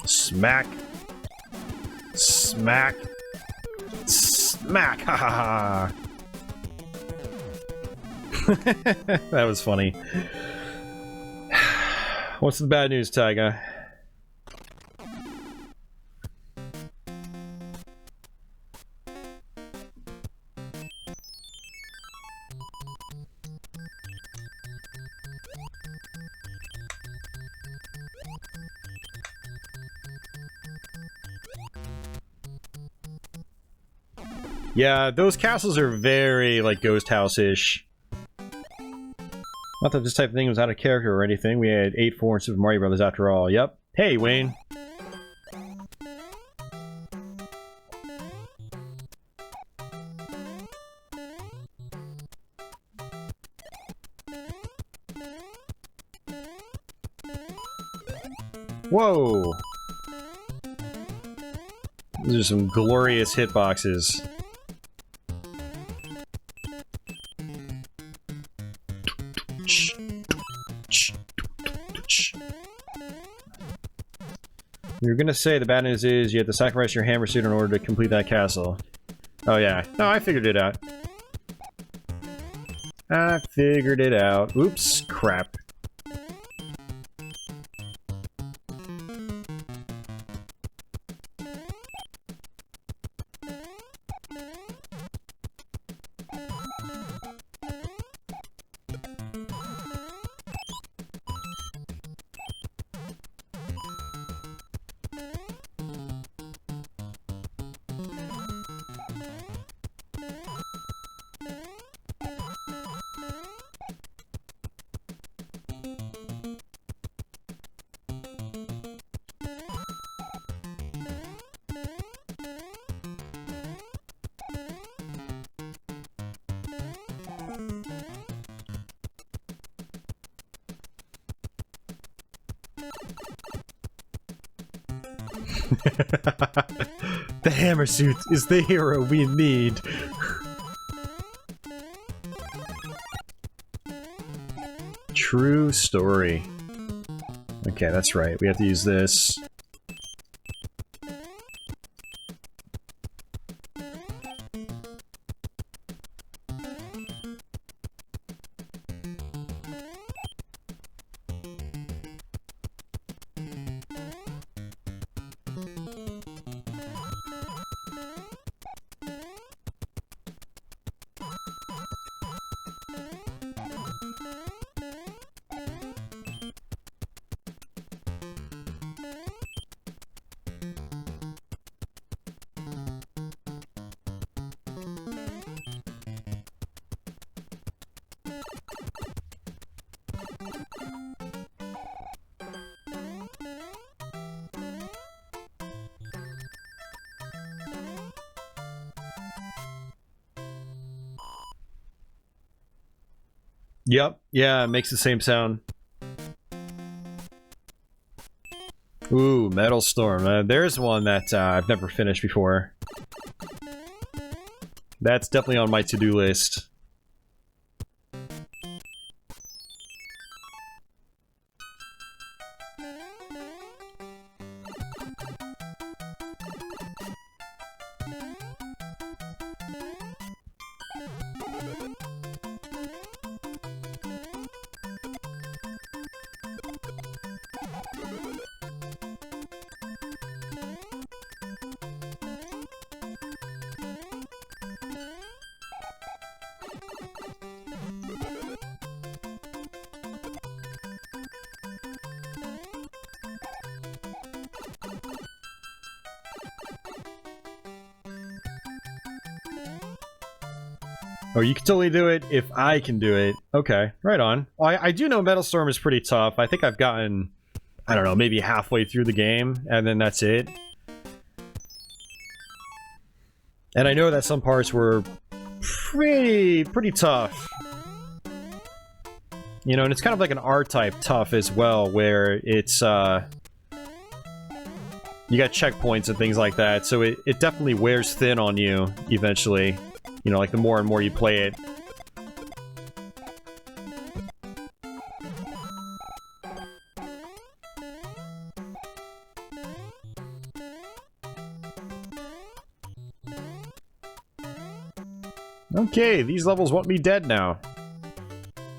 Smack. Smack. Smack. Ha ha ha. That was funny. What's the bad news, Taiga? Yeah, those castles are very, like, ghost house-ish. Not that this type of thing was out of character or anything. We had 8-4 in Super Mario Brothers after all. Yep. Hey, Wayne. Whoa! These are some glorious hitboxes. You're gonna say the bad news is you have to sacrifice your hammer suit in order to complete that castle. Oh yeah. No, I figured it out. I figured it out. Oops, crap. The hammer suit is the hero we need. True story. Okay, that's right. We have to use this. Yep, yeah, it makes the same sound. Ooh, Metal Storm. There's one that I've never finished before. That's definitely on my to-do list. Oh, you can totally do it if I can do it. Okay, right on. Well, I do know Metal Storm is pretty tough. I think I've gotten, I don't know, maybe halfway through the game, and then that's it. And I know that some parts were pretty tough. You know, and it's kind of like an R-type tough as well, where it's, you got checkpoints and things like that, so it definitely wears thin on you, eventually. You know, like the more and more you play it. Okay, these levels want me dead now.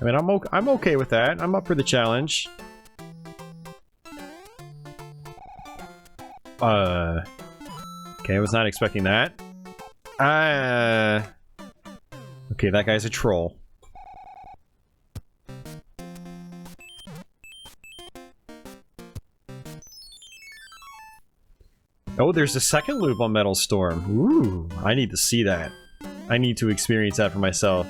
I mean, I'm okay with that. I'm up for the challenge. Okay, I was not expecting that. Okay, that guy's a troll. Oh, there's a second loop on Metal Storm. Ooh, I need to see that. I need to experience that for myself.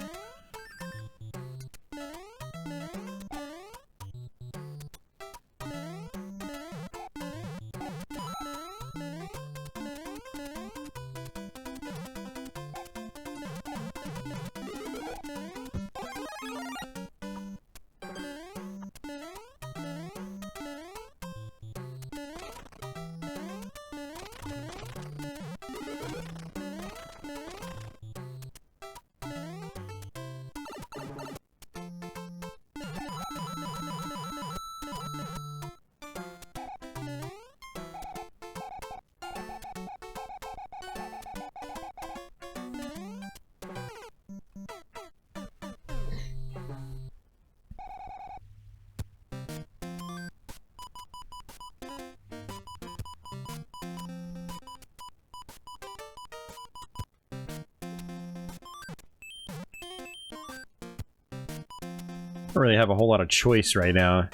don't really have a whole lot of choice right now.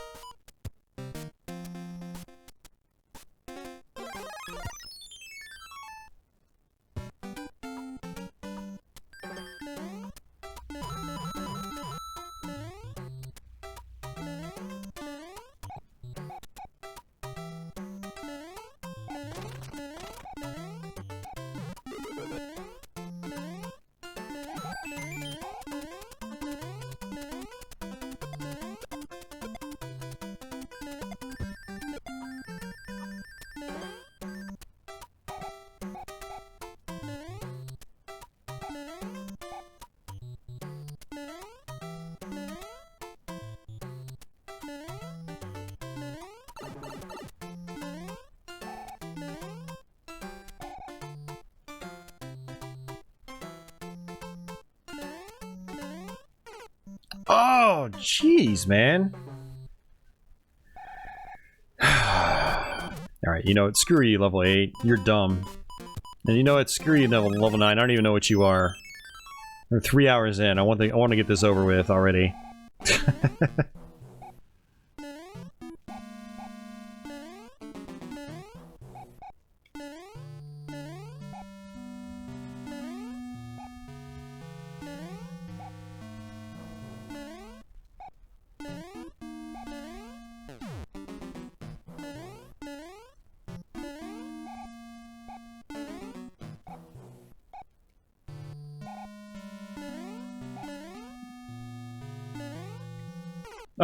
Oh, jeez, man. Alright, you know what? Screw you, level 8. You're dumb. And you know what? Screw you, level 9. I don't even know what you are. We're 3 hours in. I want to get this over with already.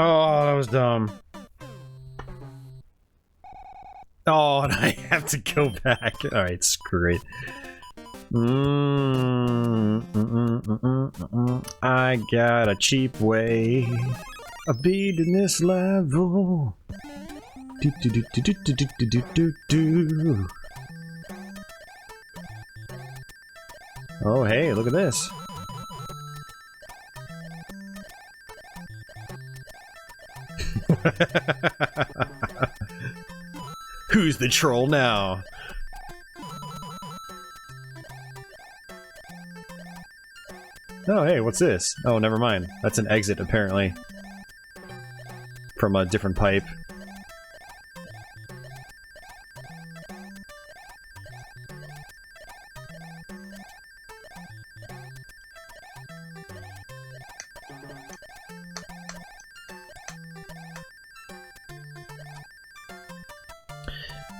Oh, that was dumb. Oh, and I have to go back. Alright, screw it. I got a cheap way of beating this level. Oh, hey, look at this. Who's the troll now? Oh, hey, what's this? Oh, never mind. That's an exit, apparently. From a different pipe.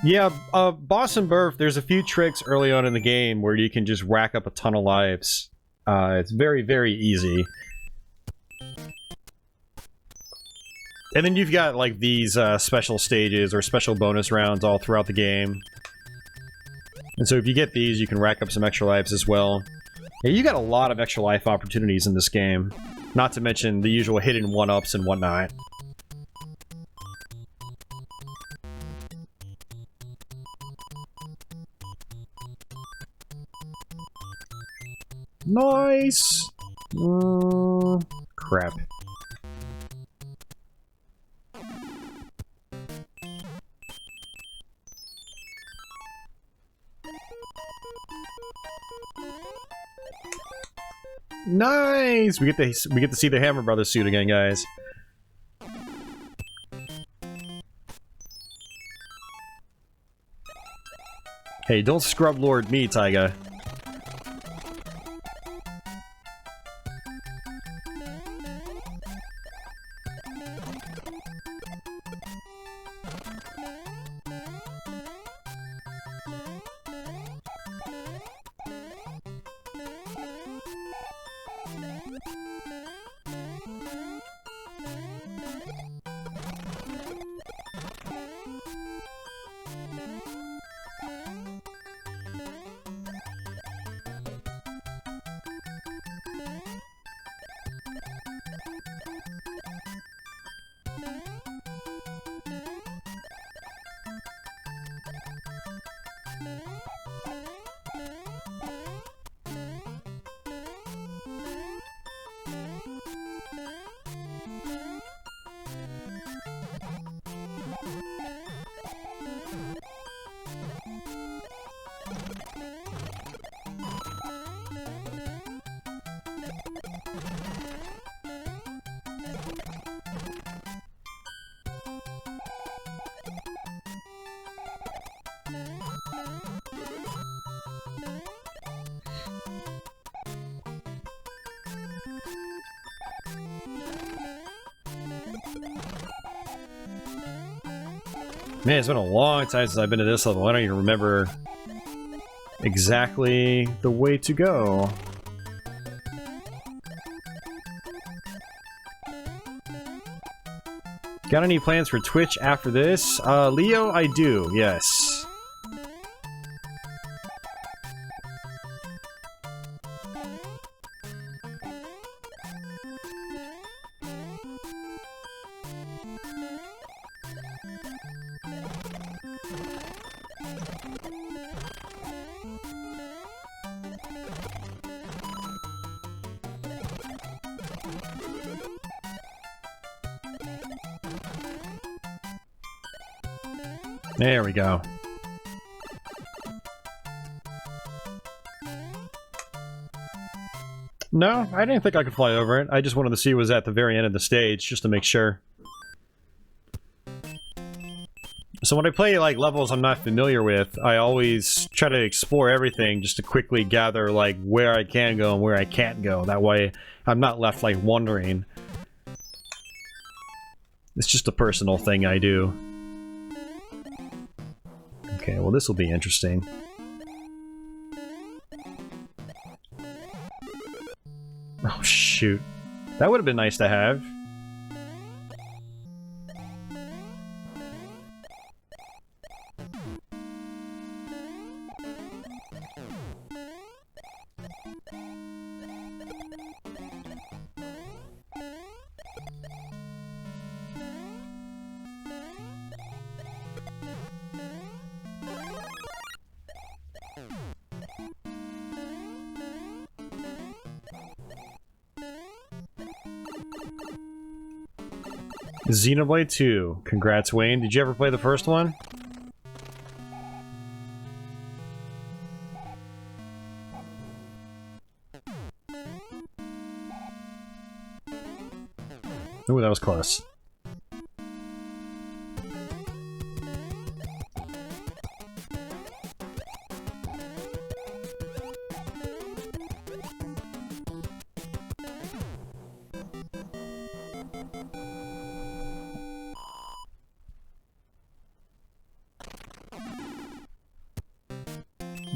Yeah, Boss and Burf, there's a few tricks early on in the game where you can just rack up a ton of lives. It's very, very easy. And then you've got, like, these special stages or special bonus rounds all throughout the game. And so if you get these, you can rack up some extra lives as well. Yeah, you got a lot of extra life opportunities in this game. Not to mention the usual hidden one-ups and whatnot. Nice! Crap. Nice! We get to see the Hammer Brothers suit again, guys. Hey, don't scrub lord me, Taiga. Man, it's been a long time since I've been to this level. I don't even remember exactly the way to go. Got any plans for Twitch after this? Leo, I do, yes. There we go. No, I didn't think I could fly over it. I just wanted to see what was at the very end of the stage, just to make sure. So when I play, like, levels I'm not familiar with, I always try to explore everything just to quickly gather, like, where I can go and where I can't go. That way, I'm not left, like, wondering. It's just a personal thing I do. Okay, well, this will be interesting. Oh, shoot. That would have been nice to have. Xenoblade 2. Congrats, Wayne. Did you ever play the first one? Ooh, that was close.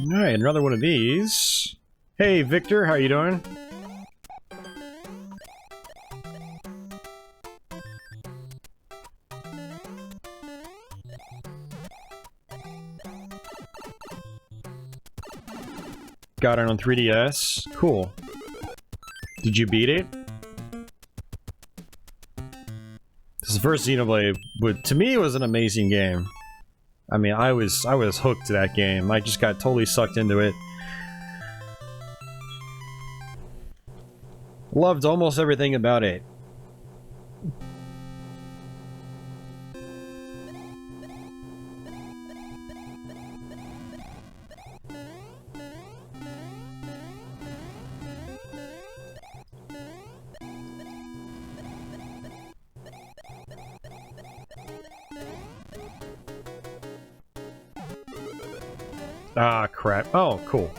Alright, another one of these. Hey, Victor, how you doing? Got it on 3DS. Cool. Did you beat it? This first Xenoblade, to me, it was an amazing game. I mean, I was hooked to that game. I just got totally sucked into it. Loved almost everything about it. Ah, crap. Oh, cool.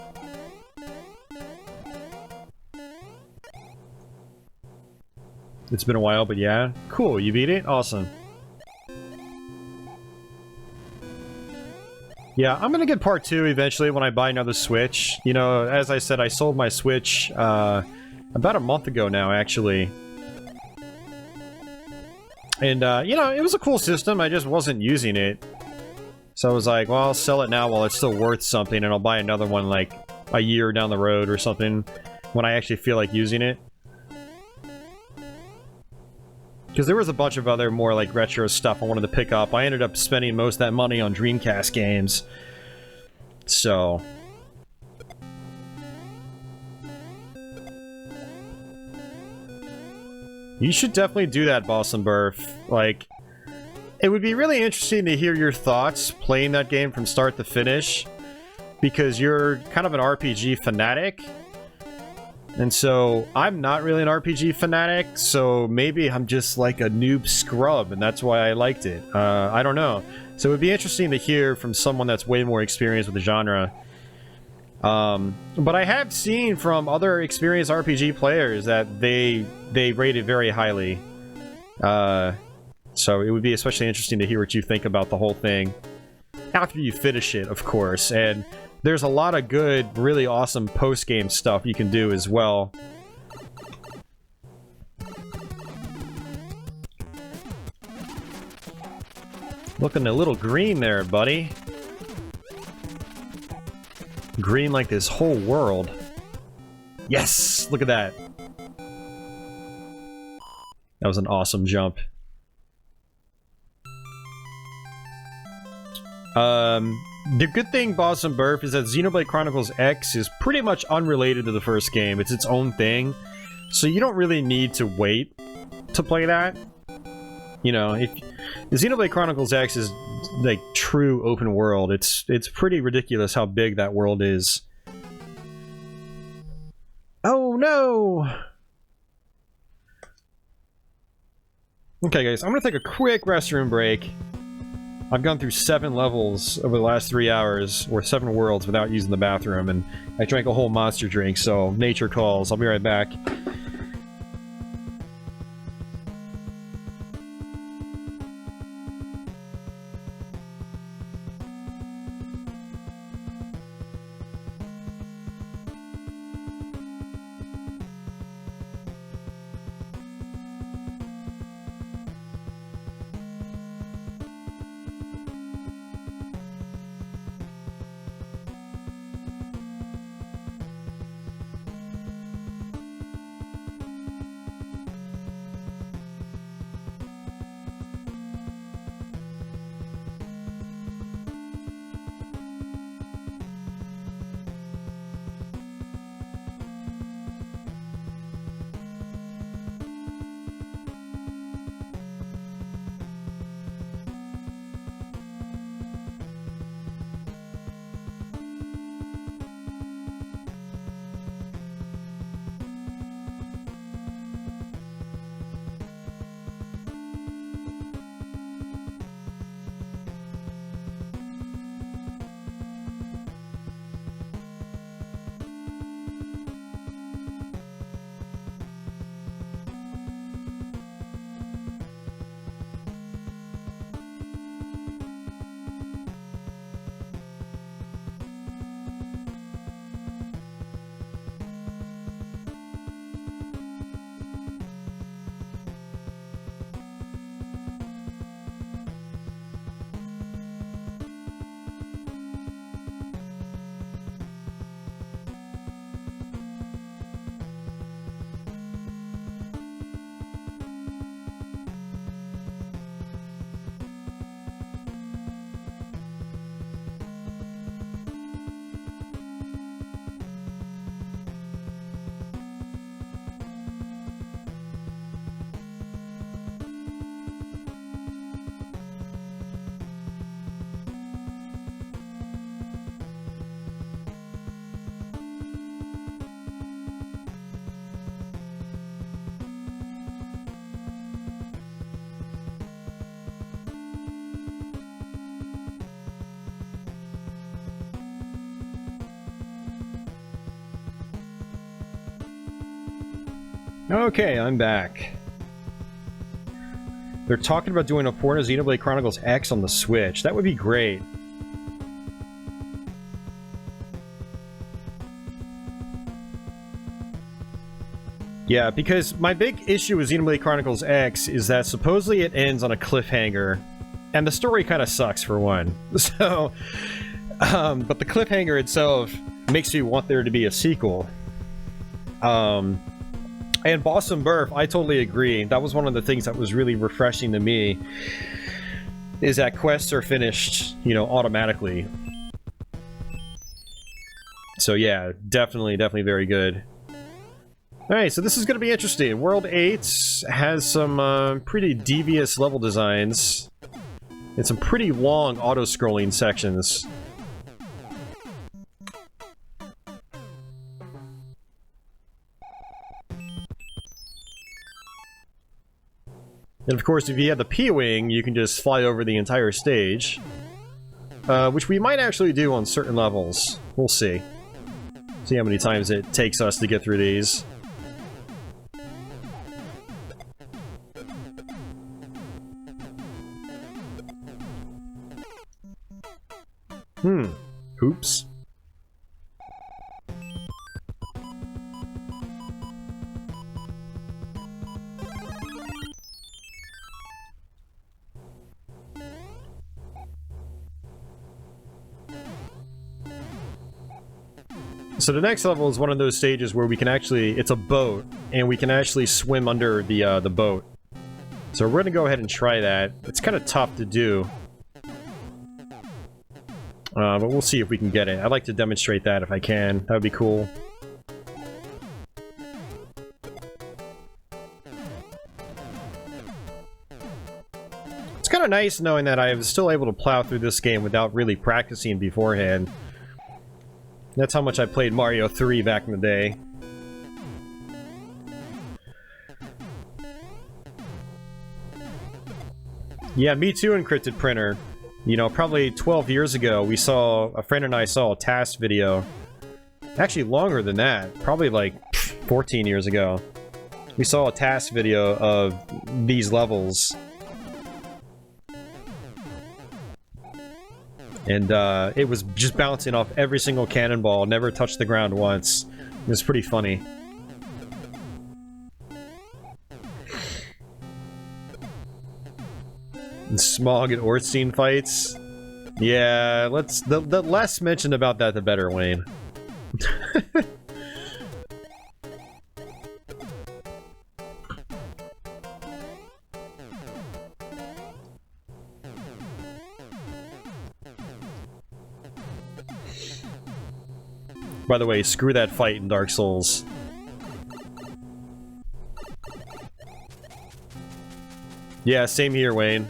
It's been a while, but yeah. Cool, you beat it? Awesome. Yeah, I'm gonna get part 2 eventually when I buy another Switch. You know, as I said, I sold my Switch, about a month ago now, actually. And, you know, it was a cool system, I just wasn't using it. So I was like, well, I'll sell it now while it's still worth something, and I'll buy another one, like, a year down the road or something, when I actually feel like using it. Because there was a bunch of other more, like, retro stuff I wanted to pick up. I ended up spending most of that money on Dreamcast games. So... you should definitely do that, Boston Burf. Like... it would be really interesting to hear your thoughts playing that game from start to finish, because you're kind of an RPG fanatic, and so I'm not really an RPG fanatic, so maybe I'm just like a noob scrub, and that's why I liked it. I don't know. So it would be interesting to hear from someone that's way more experienced with the genre. But I have seen from other experienced RPG players that they rate it very highly. So it would be especially interesting to hear what you think about the whole thing. After you finish it, of course. And there's a lot of good, really awesome post-game stuff you can do as well. Looking a little green there, buddy. Green like this whole world. Yes! Look at that. That was an awesome jump. The good thing, Boss and Burf, is that Xenoblade Chronicles X is pretty much unrelated to the first game. It's its own thing. So you don't really need to wait to play that. You know, if Xenoblade Chronicles X is like true open world, it's pretty ridiculous how big that world is. Oh no! Okay guys, I'm gonna take a quick restroom break. I've gone through 7 levels over the last 3 hours, or 7 worlds without using the bathroom, and I drank a whole monster drink, so nature calls. I'll be right back. Okay, I'm back. They're talking about doing a port of Xenoblade Chronicles X on the Switch. That would be great. Yeah, because my big issue with Xenoblade Chronicles X is that supposedly it ends on a cliffhanger, and the story kind of sucks for one. So, but the cliffhanger itself makes you want there to be a sequel. And Boss and Burf, I totally agree. That was one of the things that was really refreshing to me, is that quests are finished, you know, automatically. So yeah, definitely very good. Alright, so this is going to be interesting. World 8 has some pretty devious level designs, and some pretty long auto-scrolling sections. And of course, if you have the P-Wing, you can just fly over the entire stage. Which we might actually do on certain levels. We'll see. See how many times it takes us to get through these. Oops. So the next level is one of those stages where we can actually, it's a boat, and we can actually swim under the boat. So we're gonna go ahead and try that. It's kind of tough to do. But we'll see if we can get it. I'd like to demonstrate that if I can. That would be cool. It's kind of nice knowing that I was still able to plow through this game without really practicing beforehand. That's how much I played Mario 3 back in the day. Yeah, me too, Encrypted Printer. You know, probably 12 years ago, a friend and I saw a TAST video. Actually, longer than that. Probably like 14 years ago. We saw a TAST video of these levels. And it was just bouncing off every single cannonball, never touched the ground once. It was pretty funny. And Smog and Orstein fights. Yeah, the less mentioned about that, the better, Wayne. By the way, screw that fight in Dark Souls. Yeah, same here, Wayne.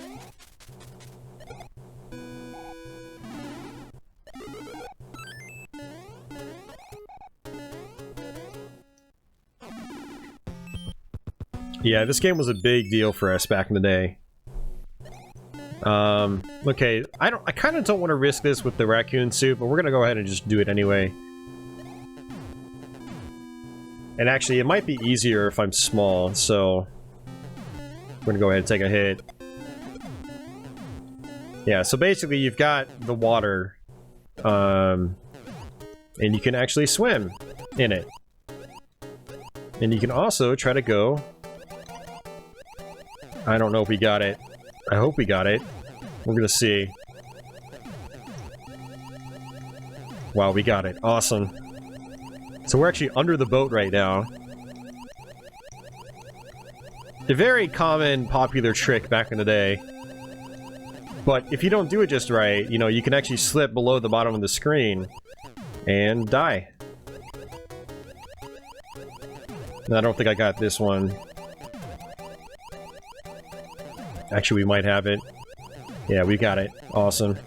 Yeah, this game was a big deal for us back in the day. Okay, I kind of don't want to risk this with the raccoon suit, but we're gonna go ahead and just do it anyway. And actually, it might be easier if I'm small, so we're gonna go ahead and take a hit. Yeah, so basically you've got the water, and you can actually swim in it. And you can also try to go... I don't know if we got it. I hope we got it. We're gonna see. Wow, we got it. Awesome. So we're actually under the boat right now. A very common, popular trick back in the day. But if you don't do it just right, you know, you can actually slip below the bottom of the screen and die. I don't think I got this one. Actually, we might have it. Yeah, we got it. Awesome.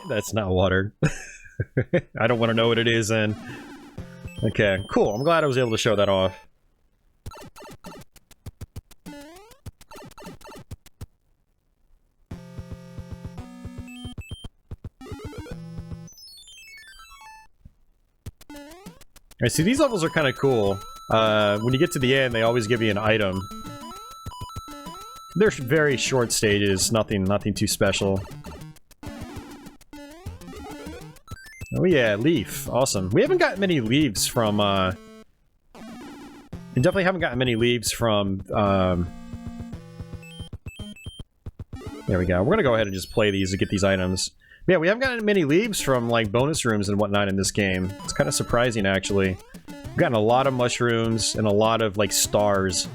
That's not water. I don't want to know what it is then. Okay, cool. I'm glad I was able to show that off. Alright, see, these levels are kind of cool. When you get to the end, they always give you an item. They're very short stages, nothing too special. Oh yeah, leaf. Awesome. We haven't gotten many leaves from, we definitely haven't gotten many leaves from, there we go. We're gonna go ahead and just play these to get these items. Yeah, we haven't gotten many leaves from, like, bonus rooms and whatnot in this game. It's kind of surprising, actually. We've gotten a lot of mushrooms and a lot of, like, stars.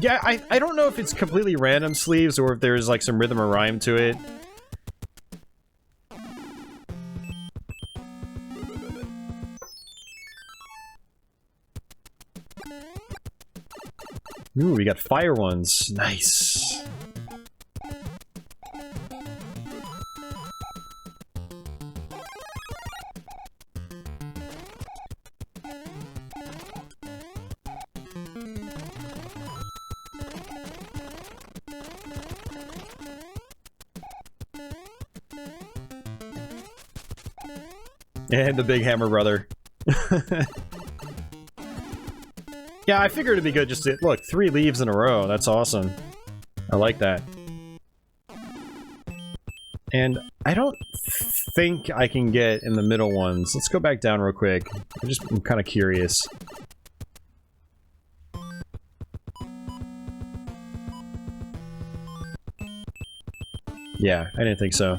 Yeah, I don't know if it's completely random sleeves or if there's like some rhythm or rhyme to it. Ooh, we got fire ones. Nice. And the big hammer brother. Yeah, I figured it'd be good just to... Look, 3 leaves in a row. That's awesome. I like that. And I don't think I can get in the middle ones. Let's go back down real quick. I'm kind of curious. Yeah, I didn't think so.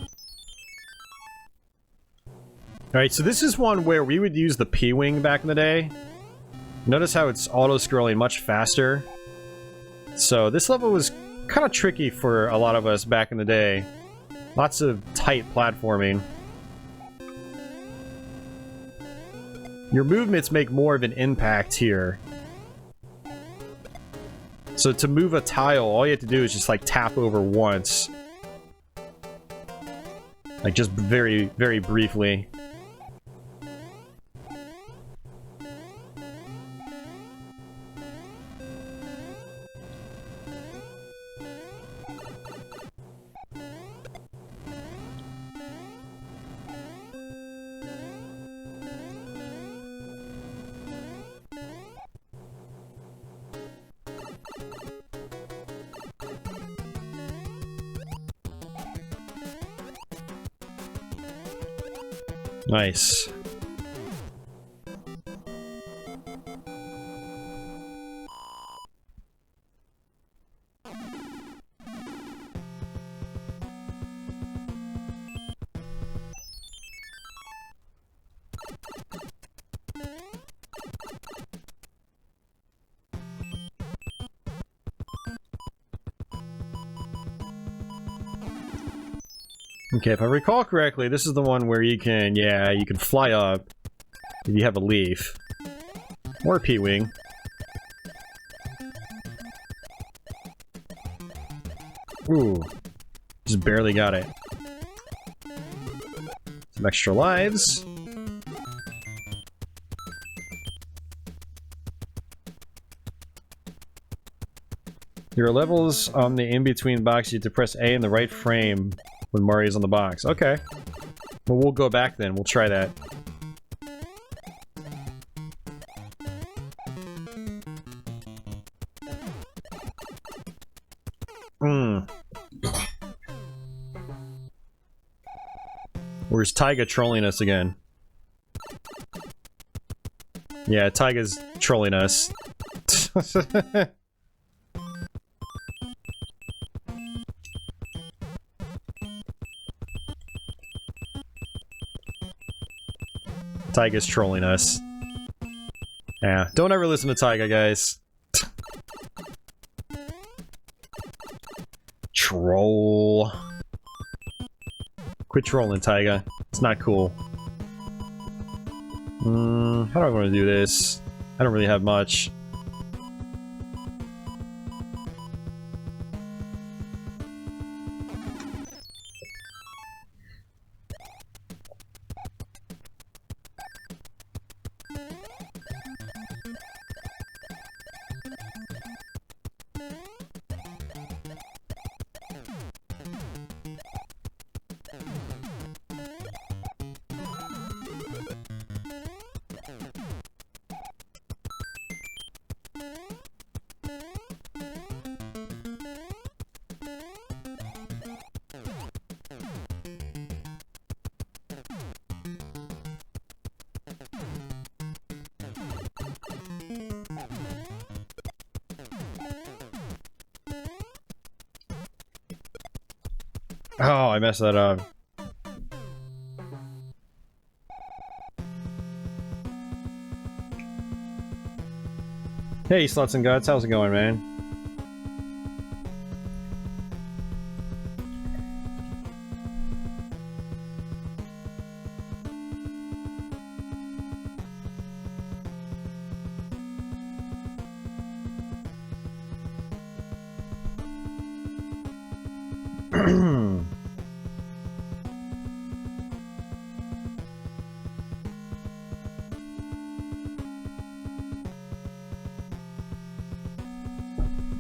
Alright, so this is one where we would use the P-Wing back in the day. Notice how it's auto-scrolling much faster. So this level was kind of tricky for a lot of us back in the day. Lots of tight platforming. Your movements make more of an impact here. So to move a tile, all you have to do is just like tap over once. Like just very, very briefly. Nice. Okay, if I recall correctly, this is the one where you can, yeah, you can fly up if you have a leaf. Or a P-Wing. Ooh. Just barely got it. Some extra lives. There are levels on the in-between box. You have to press A in the right frame when Mario's on the box. Okay. Well, we'll go back then. We'll try that. Where's Taiga trolling us again? Yeah, Taiga's trolling us. Taiga's trolling us. Yeah, don't ever listen to Taiga, guys. Troll. Quit trolling, Taiga. It's not cool. How do I want to do this? I don't really have much. Oh, I messed that up. Hey, Sluts and Guts, how's it going, man?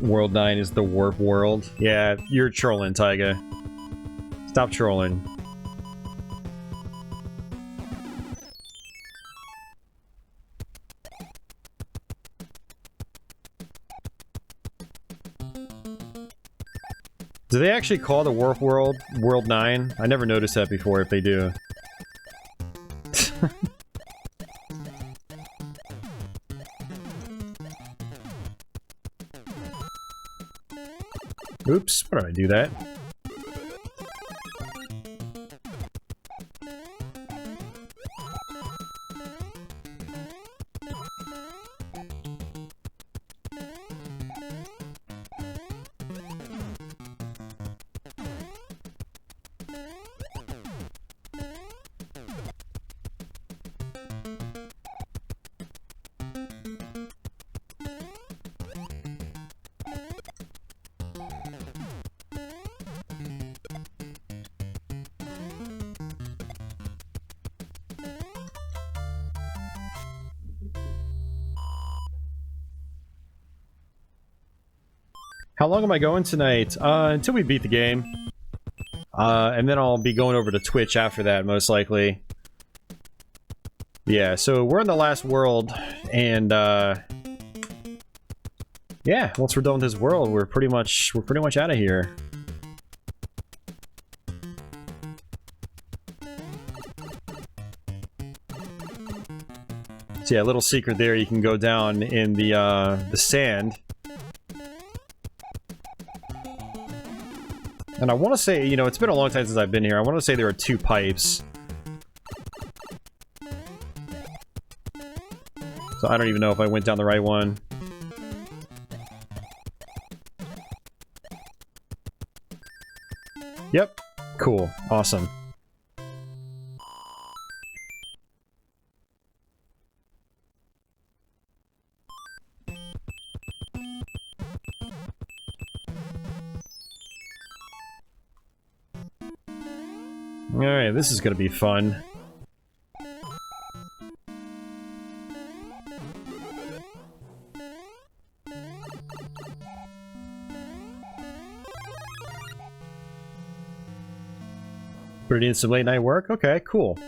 World 9 is the warp world. Yeah, you're trolling, Taiga. Stop trolling. Do they actually call the warp world World 9? I never noticed that before, if they do. Oops, why did I do that? How long am I going tonight? Until we beat the game. And then I'll be going over to Twitch after that, most likely. Yeah, so we're in the last world, and yeah, once we're done with this world, we're pretty much out of here. So yeah, little secret there, you can go down in the sand. And I want to say, you know, it's been a long time since I've been here. I want to say there are 2 pipes. So I don't even know if I went down the right one. Yep. Cool. Awesome. Alright, this is gonna be fun. Put it in some late night work? Okay, cool.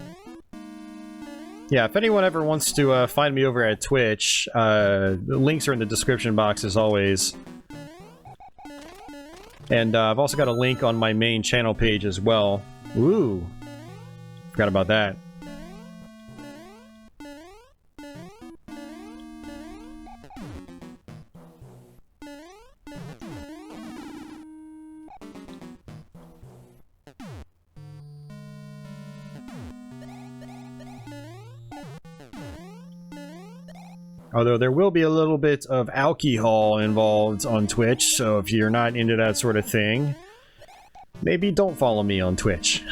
Yeah, if anyone ever wants to find me over at Twitch, the links are in the description box as always. And I've also got a link on my main channel page as well. Ooh. Forgot about that. Although there will be a little bit of alcohol involved on Twitch, so if you're not into that sort of thing, maybe don't follow me on Twitch.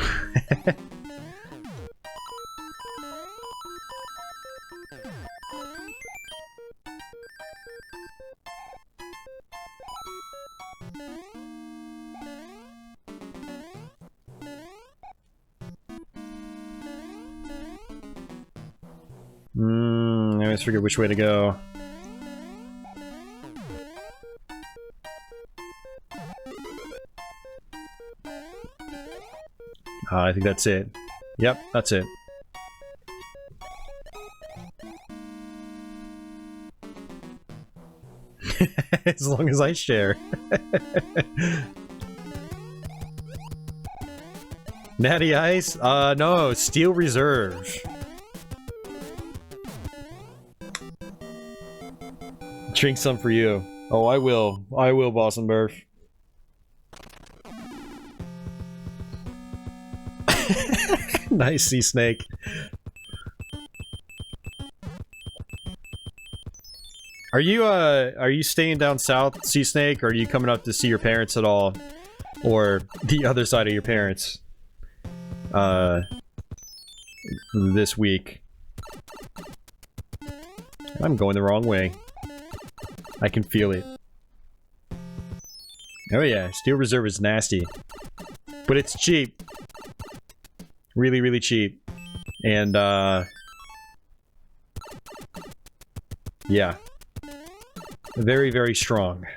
I always forget which way to go. I think that's it. Yep, that's it. As long as I share. Natty Ice? No, Steel Reserve. Drink some for you. Oh, I will. I will, Boston Burf. Nice, Sea Snake. Are you staying down south, Sea Snake, or are you coming up to see your parents at all? Or the other side of your parents? This week. I'm going the wrong way. I can feel it. Oh yeah, Steel Reserve is nasty. But it's cheap. Really, really cheap. And, yeah. Very, very strong.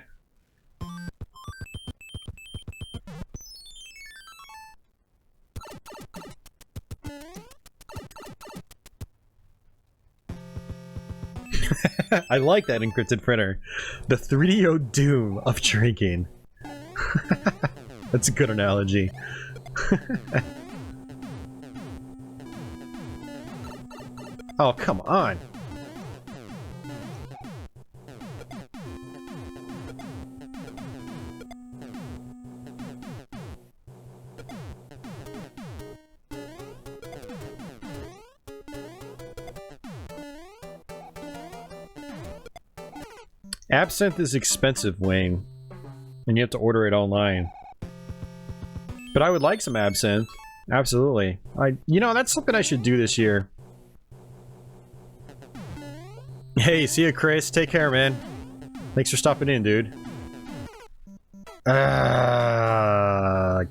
I like that encrypted printer. The 3DO Doom of drinking. That's a good analogy. Oh, come on. Absinthe is expensive, Wayne, and you have to order it online. But I would like some absinthe. Absolutely. You know, that's something I should do this year. Hey, see ya, Chris. Take care, man. Thanks for stopping in, dude.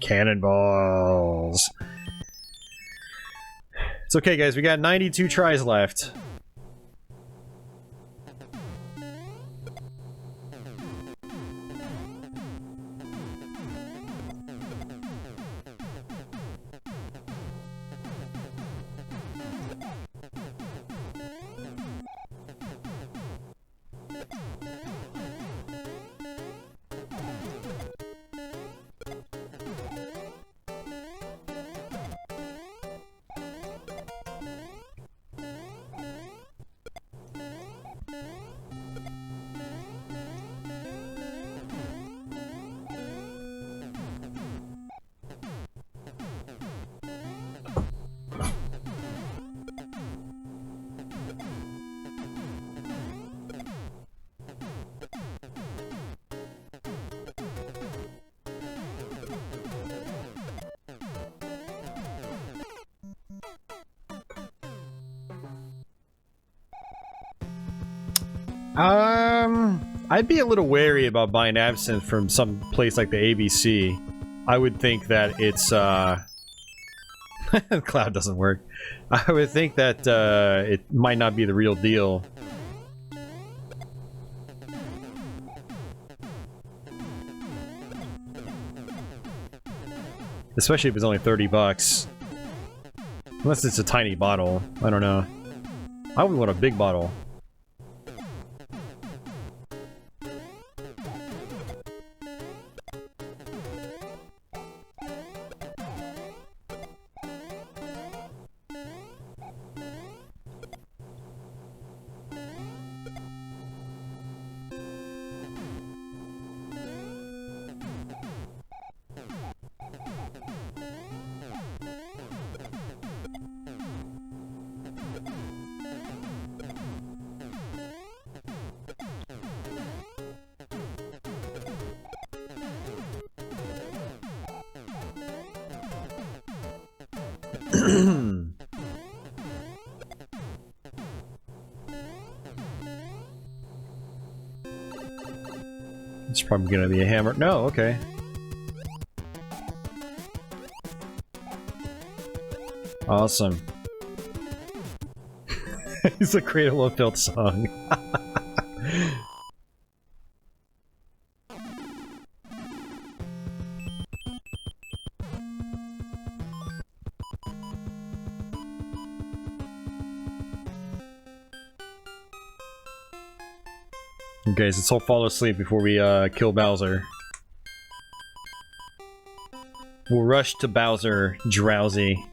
Cannonballs. It's okay, guys. We got 92 tries left. I'd be a little wary about buying absinthe from some place like the ABC. I would think that it's, Cloud doesn't work. I would think that, it might not be the real deal. Especially if it's only 30 bucks. Unless it's a tiny bottle. I don't know. I would want a big bottle. It's probably gonna be a hammer. No, okay. Awesome. It's a Cradle of Filth song. Guys, let's all fall asleep before we kill Bowser. We'll rush to Bowser, drowsy.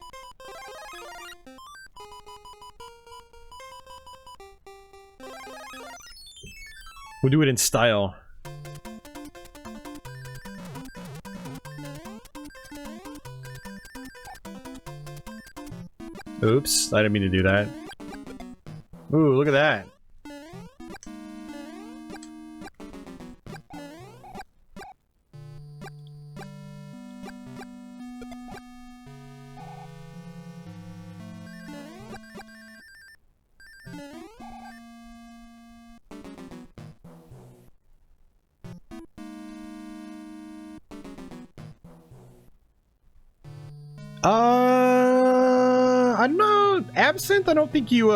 We'll do it in style. Oops, I didn't mean to do that. Ooh, look at that. I don't know. Absinthe? I don't think you,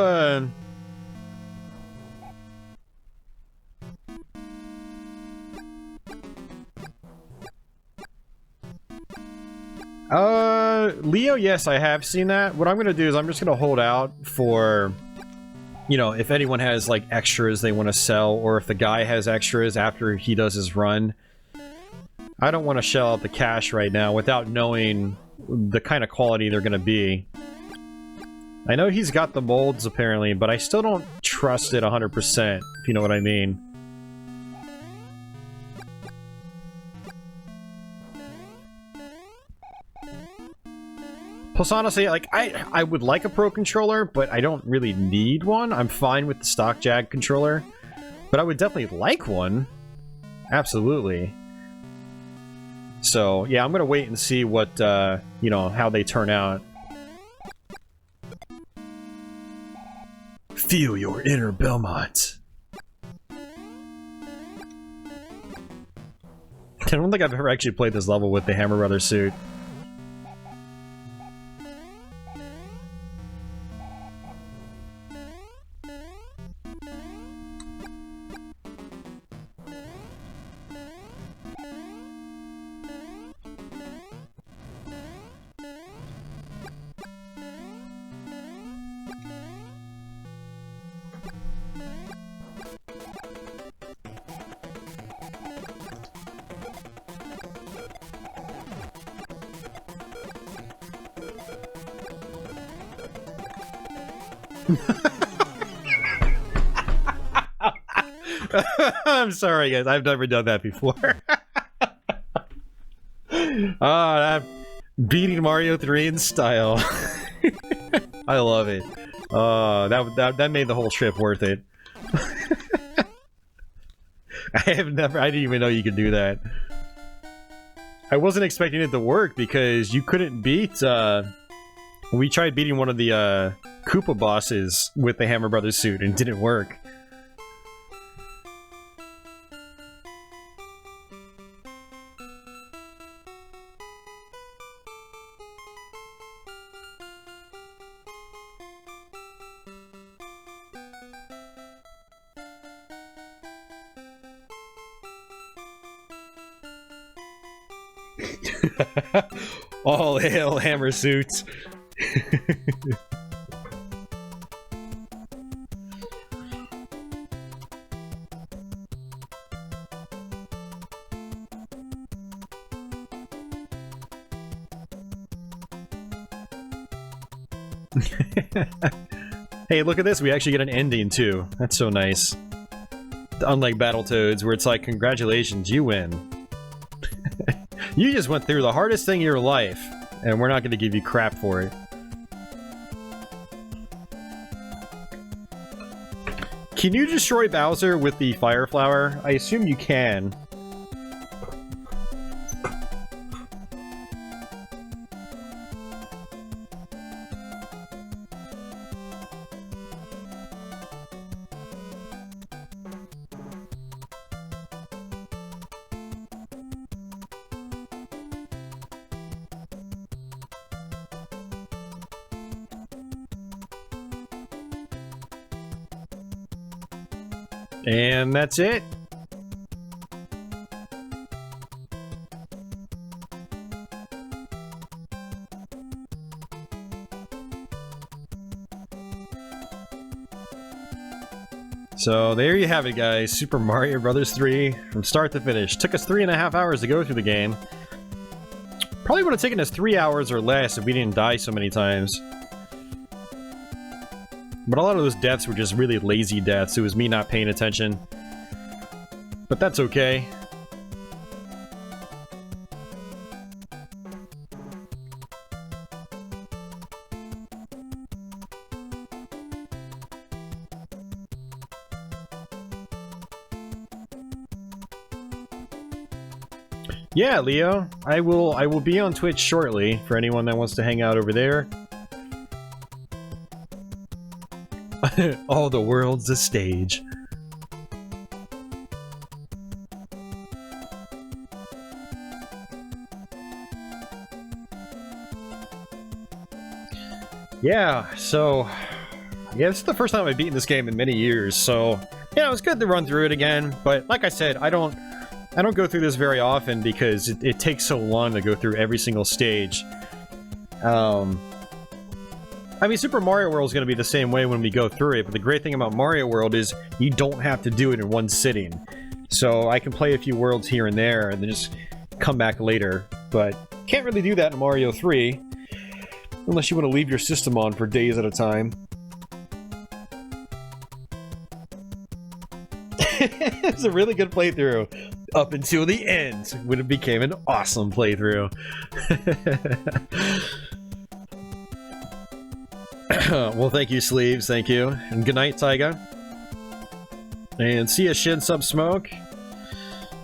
Leo, yes, I have seen that. What I'm gonna do is I'm just gonna hold out for you know, if anyone has like extras they want to sell, or if the guy has extras after he does his run. I don't want to shell out the cash right now without knowing the kind of quality they're going to be. I know he's got the molds apparently, but I still don't trust it 100%, if you know what I mean. Plus, honestly, like, I would like a Pro controller, but I don't really need one. I'm fine with the stock Jag controller, but I would definitely like one. Absolutely. So, yeah, I'm gonna wait and see what, you know, how they turn out. Feel your inner Belmont. I don't think I've ever actually played this level with the Hammer Brothers suit. I'm sorry, guys. I've never done that before. Beating Mario 3 in style. I love it. That made the whole trip worth it. I didn't even know you could do that. I wasn't expecting it to work because you couldn't beat, we tried beating one of the, Koopa bosses with the Hammer Brothers suit and it didn't work. All hail hammer suits. Hey, look at this. We actually get an ending too. That's so nice. Unlike Battletoads, where it's like, congratulations, you win. You just went through the hardest thing of your life, and we're not going to give you crap for it. Can you destroy Bowser with the Fire Flower? I assume you can. And that's it. So there you have it, guys. Super Mario Bros. 3 from start to finish. Took us 3.5 hours to go through the game. Probably would have taken us 3 hours or less if we didn't die so many times. But a lot of those deaths were just really lazy deaths. It was me not paying attention. But that's okay. Yeah, Leo. I will be on Twitch shortly for anyone that wants to hang out over there. All the world's a stage. Yeah, so... yeah, this is the first time I've beaten this game in many years, so... yeah, it was good to run through it again, but like I said, I don't go through this very often because it takes so long to go through every single stage. I I mean, Super Mario World is going to be the same way when we go through it, but the great thing about Mario World is you don't have to do it in one sitting. So I can play a few worlds here and there and then just come back later, but can't really do that in Mario 3 unless you want to leave your system on for days at a time. It's a really good playthrough up until the end when it became an awesome playthrough. Well, thank you, Sleeves, thank you, and good night, Taiga. And see ya, Shin Sub Smoke.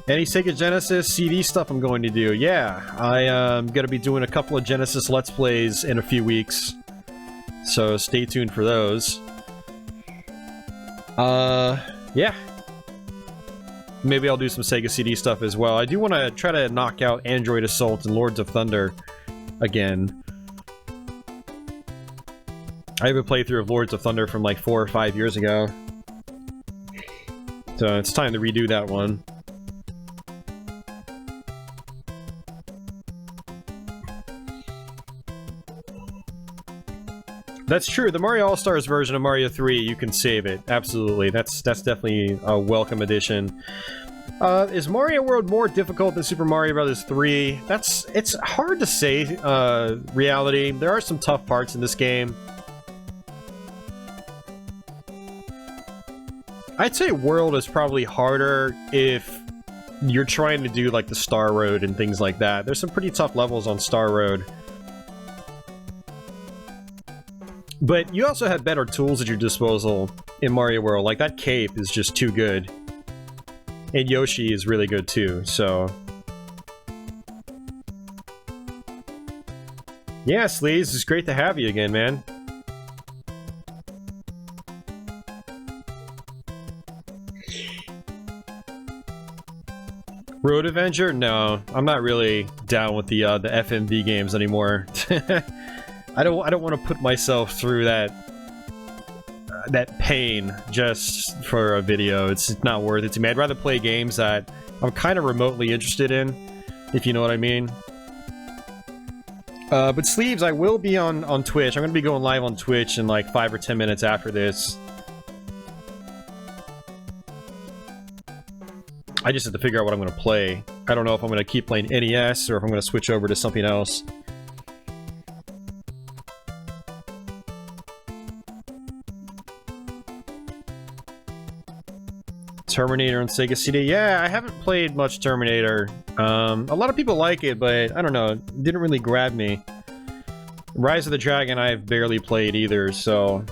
Any Sega Genesis CD stuff I'm going to do? Yeah, I am going to be doing a couple of Genesis Let's Plays in a few weeks, so stay tuned for those. Yeah. Maybe I'll do some Sega CD stuff as well. I do want to try to knock out Android Assault and Lords of Thunder again. I have a playthrough of Lords of Thunder from like 4 or 5 years ago. So it's time to redo that one. That's true. The Mario All-Stars version of Mario 3, you can save it. Absolutely. That's definitely a welcome addition. Is Mario World more difficult than Super Mario Bros. 3? It's hard to say, reality. There are some tough parts in this game. I'd say World is probably harder if you're trying to do like the Star Road and things like that. There's some pretty tough levels on Star Road. But you also have better tools at your disposal in Mario World. Like that cape is just too good. And Yoshi is really good too, so... Yeah, Sleaze, it's great to have you again, man. Road Avenger? No, I'm not really down with the FMV games anymore. I don't want to put myself through that pain just for a video. It's not worth it to me. I'd rather play games that I'm kind of remotely interested in, if you know what I mean. But Sleeves, I will be on Twitch. I'm going to be going live on Twitch in like 5 or 10 minutes after this. I just have to figure out what I'm going to play. I don't know if I'm going to keep playing NES or if I'm going to switch over to something else. Terminator on Sega CD. Yeah, I haven't played much Terminator. A lot of people like it, but I don't know. It didn't really grab me. Rise of the Dragon I've barely played either, so...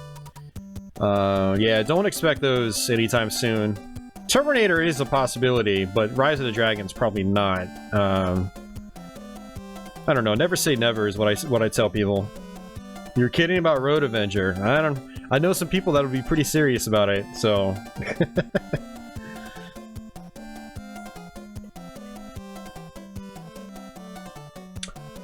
yeah, don't expect those anytime soon. Terminator is a possibility, but Rise of the Dragon's probably not. I don't know. Never say never is what I tell people. You're kidding about Road Avenger. I know some people that would be pretty serious about it, so...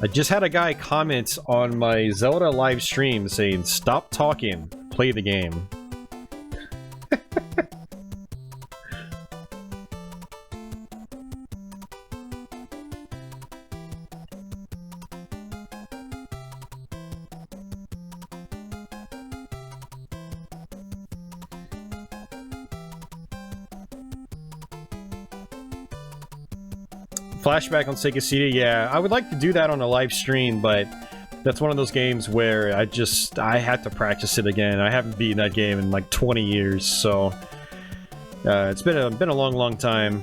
I just had a guy comment on my Zelda live stream saying, "Stop talking, play the game." Flashback on Sega CD, yeah. I would like to do that on a live stream, but that's one of those games where I had to practice it again. I haven't beaten that game in like 20 years, so... it's been a long time.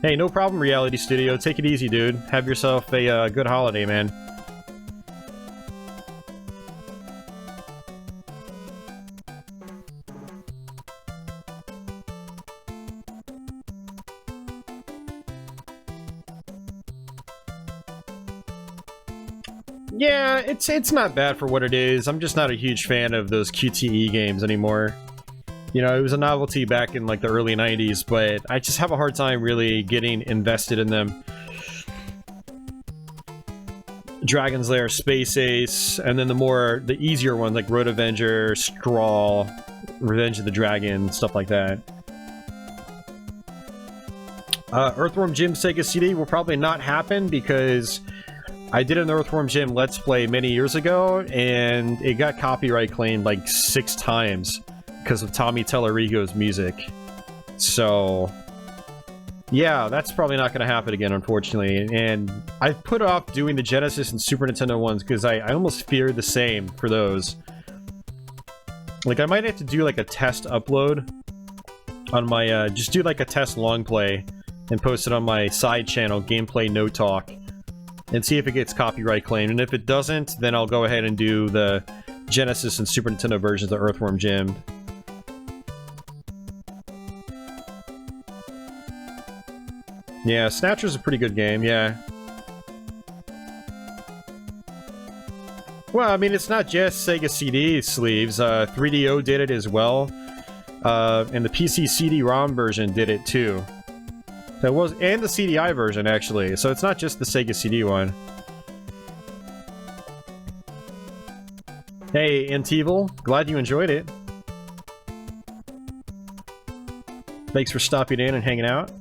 Hey, no problem, Reality Studio. Take it easy, dude. Have yourself a good holiday, man. Yeah, it's not bad for what it is. I'm just not a huge fan of those QTE games anymore. You know, it was a novelty back in like the early 90s, but I just have a hard time really getting invested in them. Dragon's Lair, Space Ace, and then the easier ones like Road Avenger, Straw, Revenge of the Dragon, stuff like that. Earthworm Jim Sega CD will probably not happen because I did an Earthworm Jim Let's Play many years ago, and it got copyright claimed like 6 times because of Tommy Tallarico's music. So, yeah, that's probably not going to happen again, unfortunately. And I put off doing the Genesis and Super Nintendo ones because I almost feared the same for those. Like, I might have to do like a test upload on my, just do like a test long play and post it on my side channel, Gameplay No Talk, and see if it gets copyright claimed. And if it doesn't, then I'll go ahead and do the Genesis and Super Nintendo versions of Earthworm Jim. Yeah, Snatcher's a pretty good game, yeah. Well, I mean, it's not just Sega CD sleeves. 3DO did it as well. And the PC CD-ROM version did it too. That was, and the CDI version, actually. So it's not just the Sega CD one. Hey, Antival, glad you enjoyed it. Thanks for stopping in and hanging out.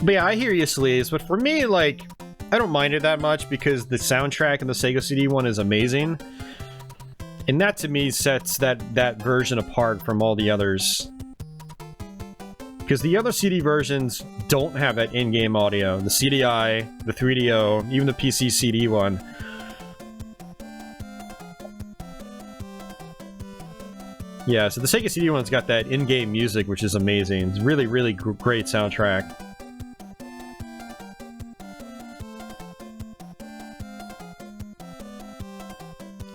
But yeah, I hear you, Sleeves, but for me, like, I don't mind it that much because the soundtrack in the Sega CD one is amazing. And that, to me, sets that version apart from all the others. Because the other CD versions don't have that in-game audio. The CDI, the 3DO, even the PC CD one. Yeah, so the Sega CD one's got that in-game music, which is amazing. It's really, really great soundtrack.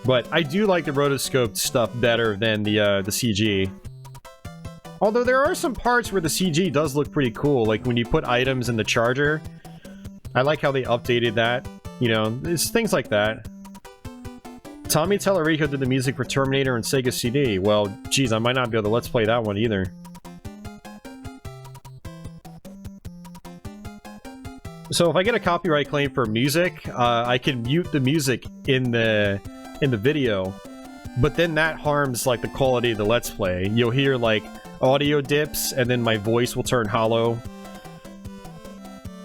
But I do like the rotoscoped stuff better than the CG. Although there are some parts where the CG does look pretty cool, like when you put items in the charger. I like how they updated that. You know, it's things like that. Tommy Tallarico did the music for Terminator and Sega CD. Well, geez, I might not be able to Let's Play that one either. So if I get a copyright claim for music, I can mute the music in the video, but then that harms like the quality of the Let's Play. You'll hear like audio dips, and then my voice will turn hollow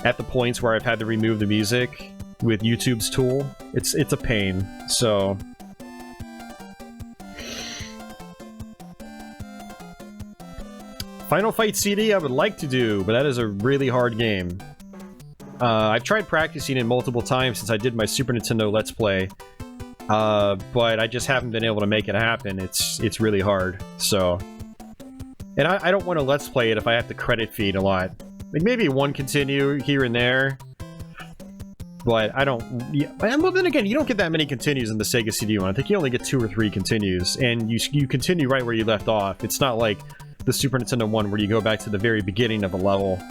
at the points where I've had to remove the music with YouTube's tool. It's a pain. So Final Fight CD I would like to do, but that is a really hard game. I've tried practicing it multiple times since I did my Super Nintendo Let's Play, but I just haven't been able to make it happen. It's really hard, so... And I don't want to Let's Play it if I have to credit feed a lot. Like, maybe one continue here and there, but I don't... Yeah, well, then again, you don't get that many continues in the Sega CD one. I think you only get 2 or 3 continues, and you continue right where you left off. It's not like the Super Nintendo one where you go back to the very beginning of a level.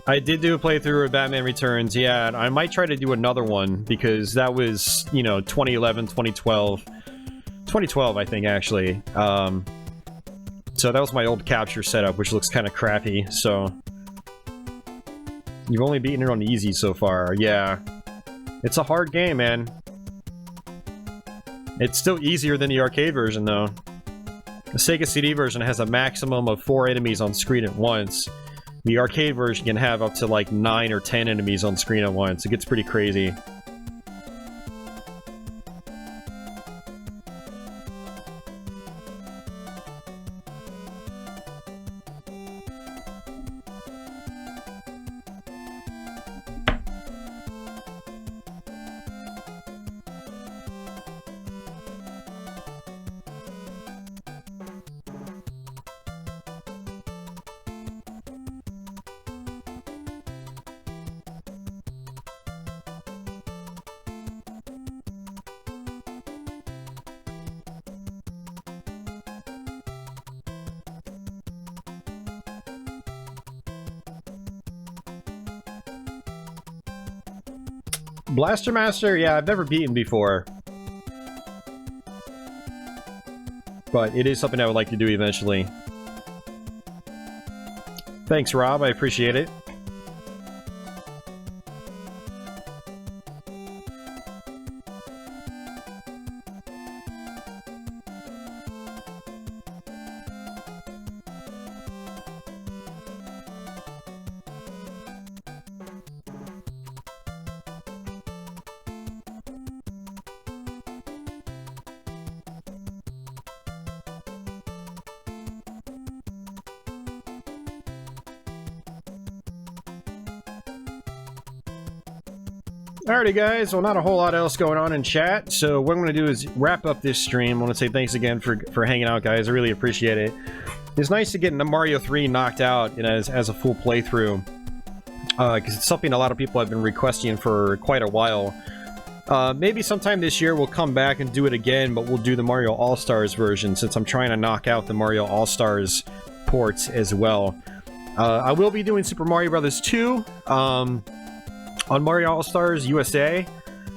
I did do a playthrough of Batman Returns, yeah, I might try to do another one, because that was, you know, 2011, 2012. 2012, I think, actually. So that was my old capture setup, which looks kind of crappy, so... You've only beaten it on easy so far, yeah. It's a hard game, man. It's still easier than the arcade version, though. The Sega CD version has a maximum of 4 enemies on screen at once. The arcade version can have up to like 9 or 10 enemies on screen at once. It gets pretty crazy. Blaster Master? Yeah, I've never beaten before. But it is something I would like to do eventually. Thanks, Rob. I appreciate it. Alrighty guys, well not a whole lot else going on in chat, so what I'm going to do is wrap up this stream. I want to say thanks again for hanging out, guys. I really appreciate it. It's nice to get Mario 3 knocked out, you know, as a full playthrough, because it's something a lot of people have been requesting for quite a while. Maybe sometime this year we'll come back and do it again, but we'll do the Mario All-Stars version, since I'm trying to knock out the Mario All-Stars ports as well. I will be doing Super Mario Bros. 2, on Mario All-Stars USA,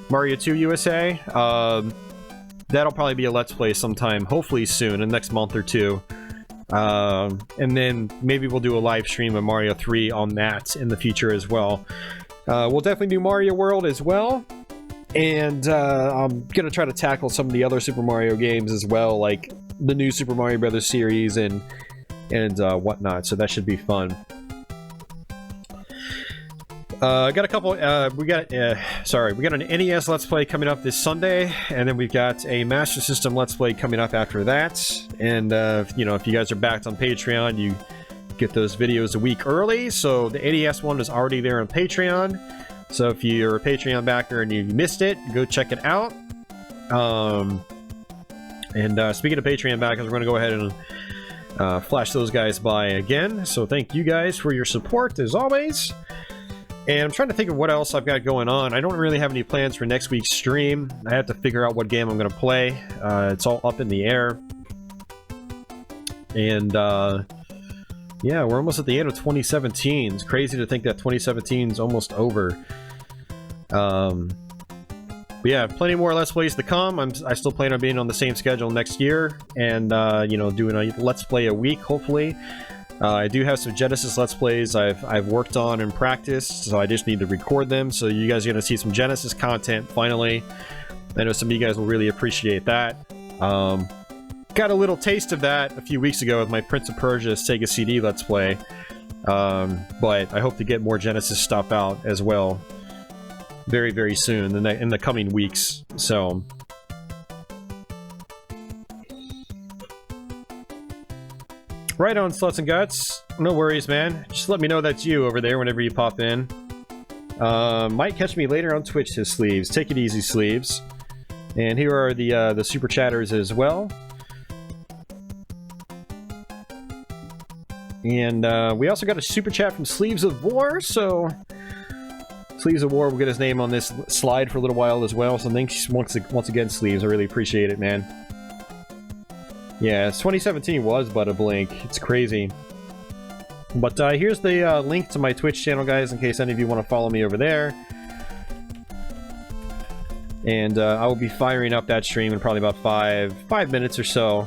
Mario 2 USA. That'll probably be a Let's Play sometime, hopefully soon, in the next month or two. And then maybe we'll do a live stream of Mario 3 on that in the future as well. We'll definitely do Mario World as well. And I'm going to try to tackle some of the other Super Mario games as well, like the new Super Mario Bros. Series and whatnot, so that should be fun. Got a couple, we got an NES Let's Play coming up this Sunday, and then we've got a Master System Let's Play coming up after that, and, you know, if you guys are backed on Patreon, you get those videos a week early, so the NES one is already there on Patreon, so if you're a Patreon backer and you missed it, go check it out. Speaking of Patreon backers, we're going to go ahead and flash those guys by again, so thank you guys for your support, as always. And I'm trying to think of what else I've got going on. I don't really have any plans for next week's stream. I have to figure out what game I'm going to play. It's all up in the air. And, yeah, we're almost at the end of 2017. It's crazy to think that 2017 is almost over. But yeah, plenty more Let's Plays to come. I still plan on being on the same schedule next year. And, you know, doing a Let's Play a week, hopefully. I do have some Genesis Let's Plays I've worked on and practiced, so I just need to record them, so you guys are going to see some Genesis content, finally. I know some of you guys will really appreciate that. Got a little taste of that a few weeks ago with my Prince of Persia Sega CD Let's Play, but I hope to get more Genesis stuff out as well very, very soon, in the coming weeks, so... Right on, Sluts and Guts. No worries, man. Just let me know that's you over there whenever you pop in. Might catch me later on Twitch, says Sleeves. Take it easy, Sleeves. And here are the Super Chatters as well. And we also got a Super Chat from Sleeves of War, so... Sleeves of War will get his name on this slide for a little while as well, so thanks once again, Sleeves. I really appreciate it, man. Yeah, 2017 was but a blink. It's crazy. But here's the link to my Twitch channel, guys, in case any of you want to follow me over there. And I will be firing up that stream in probably about five minutes or so.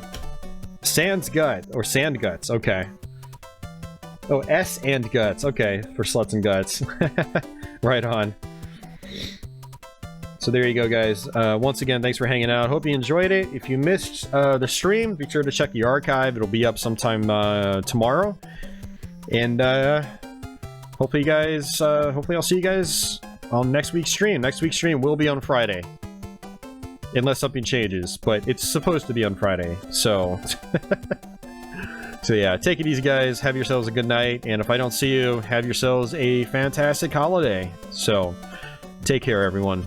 Sand Guts, okay. Oh, S and Guts, okay, for Sluts and Guts. Right on. So there you go, guys. Once again, thanks for hanging out. Hope you enjoyed it. If you missed the stream, be sure to check the archive. It'll be up sometime tomorrow. And hopefully I'll see you guys on next week's stream. Next week's stream will be on Friday. Unless something changes, but it's supposed to be on Friday, so... So yeah, take it easy, guys. Have yourselves a good night, and if I don't see you, have yourselves a fantastic holiday. So, take care, everyone.